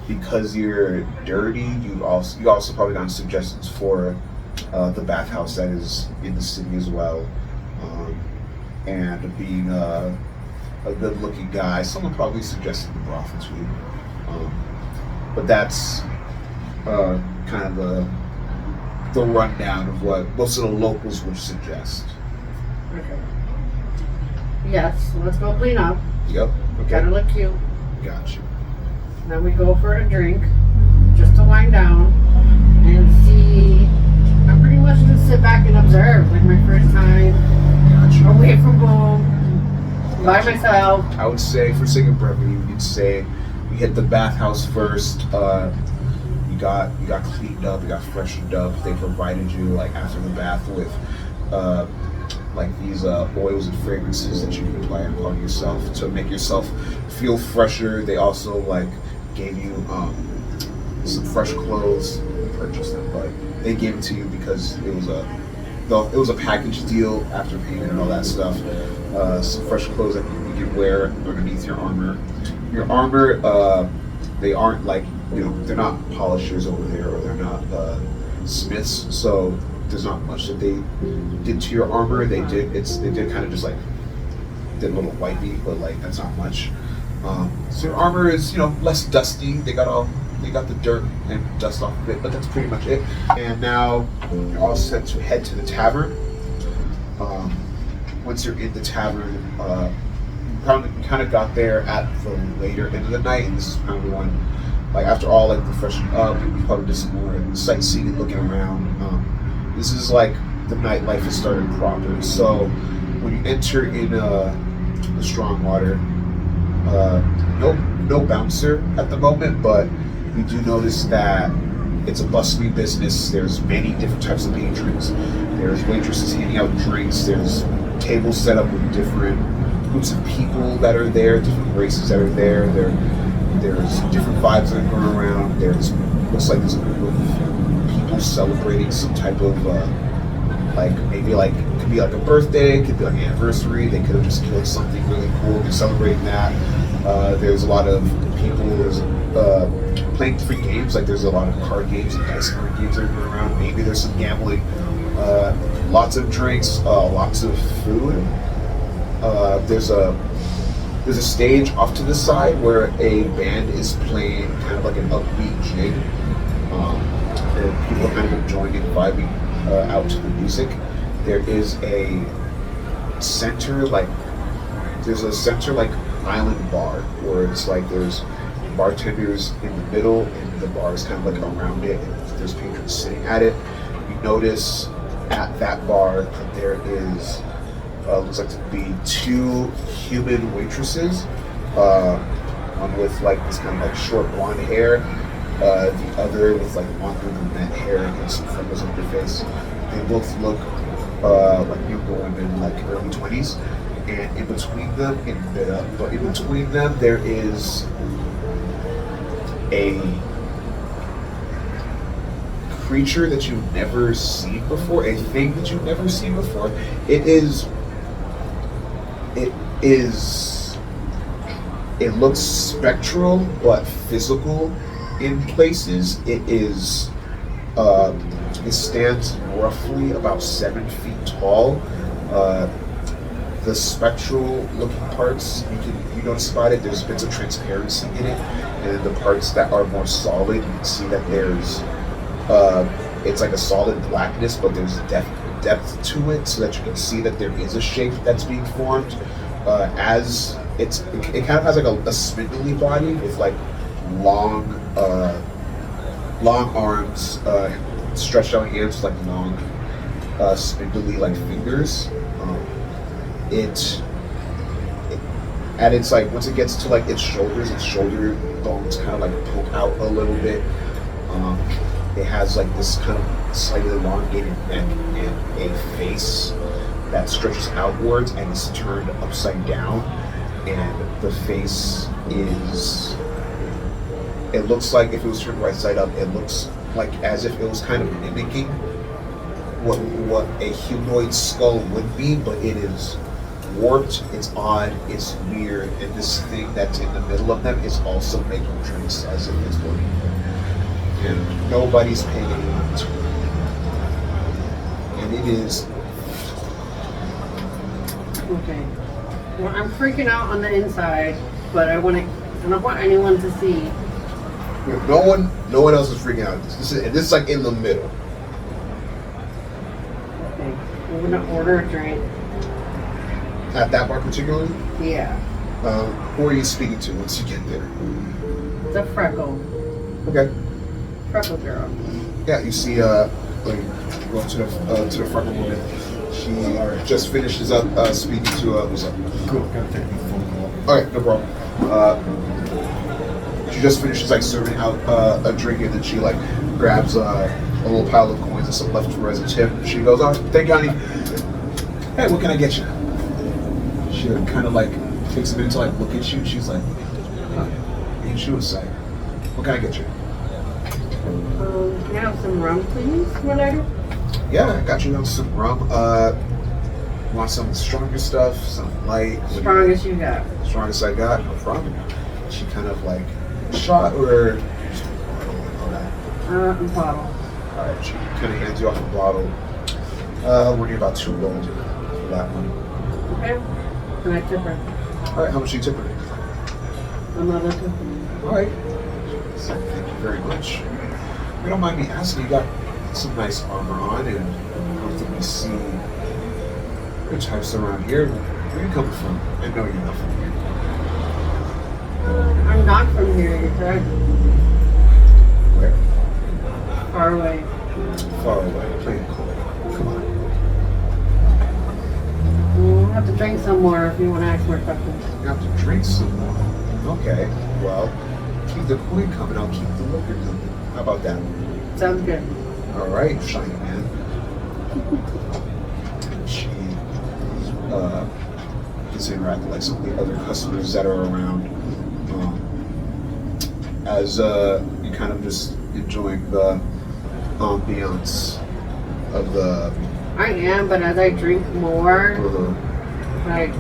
Because you're dirty, you also probably got suggestions for the bathhouse that is in the city as well. And being a good-looking guy, someone probably suggested the brothel to you. But that's kind of the rundown of what most of the locals would suggest. Okay. Yes, let's go clean up. Yep. Okay. Gotta look cute. Gotcha. Then we go for a drink, just to wind down and see. I pretty much just sit back and observe, like my first time Gotcha. away from home, by myself. I would say, for sake of brevity, you'd say you hit the bathhouse first. You got cleaned up, you got freshened up. They provided you, like, after the bath with like these oils and fragrances that you can apply upon yourself to make yourself feel fresher. They also like gave you some fresh clothes. You purchased them, but they gave it to you because it was a package deal after payment and all that stuff. Some fresh clothes that you can wear underneath your armor. Your armor, they aren't like, they're not polishers over there, or they're not smiths, so there's not much that they did to your armor. They did kind of just like did a little wipey, but like that's not much. So your armor is less dusty. They got the dirt and dust off of it, but that's pretty much it. And now you're all set to head to the tavern. Once you're in the tavern, you kind of got there at the later end of the night, and this is probably one, like after all like the freshen up, you probably did some more sightseeing and looking around. This is like the nightlife has started proper. So when you enter in the Strongwater, no bouncer at the moment, but you do notice that it's a bustling business. There's many different types of patrons. There's waitresses handing out drinks. There's tables set up with different groups of people that are there, different races that are there. There's different vibes that are going around. Looks like there's a group of people celebrating some type of like maybe like it could be like a birthday, it could be like an anniversary. They could have just killed something really cool. They're celebrating that. There's a lot of people playing different games. Like there's a lot of card games and dice card games that are going around. Maybe there's some gambling. Lots of drinks, lots of food. There's a stage off to the side where a band is playing kind of like an upbeat jig. And people are kind of enjoying and vibing out to the music. There is a center island bar where it's like there's bartenders in the middle and the bar is kind of like around it, and there's patrons sitting at it. You notice at that bar that there is looks like to be two human waitresses, one with like this kind of like short blonde hair, the other with like longer brunette hair and some freckles on their face. They both look like younger women, like early 20s, and in between them there is a creature that you've never seen before, a thing that you've never seen before. It looks spectral but physical in places. It stands roughly about 7 feet tall. The spectral looking parts, you notice about it, there's bits of transparency in it, and the parts that are more solid, you can see that there's it's like a solid blackness, but there's depth to it, so that you can see that there is a shape that's being formed. As it kind of has like a spindly body with like long arms, stretched out hands, like long spindly like fingers. And it's like once it gets to like its shoulder bones kind of like poke out a little bit. It has like this kind of slightly elongated neck and a face that stretches outwards and is turned upside down. And the face is, it looks like if it was turned right side up, it looks like as if it was kind of mimicking what a humanoid skull would be, but it is warped, it's odd, it's weird, and this thing that's in the middle of them is also making drinks as if it's working. And nobody's paying any mind to it. And it is. Okay. Well, I'm freaking out on the inside, but I don't want anyone to see. No one else is freaking out. This is like in the middle. Okay. I'm gonna order a drink. At that bar particularly? Yeah. Who are you speaking to once you get there? It's a freckle. Okay. Freckle girl. Yeah, you see, like, go to the freckle woman. She just finishes up speaking to what's up? Cool. Gotta take a phone call. All right, no problem. She just finishes like serving out a drink, and then she like grabs a little pile of coins and some left for her as a tip. She goes, "Oh, thank you, honey. Hey, what can I get you?" She kind of like takes a minute to like look at you. She's like, "Ain't you a sight? What can I get you?" Can I have some rum, please, one item? Yeah, I got you some rum. Want some stronger stuff, some light? Strongest you got. Strongest I got, no problem. She kind of like shot or A bottle. alright, she kind of hands you off a bottle. We're near about 2 gold for that one. Okay. Can I tip her? Alright, how much do you tip her? Another tip. Alright. So, thank you very much. If you don't mind me asking, you got some nice armor on, and I don't think we see your types around here. Where are you coming from? I know you're not from here. I'm not from here, you're correct. Where? Far away. Far away. Play it cool. Come on. We'll have to drink some more if you want to ask more questions. You have to drink some more. Okay. Well, keep the coin coming. I'll keep the liquor coming. How about that? Sounds good. All right, shiny man. She gets to interact with like some of the other customers that are around. As you kind of just enjoying the ambiance of the. I am, but as I drink more, like, I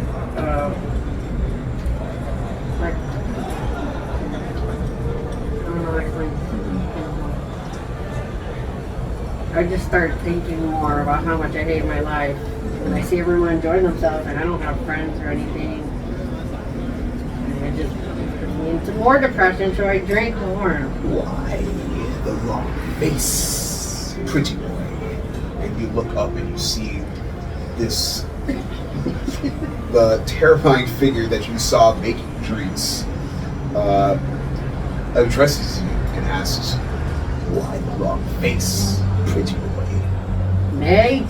don't know, I just start thinking more about how much I hate my life. And I see everyone enjoying themselves, and I don't have friends or anything. And I just need some more depression, so I drink more. Why the long face, pretty boy? And you look up and you see this the terrifying figure that you saw making drinks addresses you and asks, "Why the long face, pretty boy?" Nay?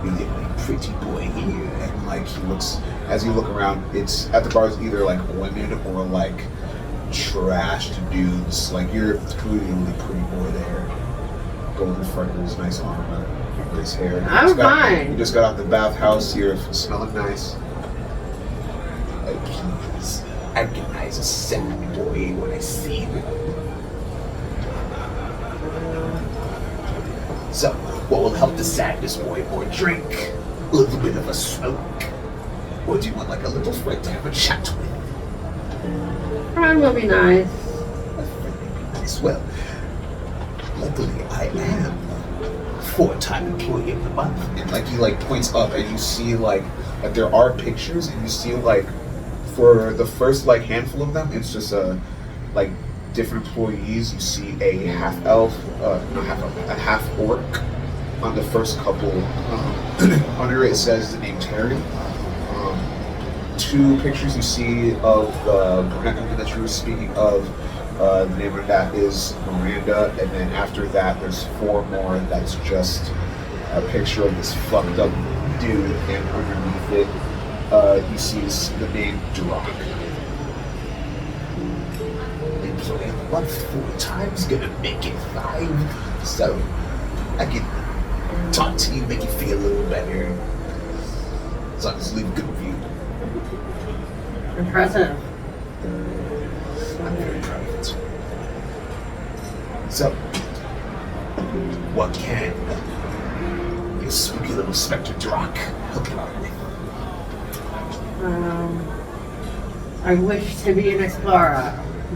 The pretty boy here. And like he looks, as you look around, it's at the bars either like women or like trashed dudes. Like you're clearly the only pretty boy there. Golden freckles, nice armor, nice hair. I'm fine. You just got out the bathhouse. You're smelling nice. I recognize a sad boy when I see him. So, what will help the sadness boy? More drink, a little bit of a smoke, or do you want like a little friend to have a chat with? Friend will be nice. Nice. Well, luckily I am 4-time employee of the month, and like he like points up, and you see like there are pictures, and you see like for the first like handful of them, it's just like different employees. You see a half elf, not half elf, a half orc on the first couple. Under it says the name Terry. Two pictures you see of the brunette that you were speaking of. The name of that is Miranda, and then after that, there's 4 more. That's just a picture of this fucked up dude, and underneath it, you see the name Duroc. So in 1 4 times, gonna make it 5. So I can talk to you, make you feel a little better. As long as you leave a good review. Impressive. I'm very proud of it. So, what can your spooky little Spectre Drock help you out with? I wish to be an explorer,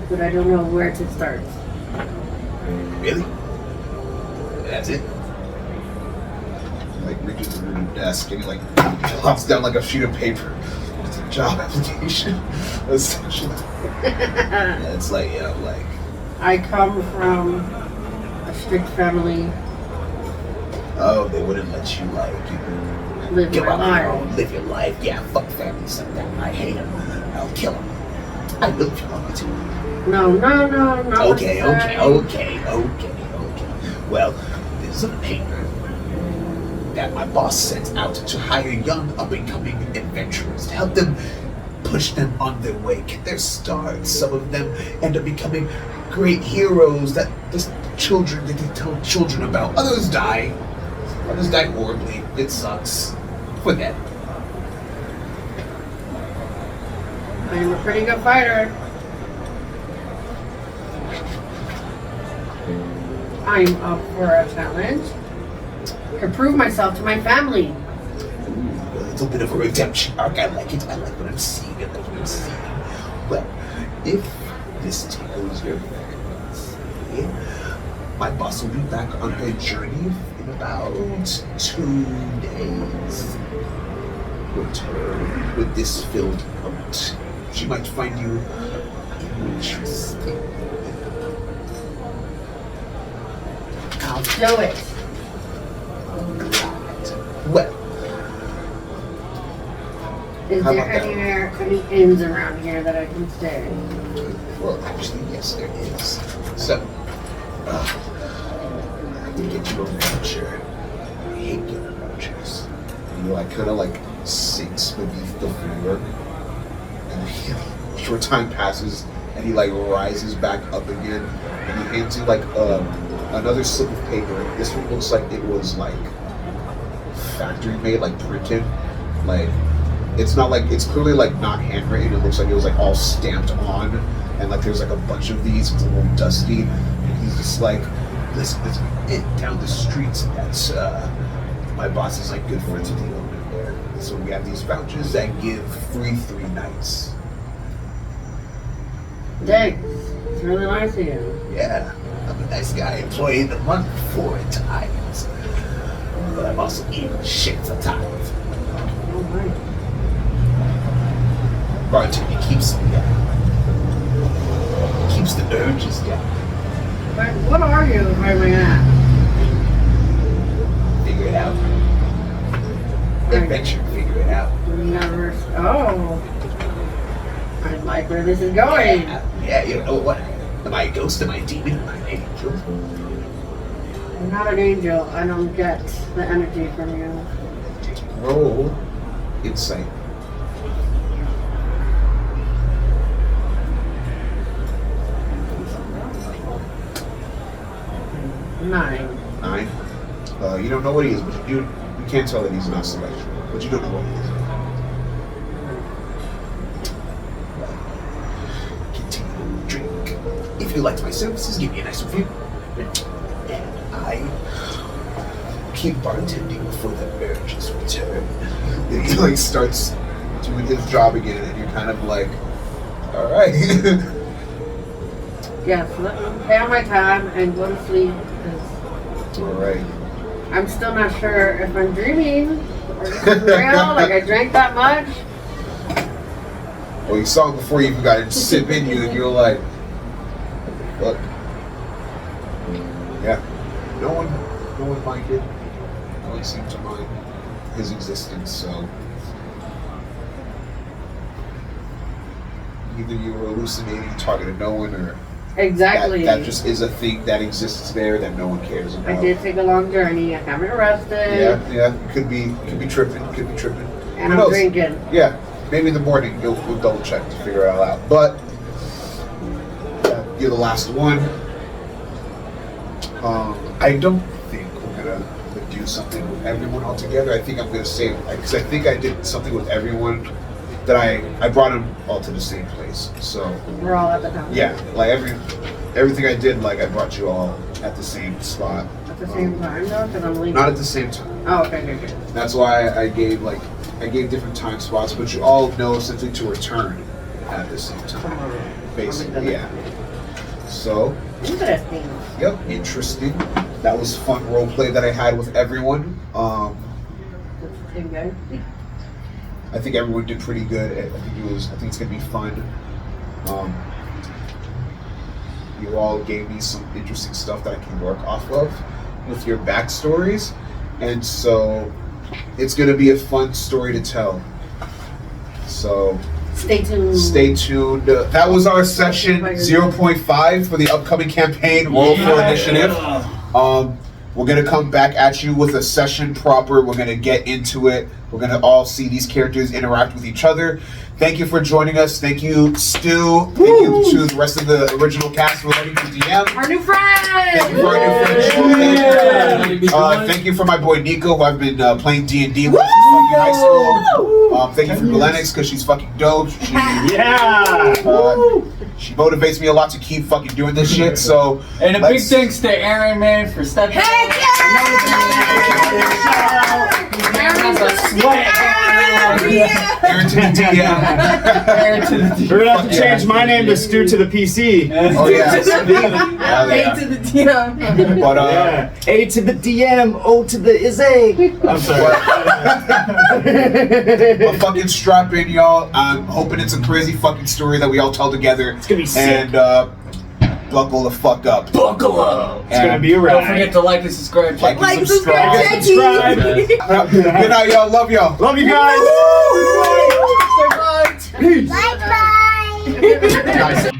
but I don't know where to start. Really? That's it? Like reaches under the desk and he like plops down like a sheet of paper. It's a job application, essentially. Yeah, it's like, you know, like. I come from a strict family. Oh, they wouldn't let you like Live go my out on your life. own, live your life. Yeah, fuck families like that. I hate them. I'll kill them. I will if you want me to. No. Okay. Well, there's a paper that my boss sent out to hire young up-and-coming adventurers to help them push them on their way, get their start. Some of them end up becoming great heroes that the children they can tell children about. Others die. Others die horribly. It sucks for them. I'm a pretty good fighter. I'm up for a challenge to prove myself to my family. Ooh, a little bit of a redemption arc. I like it. I like what I'm seeing. Well, if this tickles your fancy, my boss will be back on her journey in about 2 days. Return with this filled out. She might find you interesting. I'll do it. Well, Is How there about that? anywhere, any inns around here that I can stay? well, actually, yes, there is. So, I have to get you a voucher. I hate getting vouchers. And he like kind of like sinks beneath the floor, and a short time passes, and he like rises back up again, and he hands you like another slip of paper. This one looks like it was like factory made, like printed, like. It's not like, it's clearly like not handwritten. It looks like it was like all stamped on, and like there's like a bunch of these. It's a little dusty, and he's just like, listen, there's an inn down the street that's my boss is like good friends with the owner there. So we have these vouchers that give free 3 nights. Thanks. It's really nice of you. Yeah, I'm a nice guy, employee of the month 4 times, but I'm also eating shit sometimes. Oh my. Bartender keeps me down. Keeps the urges down. But what are you, if I may ask? Figure it out. Adventure, figure it out. Never. Oh. I like where this is going. Yeah, you don't know what. Am I a ghost? Am I a demon? Am I an angel? I'm not an angel. I don't get the energy from you. Roll insight. 9. 9. You don't know what he is, but you can't tell that he's not celestial. But you don't know what he is. Continue to drink. If you liked my services, give me a nice review. And I keep bartending before the urges return. And he like starts doing his job again, and you're kind of like, all right. Yes, let me pay on my time and go to sleep. 'Cause All right. I'm still not sure if I'm dreaming or this is real. Like I drank that much. or you saw him before you even got to sip in you, and you're like, what? Yeah. No one minded. No one seemed to mind his existence, so either you were hallucinating, targeted no one, or Exactly. that just is a thing that exists there that no one cares about. I did take a long journey. I got me arrested. Yeah. Could be tripping. And Who I'm knows? drinking. Yeah. Maybe in the morning we'll double check to figure it all out. But you're the last one. I don't think we're gonna do something with everyone all together. I think I'm gonna say, because I think I did something with everyone that I brought them all to the same place. So We're all at the top. yeah, like everything I did, like I brought you all at the same spot. At the same time, though, because I'm leaving. Not at the same time. Oh, okay. That's why I gave different time spots, but you all know essentially to return at the same time. Basically, yeah. So, Interesting. yep, interesting. That was fun role play that I had with everyone. That's the same guy. I think everyone did pretty good. I think it's gonna be fun. You all gave me some interesting stuff that I can work off of with your backstories, and so it's gonna be a fun story to tell. So Stay tuned. stay tuned. That was our session 0.5 for the upcoming campaign, Roll4 Initiative. We're gonna come back at you with a session proper. We're gonna get into it. We're gonna all see these characters interact with each other. Thank you for joining us. Thank you, Stu. Thank you to the rest of the original cast for letting me DM. Our new friend! Thank you for our new friend. Thank you for my boy Nico, who I've been playing D&D with since fucking high school. Thank you for Glenix, because she's fucking dope. She motivates me a lot to keep fucking doing this shit. So, And a big thanks to Aaron, man, for stepping up. Aaron's a Aaron to the DM. Aaron to the We're gonna have to change my name to Stu to the PC. Oh yeah. A to the DM. But A to the DM, O to the Izzy. I'm sorry. but fucking strap in, y'all. I'm hoping it's a crazy fucking story that we all tell together. It's gonna be sick. And buckle the fuck up. Buckle up. It's gonna be a ride. Don't forget to like and subscribe. Like and subscribe. subscribe. Good night, y'all. Love y'all. Love you guys. So much. Peace. Bye bye. Guys.